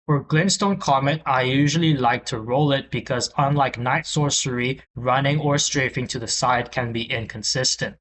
For Glintstone Comet, I usually like to roll it because unlike Night Sorcery, running or strafing to the side can be inconsistent.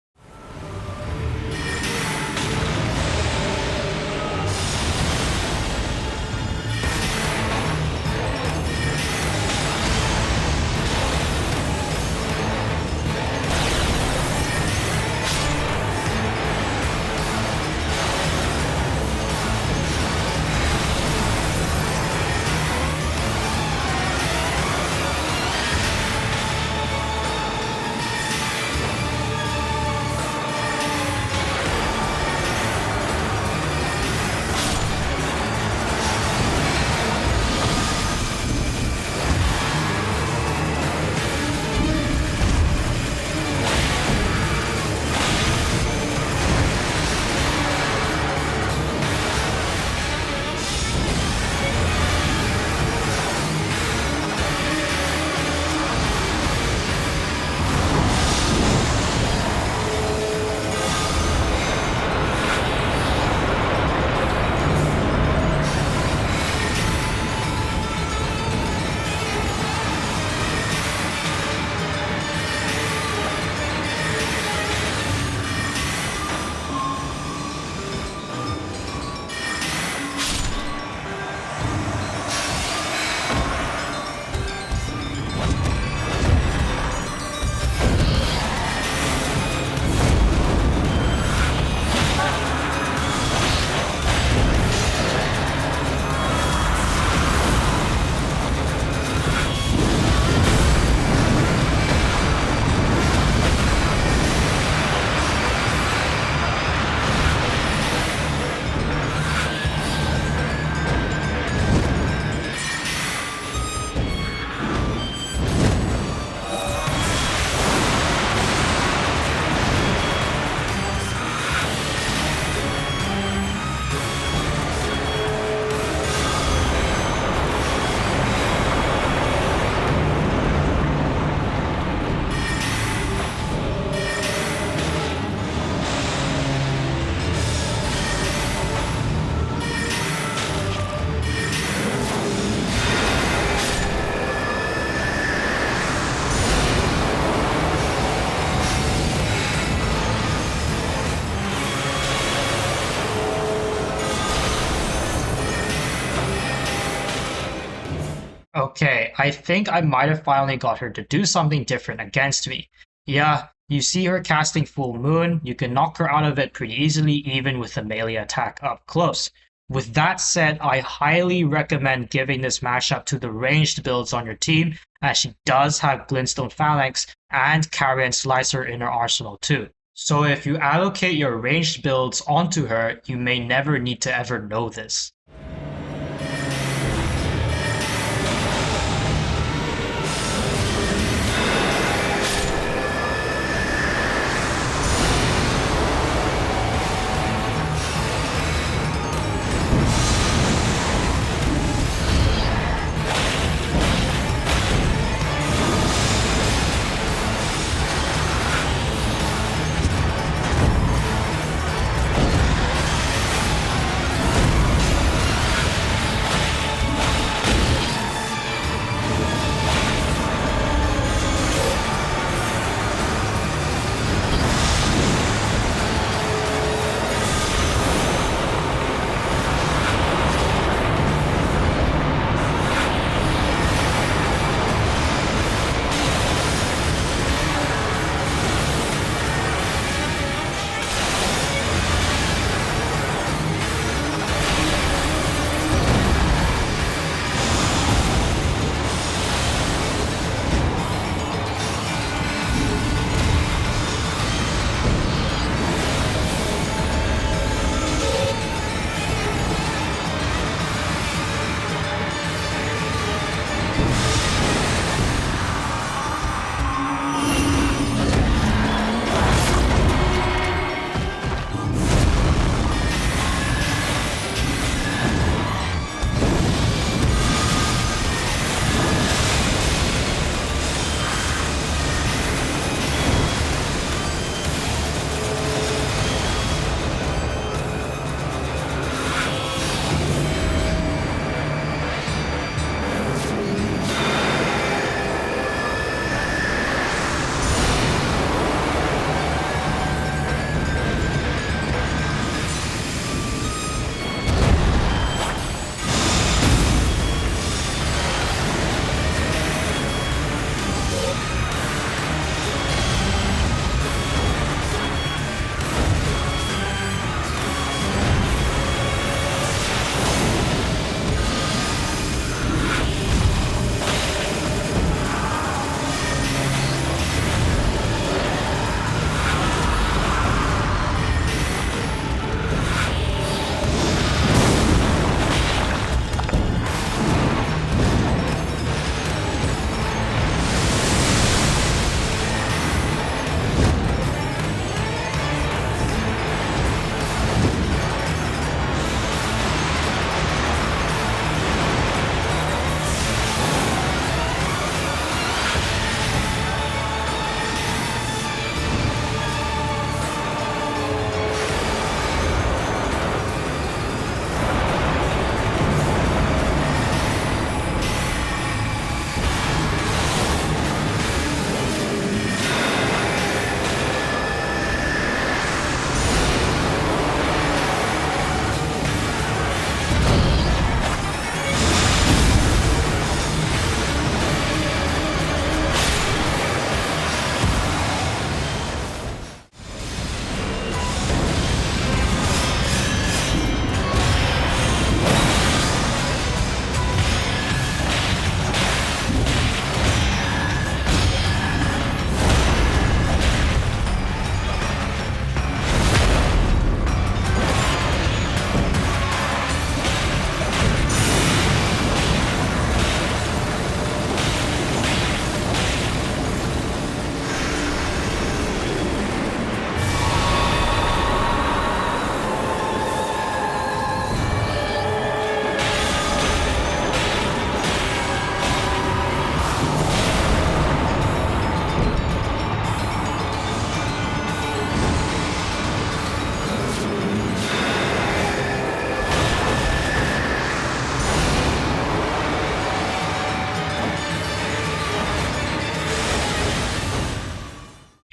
Okay, I think I might have finally got her to do something different against me. Yeah, you see her casting Full Moon, you can knock her out of it pretty easily even with a melee attack up close. With that said, I highly recommend giving this mashup to the ranged builds on your team, as she does have Glintstone Phalanx and Carrion Slicer in her arsenal too. So if you allocate your ranged builds onto her, you may never need to ever know this.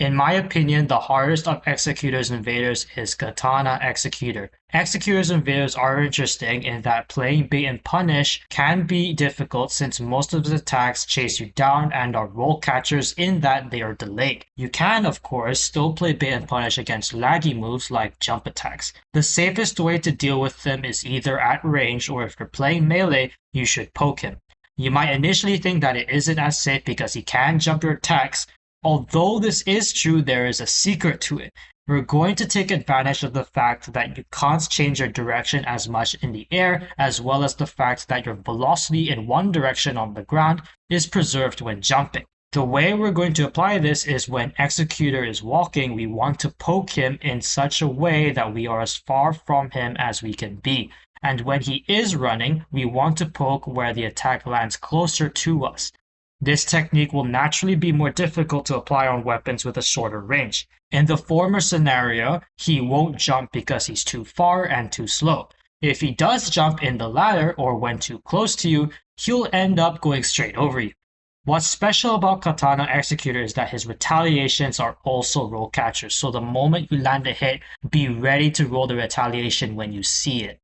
In my opinion, the hardest of Executor's invaders is Katana Executor. Executor's invaders are interesting in that playing bait and punish can be difficult since most of his attacks chase you down and are roll catchers in that they are delayed. You can, of course, still play bait and punish against laggy moves like jump attacks. The safest way to deal with them is either at range, or if you're playing melee, you should poke him. You might initially think that it isn't as safe because he can jump your attacks. Although this is true, there is a secret to it. We're going to take advantage of the fact that you can't change your direction as much in the air, as well as the fact that your velocity in one direction on the ground is preserved when jumping. The way we're going to apply this is when Executor is walking, we want to poke him in such a way that we are as far from him as we can be. And when he is running, we want to poke where the attack lands closer to us. This technique will naturally be more difficult to apply on weapons with a shorter range. In the former scenario, he won't jump because he's too far and too slow. If he does jump in the latter or when too close to you, he'll end up going straight over you. What's special about Katana Executor is that his retaliations are also roll catchers, so the moment you land a hit, be ready to roll the retaliation when you see it.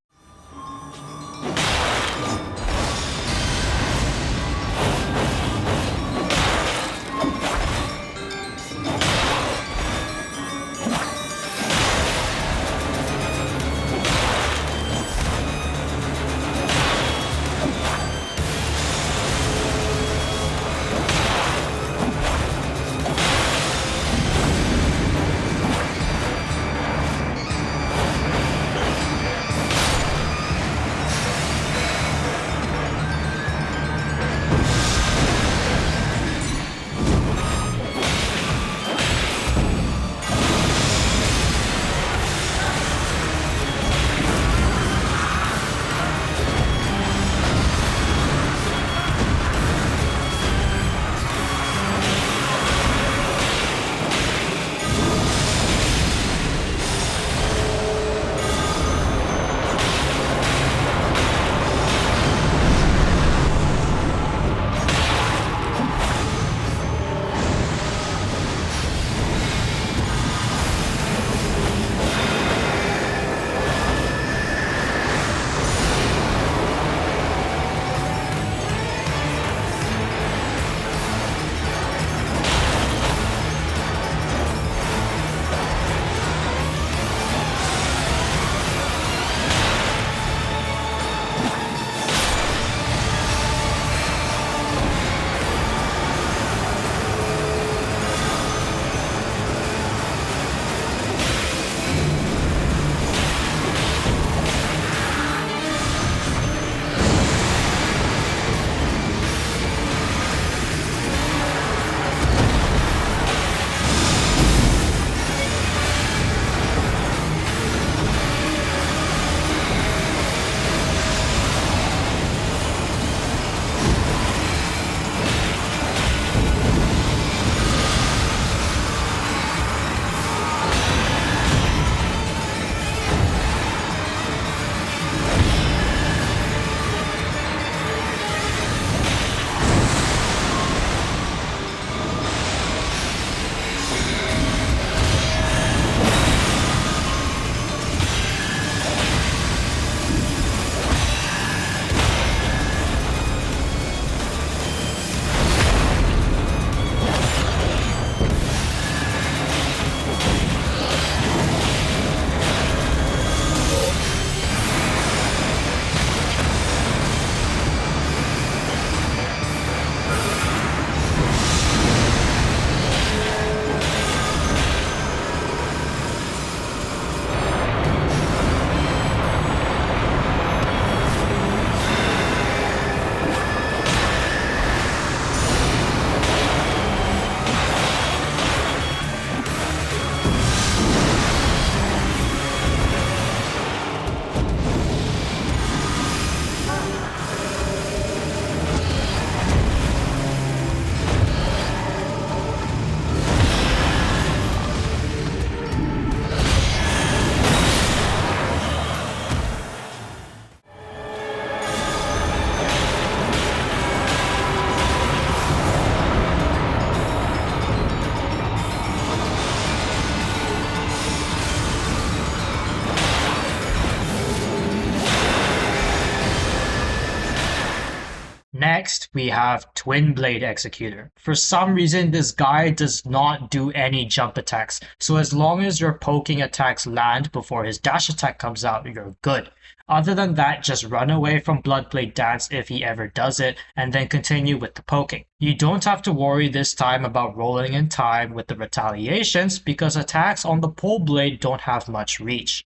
Next, we have Twinblade Executor. For some reason, this guy does not do any jump attacks, so as long as your poking attacks land before his dash attack comes out, you're good. Other than that, just run away from Bloodblade Dance if he ever does it, and then continue with the poking. You don't have to worry this time about rolling in time with the retaliations because attacks on the pole blade don't have much reach.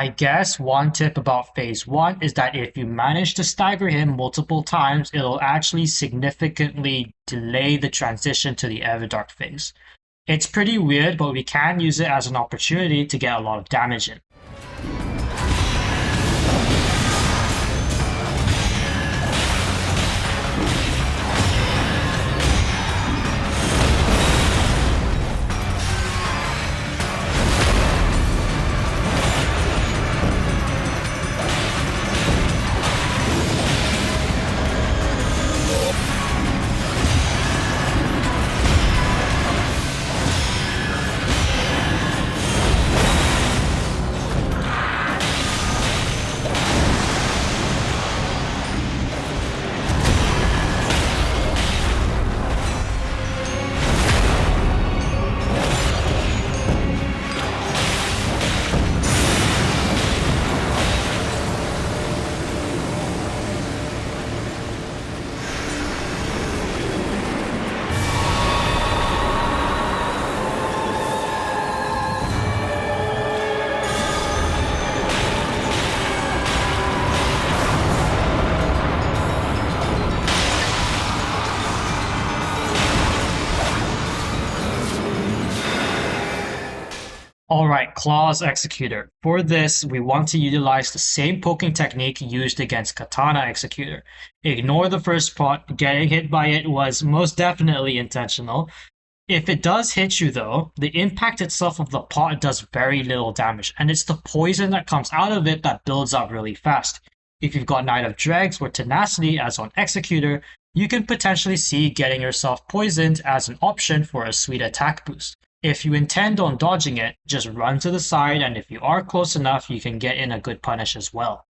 I guess one tip about phase 1 is that if you manage to stagger him multiple times, it'll actually significantly delay the transition to the Everdark phase. It's pretty weird, but we can use it as an opportunity to get a lot of damage in. Alright, Claws Executor. For this, we want to utilize the same poking technique used against Katana Executor. Ignore the first part, getting hit by it was most definitely intentional. If it does hit you though, the impact itself of the pot does very little damage, and it's the poison that comes out of it that builds up really fast. If you've got Knight of Dregs or Tenacity as on Executor, you can potentially see getting yourself poisoned as an option for a sweet attack boost. If you intend on dodging it, just run to the side, and if you are close enough, you can get in a good punish as well.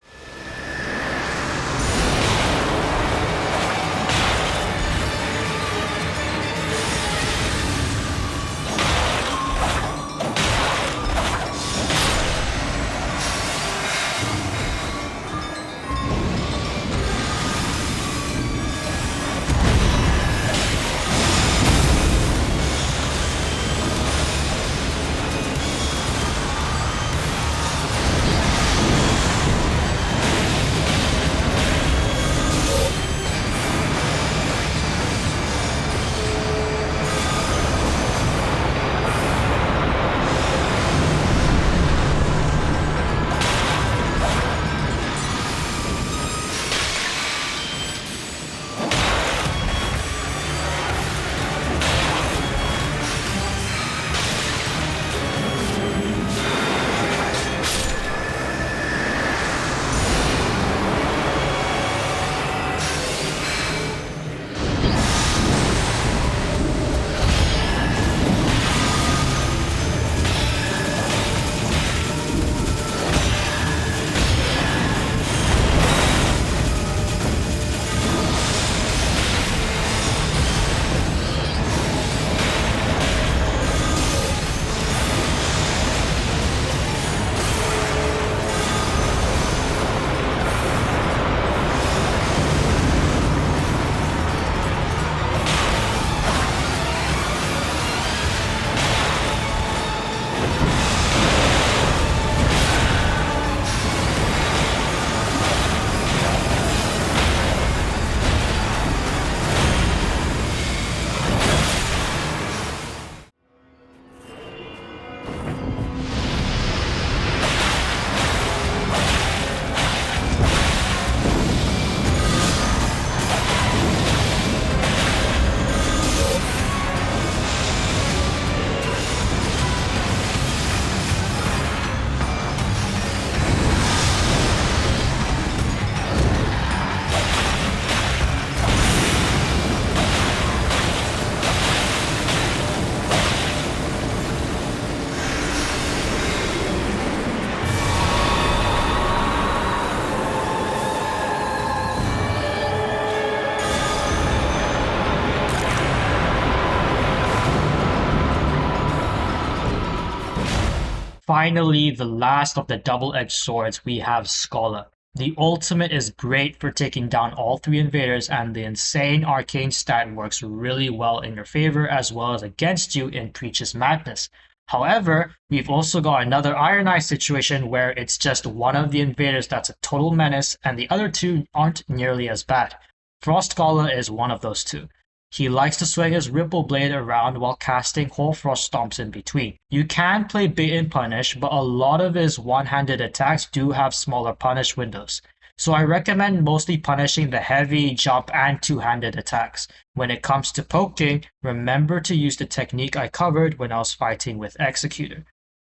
Finally, the last of the double-edged swords, we have Scholar. The ultimate is great for taking down all 3 invaders, and the insane arcane stat works really well in your favor as well as against you in Preach's Madness. However, we've also got another Ironeye situation where it's just one of the invaders that's a total menace and the other two aren't nearly as bad. Frost Scholar is one of those two. He likes to swing his Ripple Blade around while casting whole frost stomps in between. You can play bait and punish, but a lot of his one-handed attacks do have smaller punish windows. So I recommend mostly punishing the heavy, jump, and two-handed attacks. When it comes to poking, remember to use the technique I covered when I was fighting with Executor.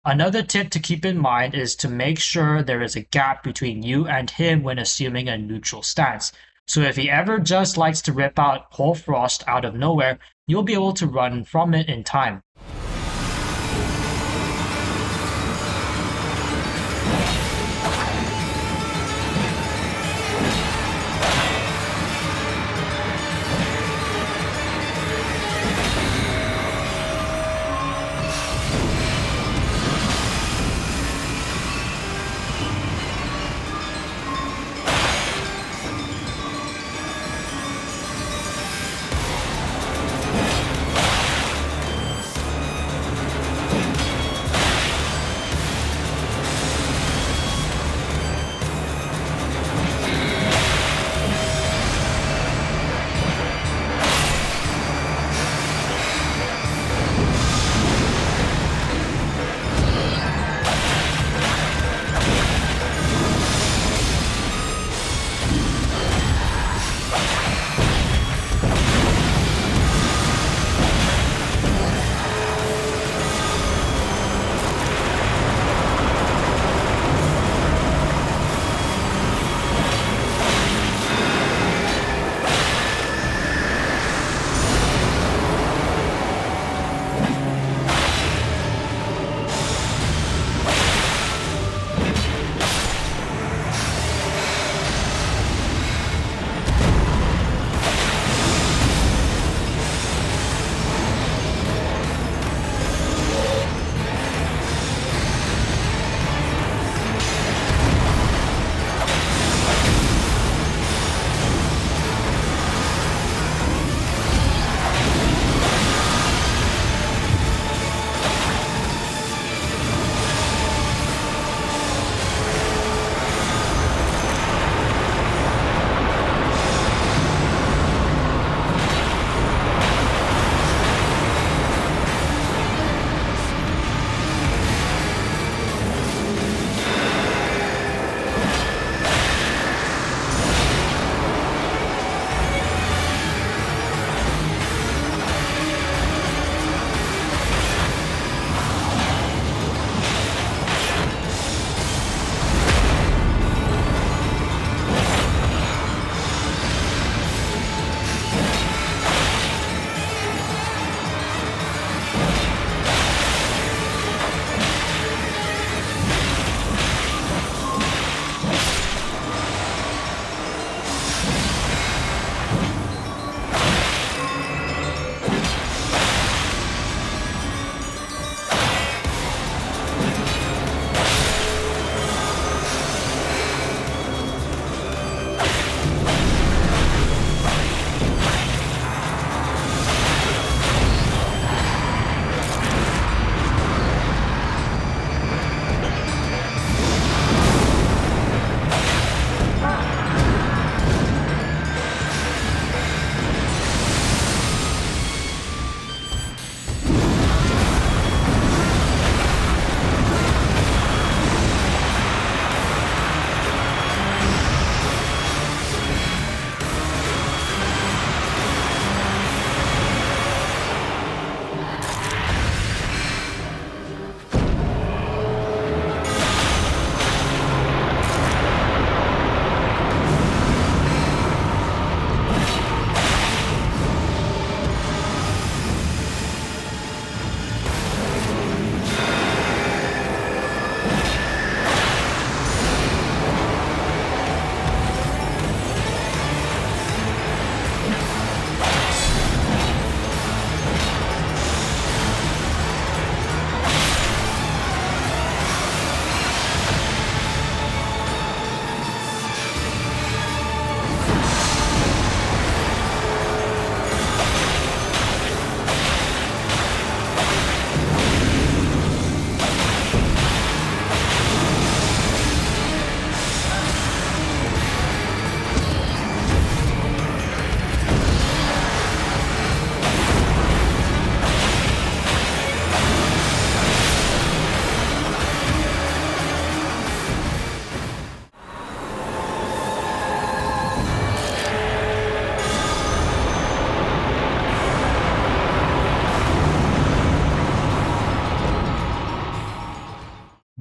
Another tip to keep in mind is to make sure there is a gap between you and him when assuming a neutral stance. So if he ever just likes to rip out whole frost out of nowhere, you'll be able to run from it in time.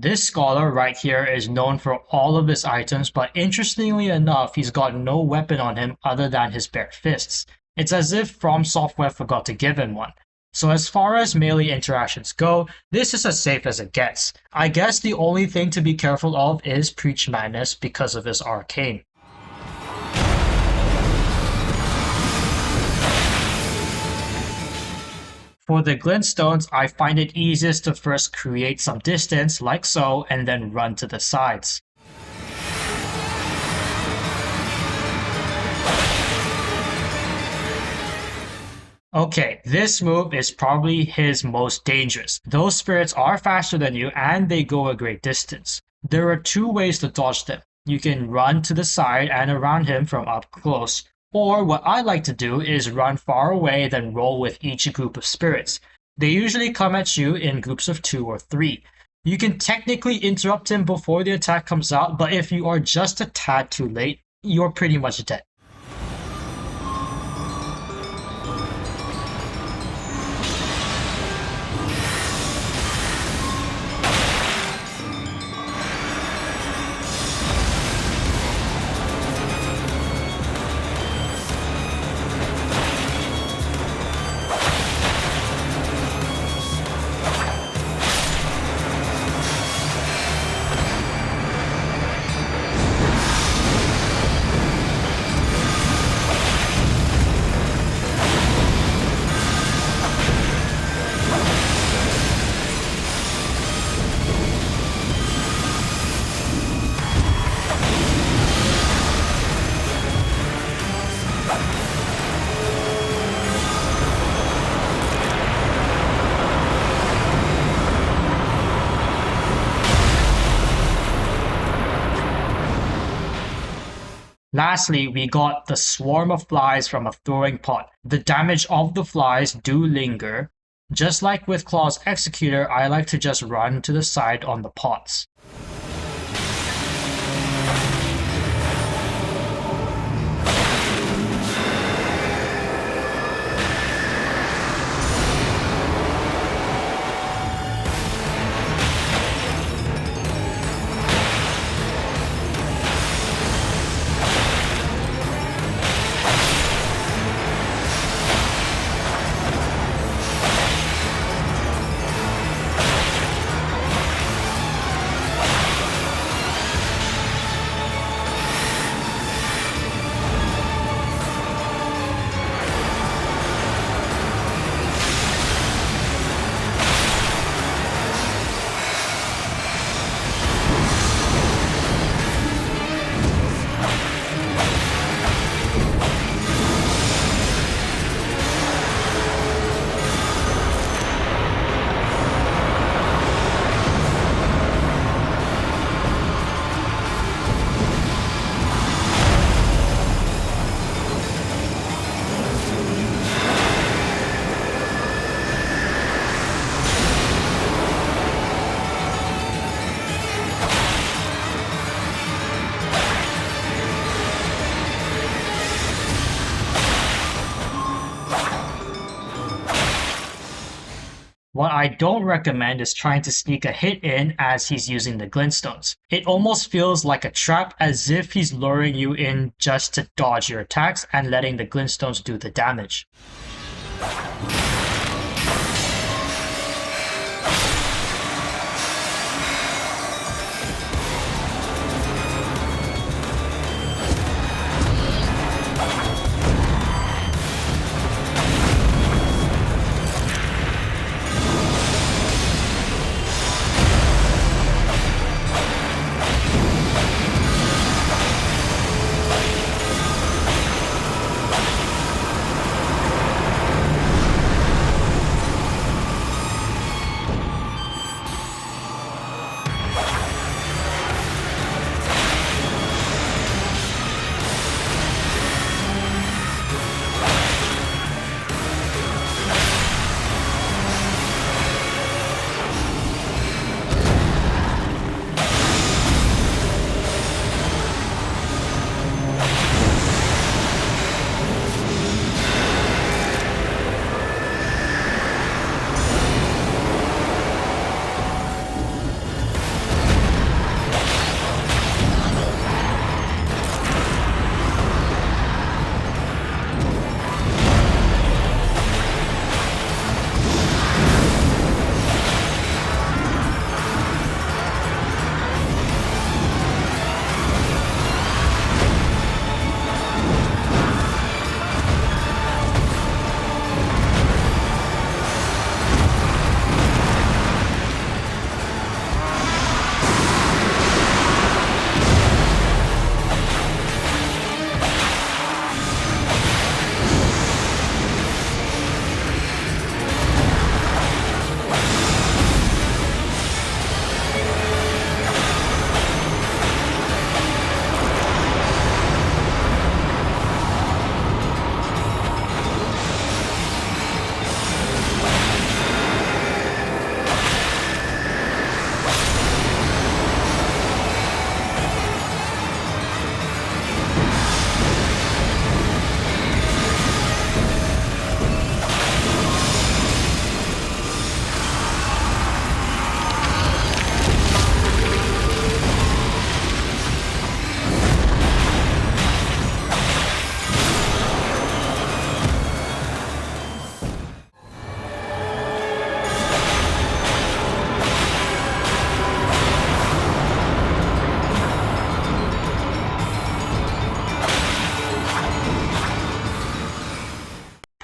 This scholar right here is known for all of his items, but interestingly enough, he's got no weapon on him other than his bare fists. It's as if From Software forgot to give him one. So as far as melee interactions go, this is as safe as it gets. I guess the only thing to be careful of is Preach Madness because of his arcane. For the glintstones, I find it easiest to first create some distance, like so, and then run to the sides. Okay, this move is probably his most dangerous. Those spirits are faster than you and they go a great distance. There are two ways to dodge them. You can run to the side and around him from up close, or what I like to do is run far away then roll with each group of spirits. They usually come at you in groups of 2 or 3. You can technically interrupt him before the attack comes out, but if you are just a tad too late, you're pretty much dead. Lastly, we got the swarm of flies from a throwing pot. The damage of the flies do linger. Just like with Claw's Executor, I like to just run to the side on the pots. What I don't recommend is trying to sneak a hit in as he's using the glintstones. It almost feels like a trap, as if he's luring you in just to dodge your attacks and letting the glintstones do the damage.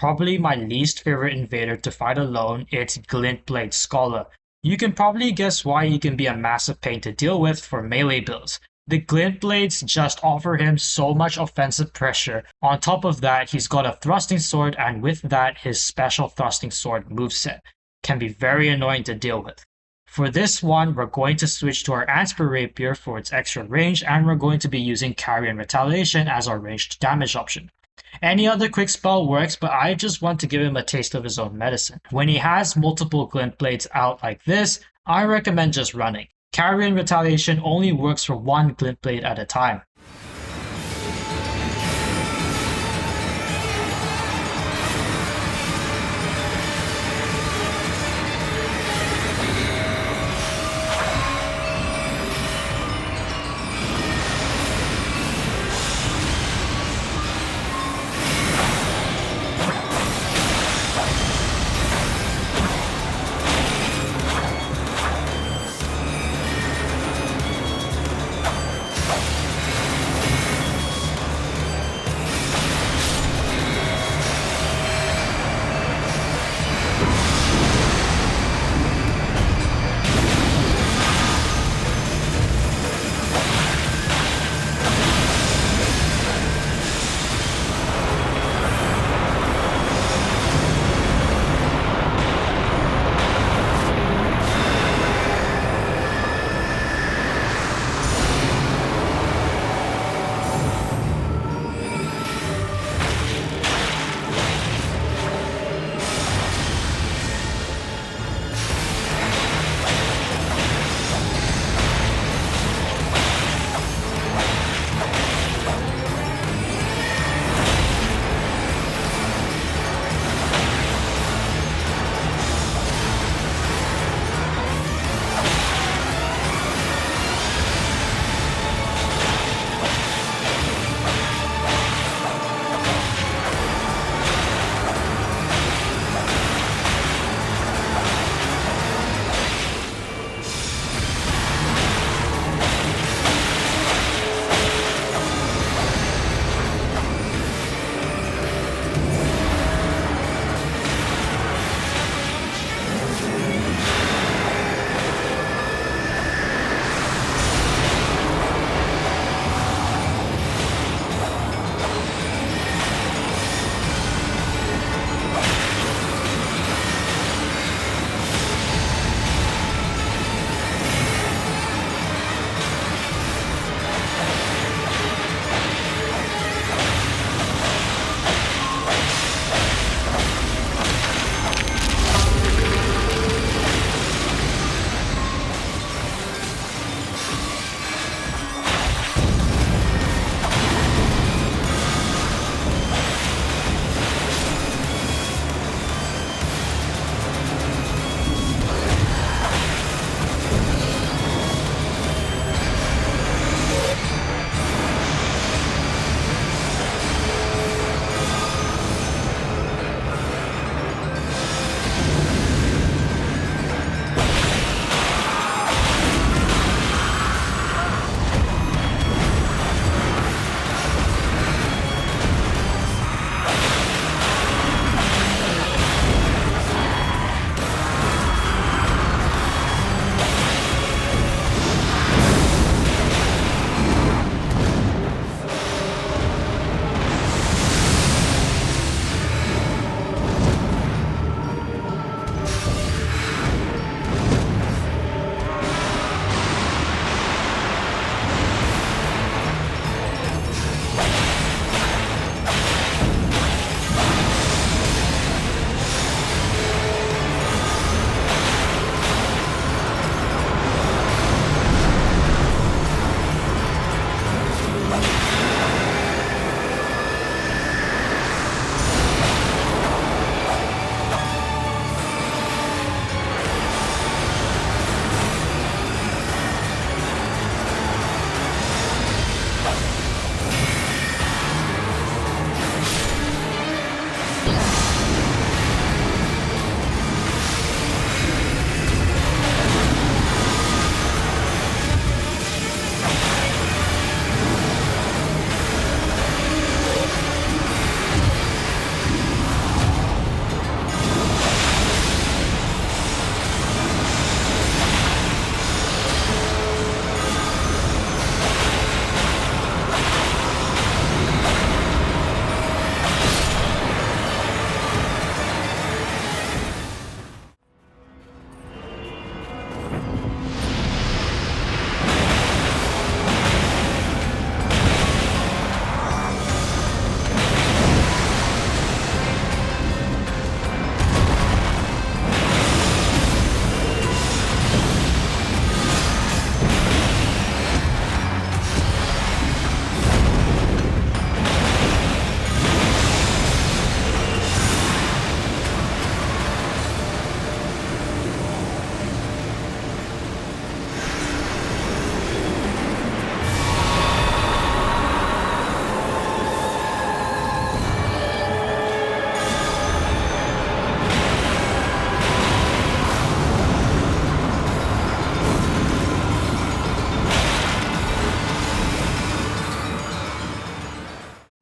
probably my least favorite invader to fight alone, it's Glintblade Scholar. You can probably guess why he can be a massive pain to deal with for melee builds. The Glintblades just offer him so much offensive pressure. On top of that, he's got a thrusting sword, and with that, his special thrusting sword moveset can be very annoying to deal with. For this one, we're going to switch to our Anspir Rapier for its extra range, and we're going to be using Carrion Retaliation as our ranged damage option. Any other quick spell works, but I just want to give him a taste of his own medicine. When he has multiple Glintblades out like this, I recommend just running. Carrion Retaliation only works for one Glintblade at a time.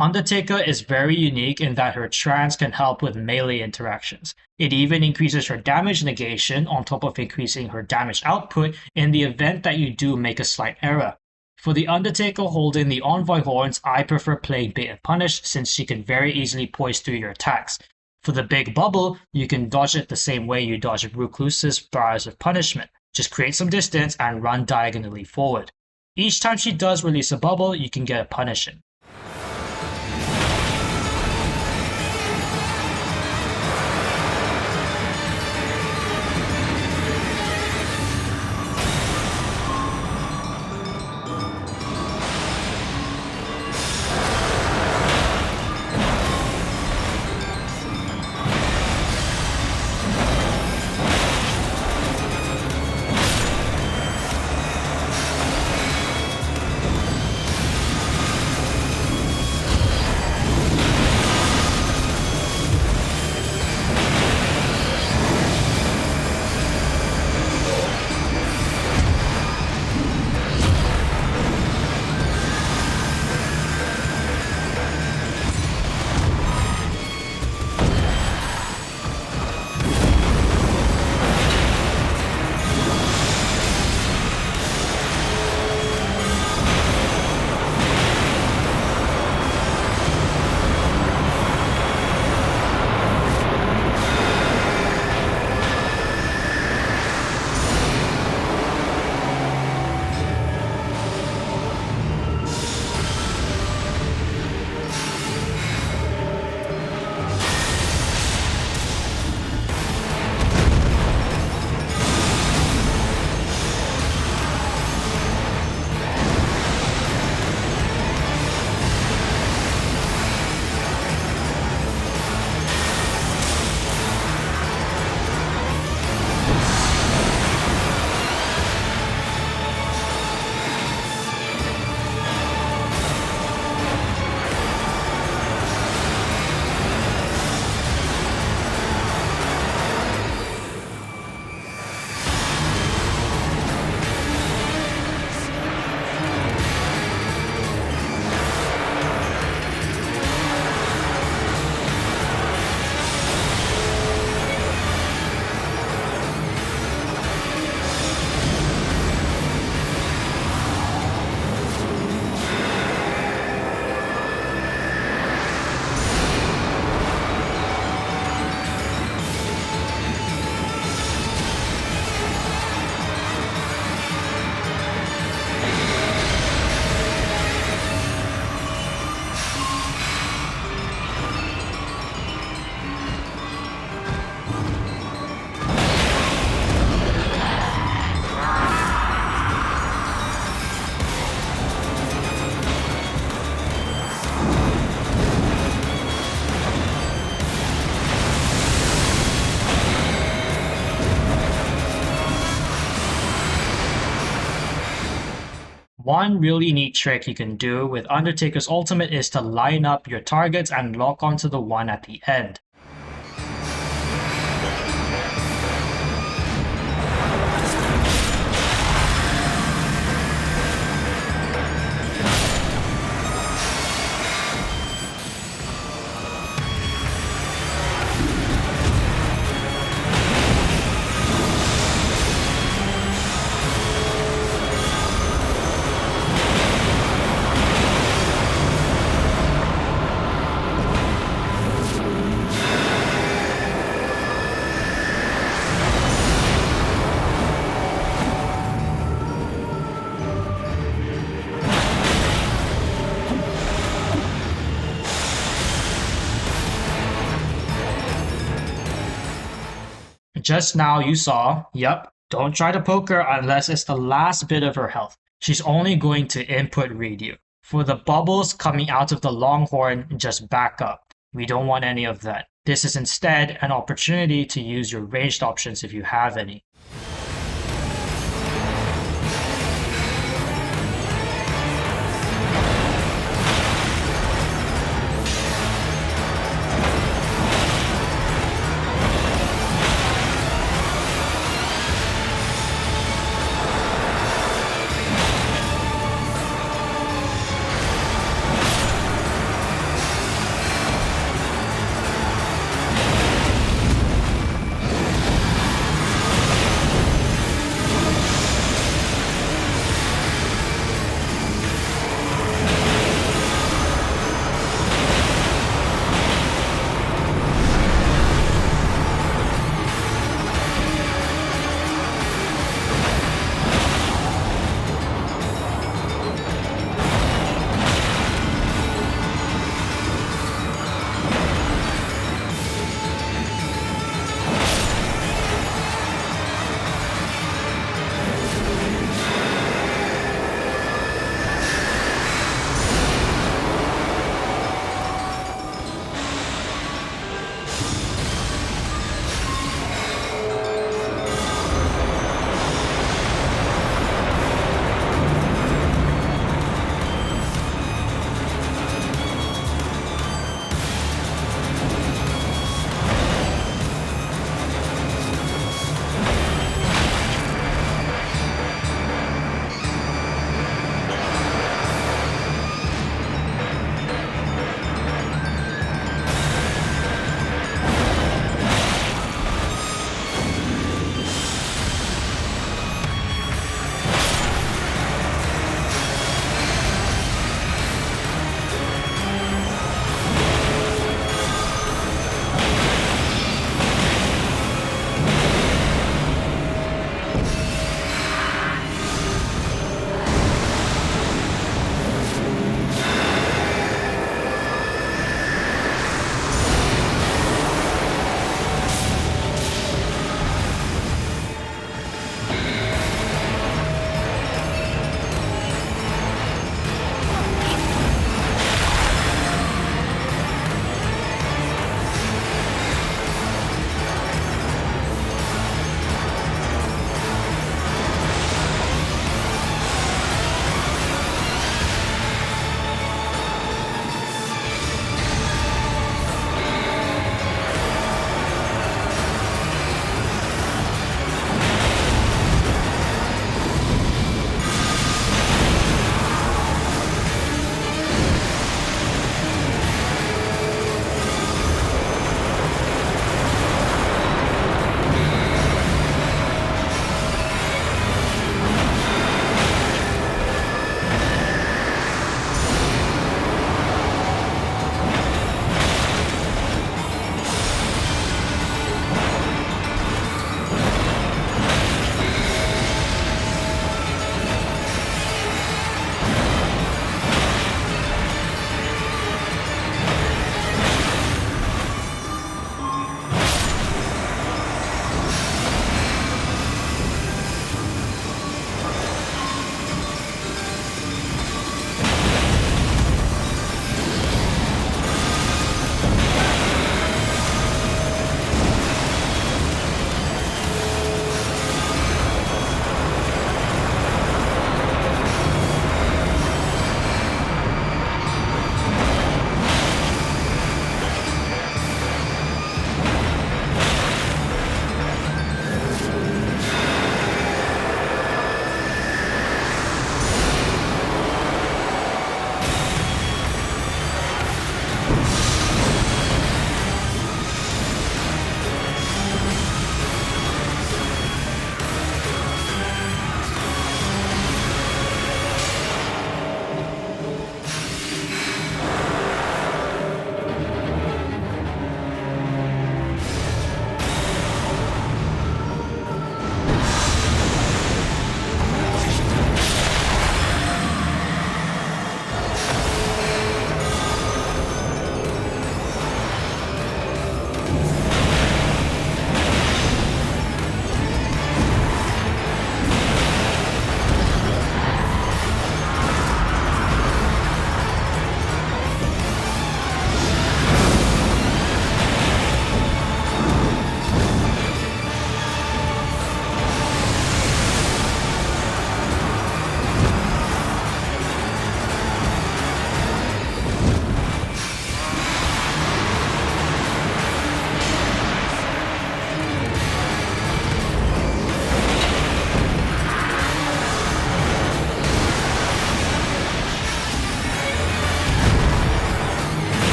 Undertaker is very unique in that her trance can help with melee interactions. It even increases her damage negation on top of increasing her damage output in the event that you do make a slight error. For the Undertaker holding the Envoy Horns, I prefer playing Bait and Punish since she can very easily poise through your attacks. For the big bubble, you can dodge it the same way you dodge Recluse's Briars of Punishment. Just create some distance and run diagonally forward. Each time she does release a bubble, you can get a punish in. One really neat trick you can do with Undertaker's ultimate is to line up your targets and lock onto the one at the end. Just now you saw, yep, don't try to poke her unless it's the last bit of her health. She's only going to input read you. For the bubbles coming out of the Longhorn, just back up. We don't want any of that. This is instead an opportunity to use your ranged options if you have any.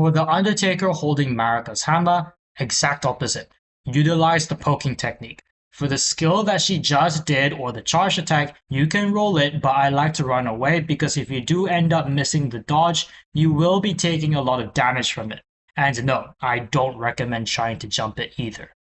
For the Undertaker holding Marika's hammer, exact opposite. Utilize the poking technique. For the skill that she just did or the charge attack, you can roll it, but I like to run away because if you do end up missing the dodge, you will be taking a lot of damage from it. And no, I don't recommend trying to jump it either.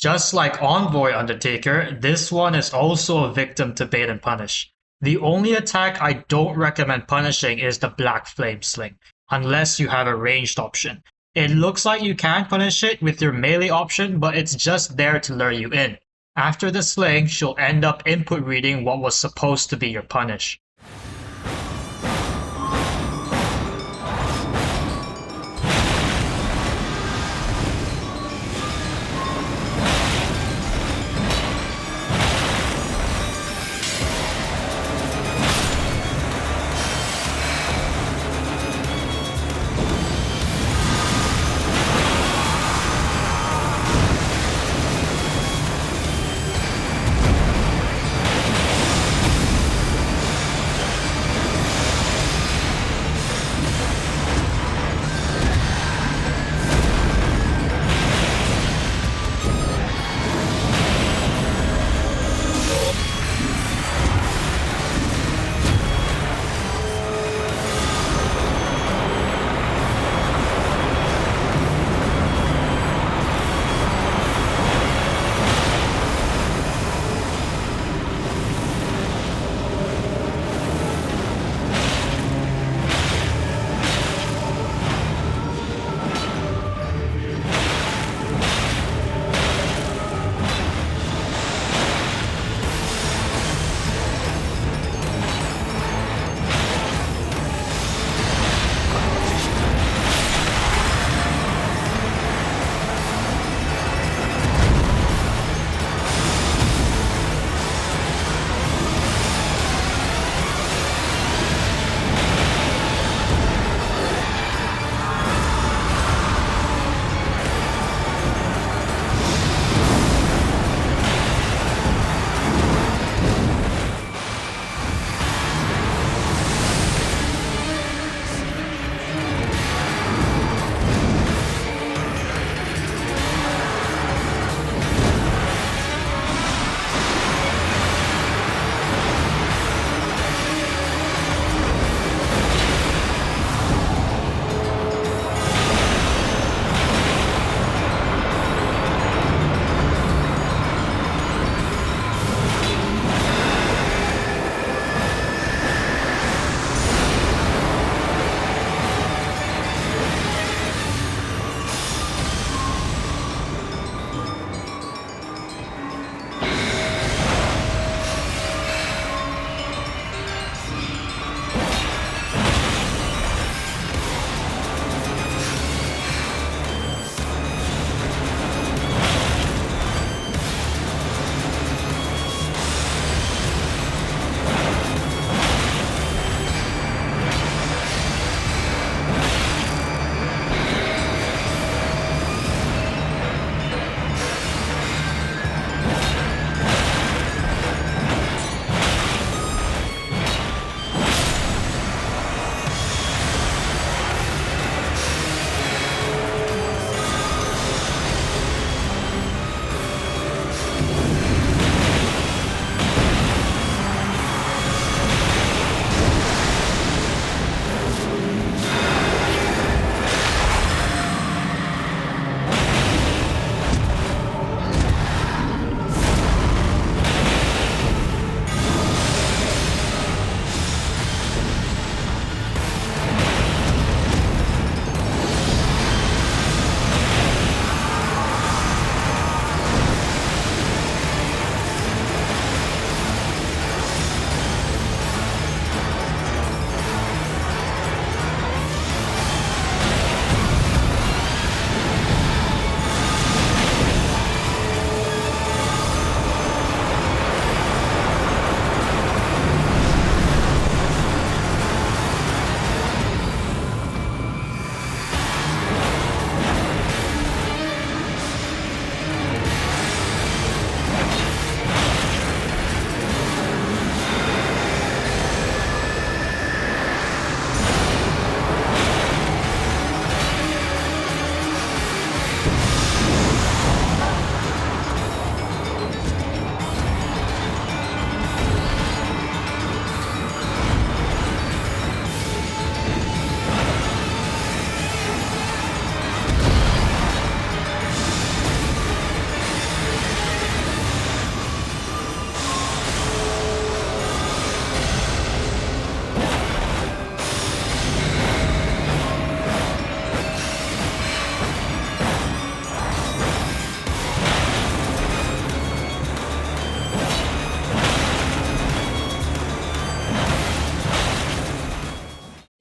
Just like Envoy Undertaker, this one is also a victim to bait and punish. The only attack I don't recommend punishing is the Black Flame Sling, unless you have a ranged option. It looks like you can punish it with your melee option, but it's just there to lure you in. After the sling, she'll end up input reading what was supposed to be your punish.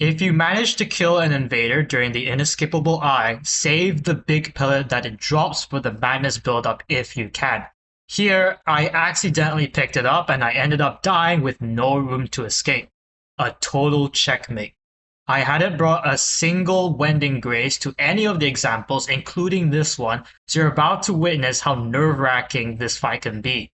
If you manage to kill an invader during the Inescapable Eye, save the big pellet that it drops for the Madness build-up if you can. Here, I accidentally picked it up and I ended up dying with no room to escape. A total checkmate. I hadn't brought a single Wending Grace to any of the examples, including this one, so you're about to witness how nerve-wracking this fight can be.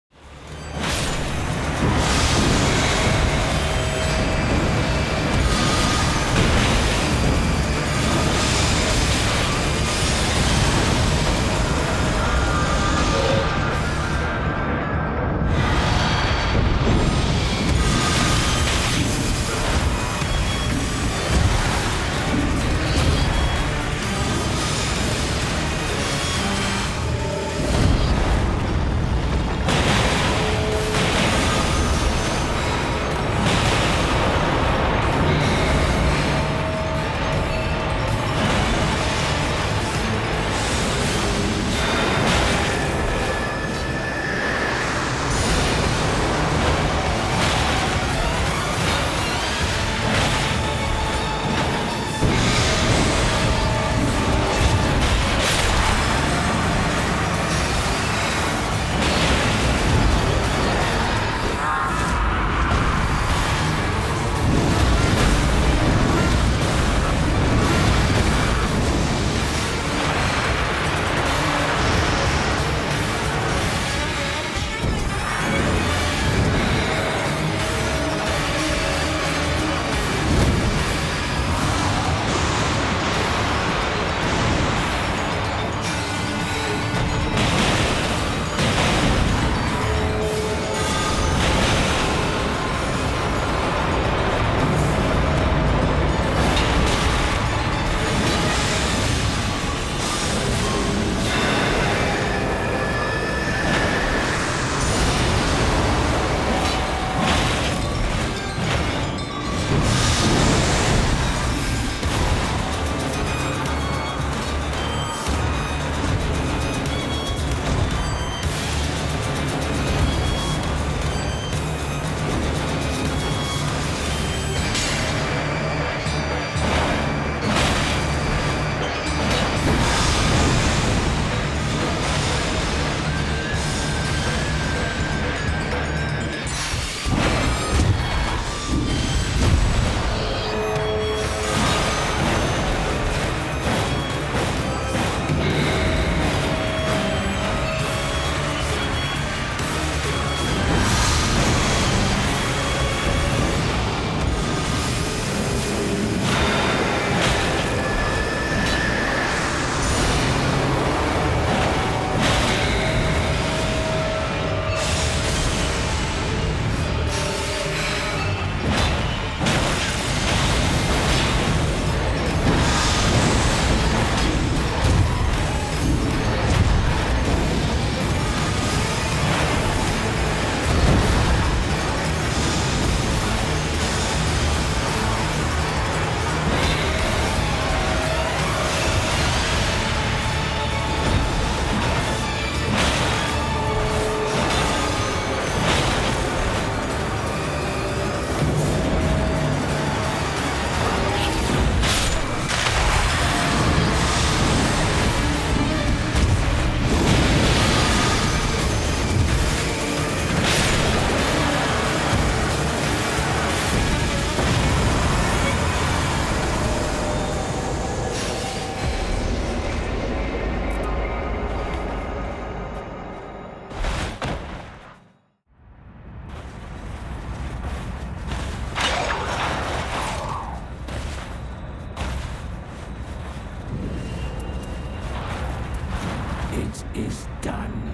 is done.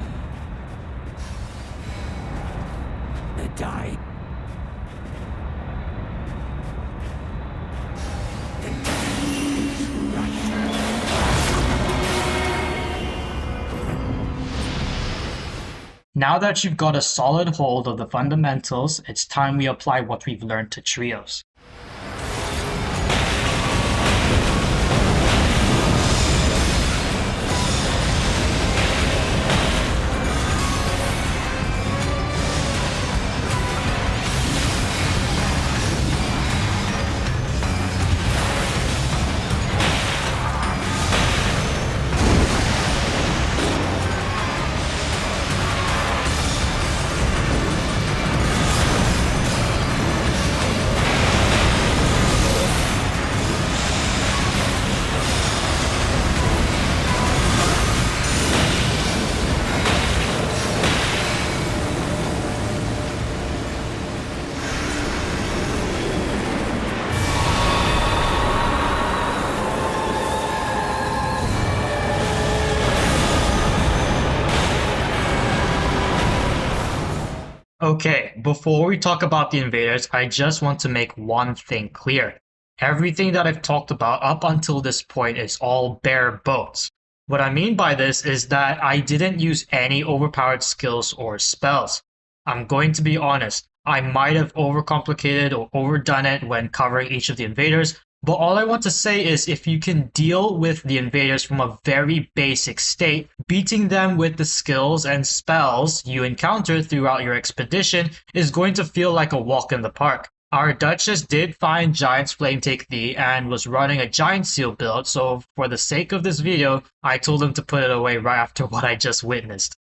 The die. The time is right.
Now that you've got a solid hold of the fundamentals, it's time we apply what we've learned to trios. Okay, before we talk about the invaders, I just want to make one thing clear. Everything that I've talked about up until this point is all bare bones. What I mean by this is that I didn't use any overpowered skills or spells. I'm going to be honest, I might have overcomplicated or overdone it when covering each of the invaders, but all I want to say is if you can deal with the invaders from a very basic state, beating them with the skills and spells you encounter throughout your expedition is going to feel like a walk in the park. Our Duchess did find Giant's Flame Take Thee and was running a Giant Seal build, so for the sake of this video, I told him to put it away right after what I just witnessed.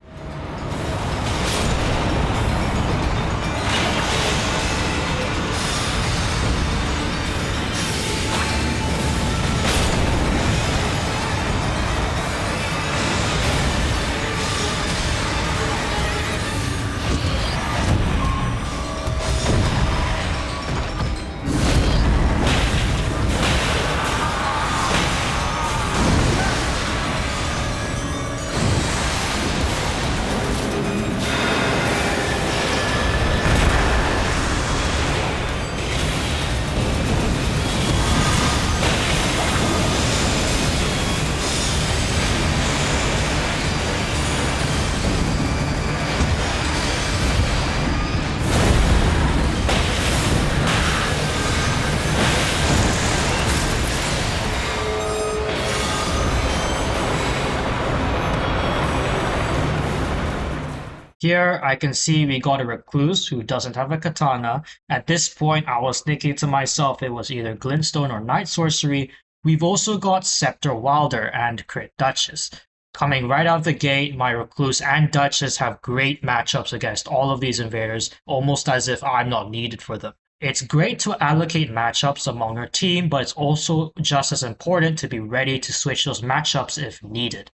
Here I can see we got a Recluse who doesn't have a Katana. At this point I was thinking to myself it was either Glintstone or Night Sorcery. We've also got Sceptor Wylder and Crit Duchess. Coming right out of the gate, my Recluse and Duchess have great matchups against all of these invaders, almost as if I'm not needed for them. It's great to allocate matchups among our team, but it's also just as important to be ready to switch those matchups if needed.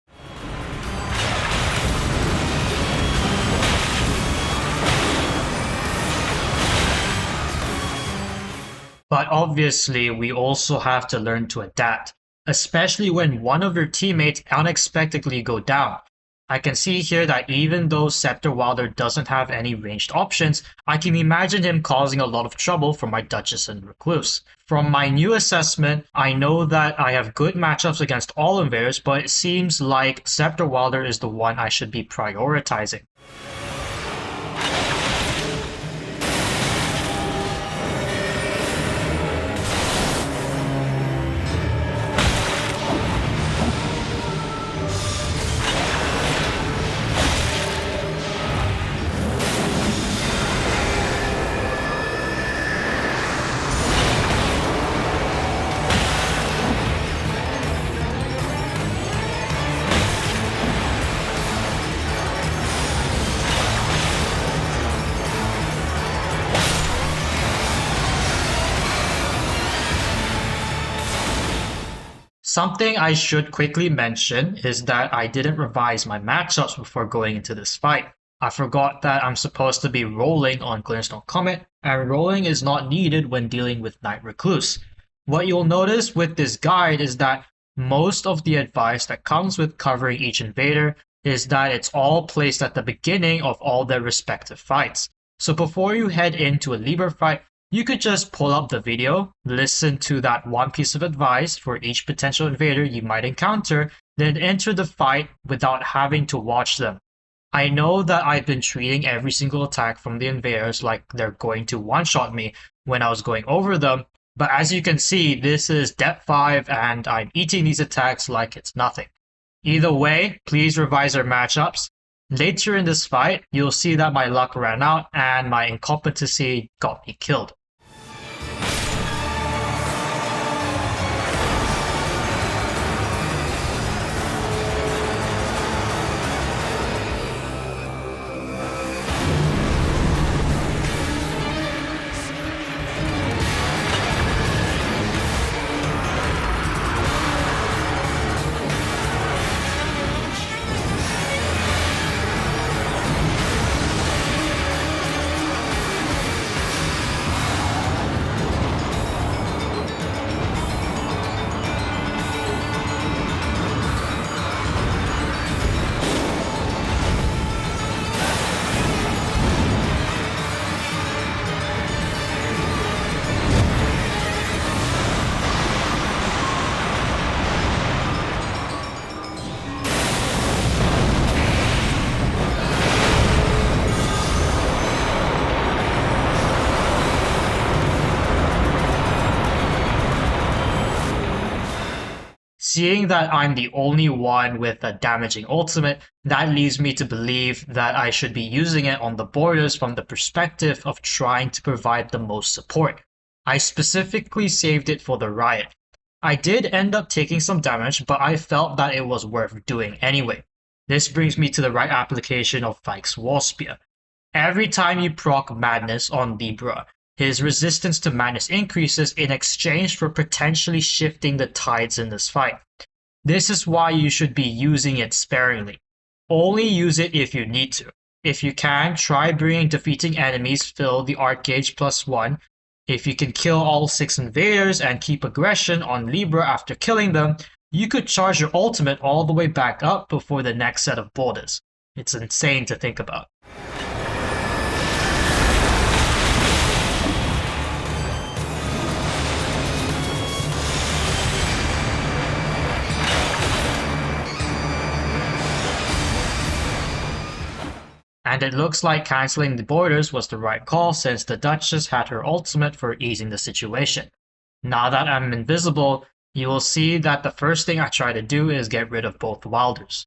But obviously, we also have to learn to adapt, especially when one of your teammates unexpectedly go down. I can see here that even though Sceptor Wylder doesn't have any ranged options, I can imagine him causing a lot of trouble for my Duchess and Recluse. From my new assessment, I know that I have good matchups against all invaders, but it seems like Sceptor Wylder is the one I should be prioritizing. Something I should quickly mention is that I didn't revise my matchups before going into this fight. I forgot that I'm supposed to be rolling on Glintstone Comet, and rolling is not needed when dealing with Night Recluse. What you'll notice with this guide is that most of the advice that comes with covering each invader is that it's all placed at the beginning of all their respective fights. So before you head into a Libra fight, you could just pull up the video, listen to that one piece of advice for each potential invader you might encounter, then enter the fight without having to watch them. I know that I've been treating every single attack from the invaders like they're going to one-shot me when I was going over them, but as you can see, this is Depth 5 and I'm eating these attacks like it's nothing. Either way, please revise our matchups. Later in this fight, you'll see that my luck ran out and my incompetency got me killed. Seeing that I'm the only one with a damaging ultimate, that leads me to believe that I should be using it on the borders from the perspective of trying to provide the most support. I specifically saved it for the Riot. I did end up taking some damage, but I felt that it was worth doing anyway. This brings me to the right application of Vike's Wall Spear. Every time you proc Madness on Libra, his resistance to madness increases in exchange for potentially shifting the tides in this fight. This is why you should be using it sparingly. Only use it if you need to. If you can, try bringing defeating enemies fill the art gauge +1. If you can kill all 6 invaders and keep aggression on Libra after killing them, you could charge your ultimate all the way back up before the next set of borders. It's insane to think about. And it looks like cancelling the borders was the right call since the Duchess had her ultimate for easing the situation. Now that I'm invisible, you will see that the first thing I try to do is get rid of both Wylders.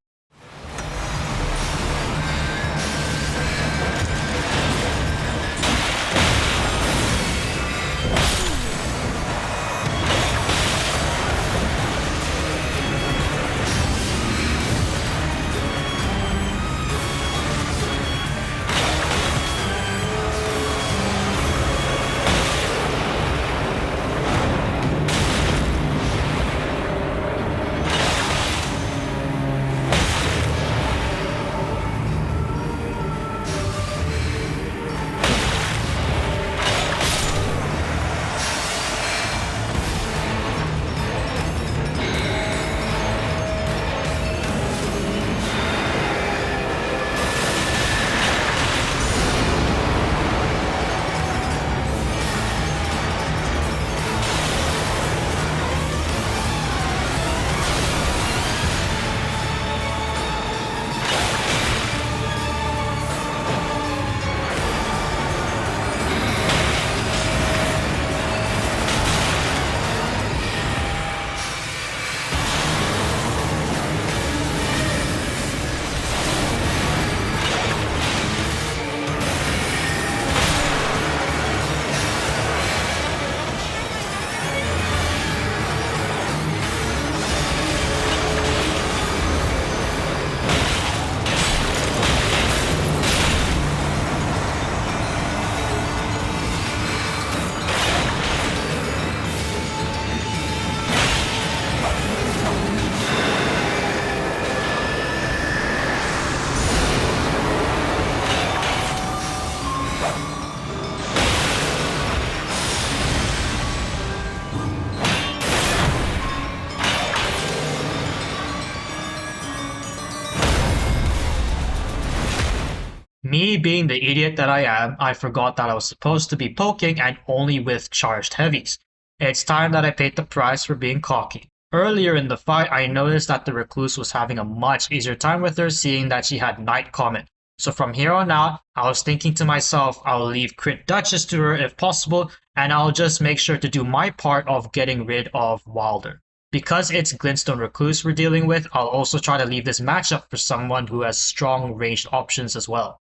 Me being the idiot that I am, I forgot that I was supposed to be poking and only with charged heavies. It's time that I paid the price for being cocky. Earlier in the fight, I noticed that the Recluse was having a much easier time with her, seeing that she had Night Comet. So from here on out, I was thinking to myself, I'll leave Crit Duchess to her if possible, and I'll just make sure to do my part of getting rid of Wylder. Because it's Glintstone Recluse we're dealing with, I'll also try to leave this matchup for someone who has strong ranged options as well.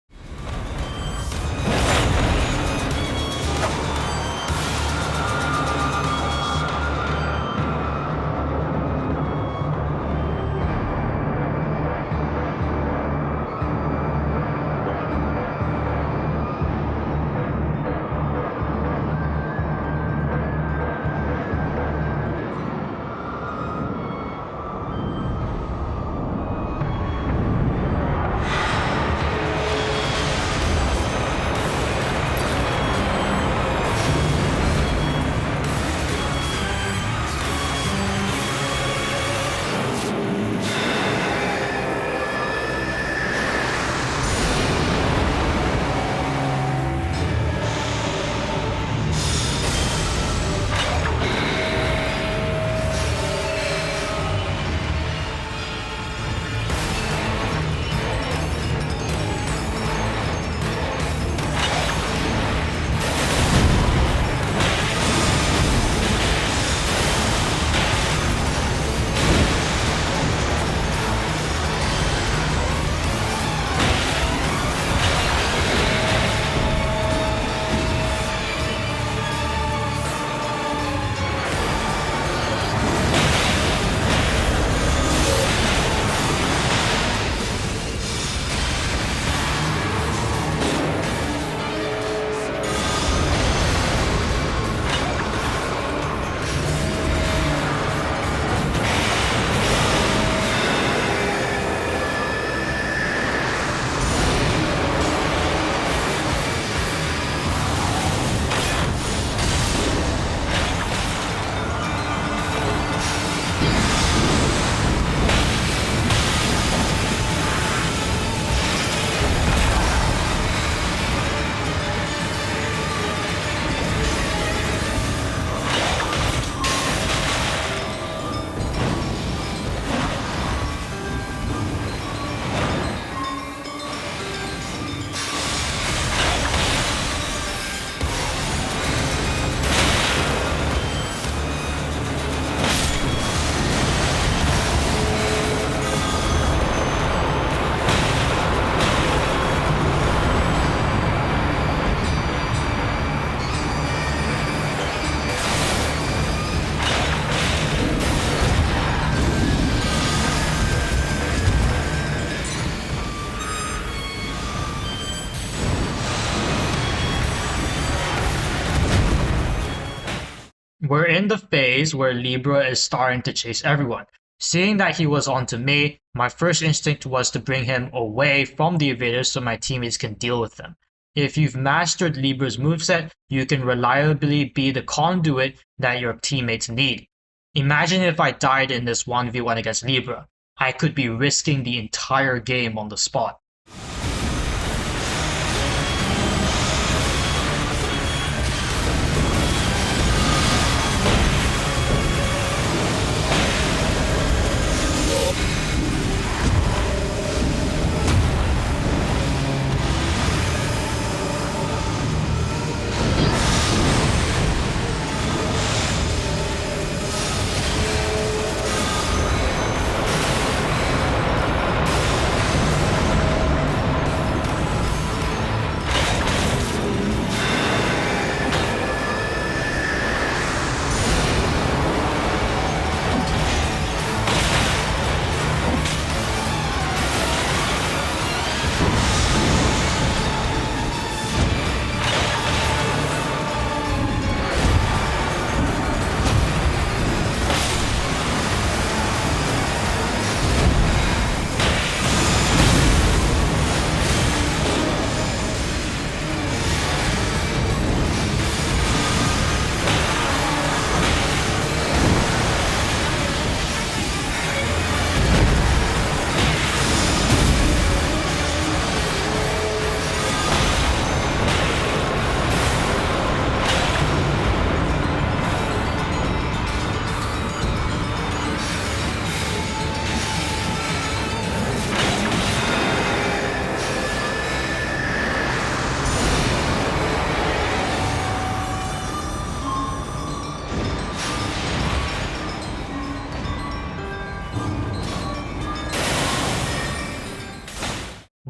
We're in the phase where Libra is starting to chase everyone. Seeing that he was onto me, my first instinct was to bring him away from the evaders so my teammates can deal with them. If you've mastered Libra's moveset, you can reliably be the conduit that your teammates need. Imagine if I died in this 1v1 against Libra. I could be risking the entire game on the spot.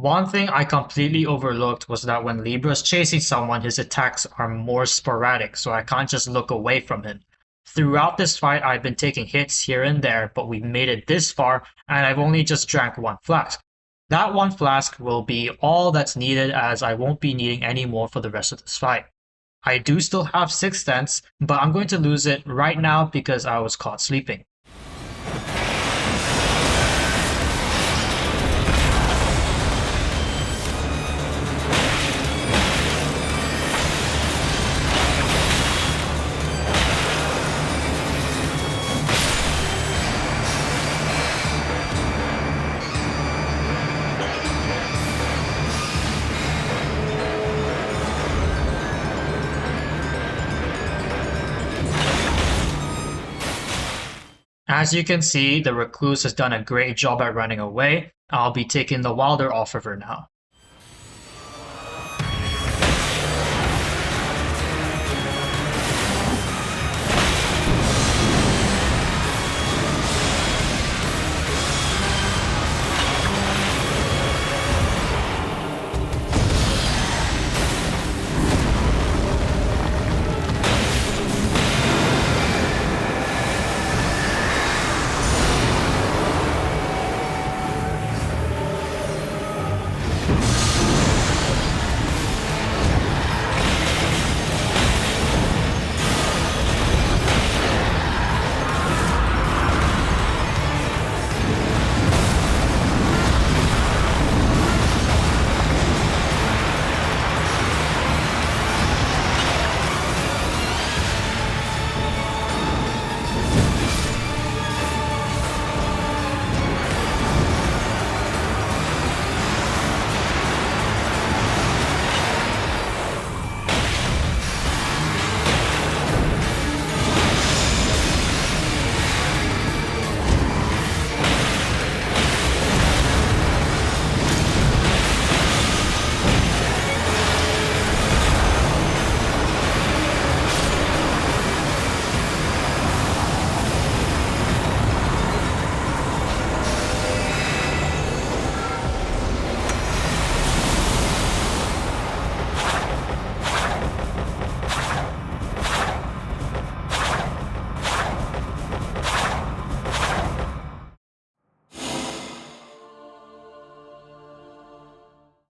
One thing I completely overlooked was that when Libra's chasing someone, his attacks are more sporadic, so I can't just look away from him. Throughout this fight, I've been taking hits here and there, but we've made it this far, and I've only just drank one flask. That one flask will be all that's needed, as I won't be needing any more for the rest of this fight. I do still have 6 cents, but I'm going to lose it right now because I was caught sleeping. As you can see, the Recluse has done a great job at running away. I'll be taking the Wylder off of her now.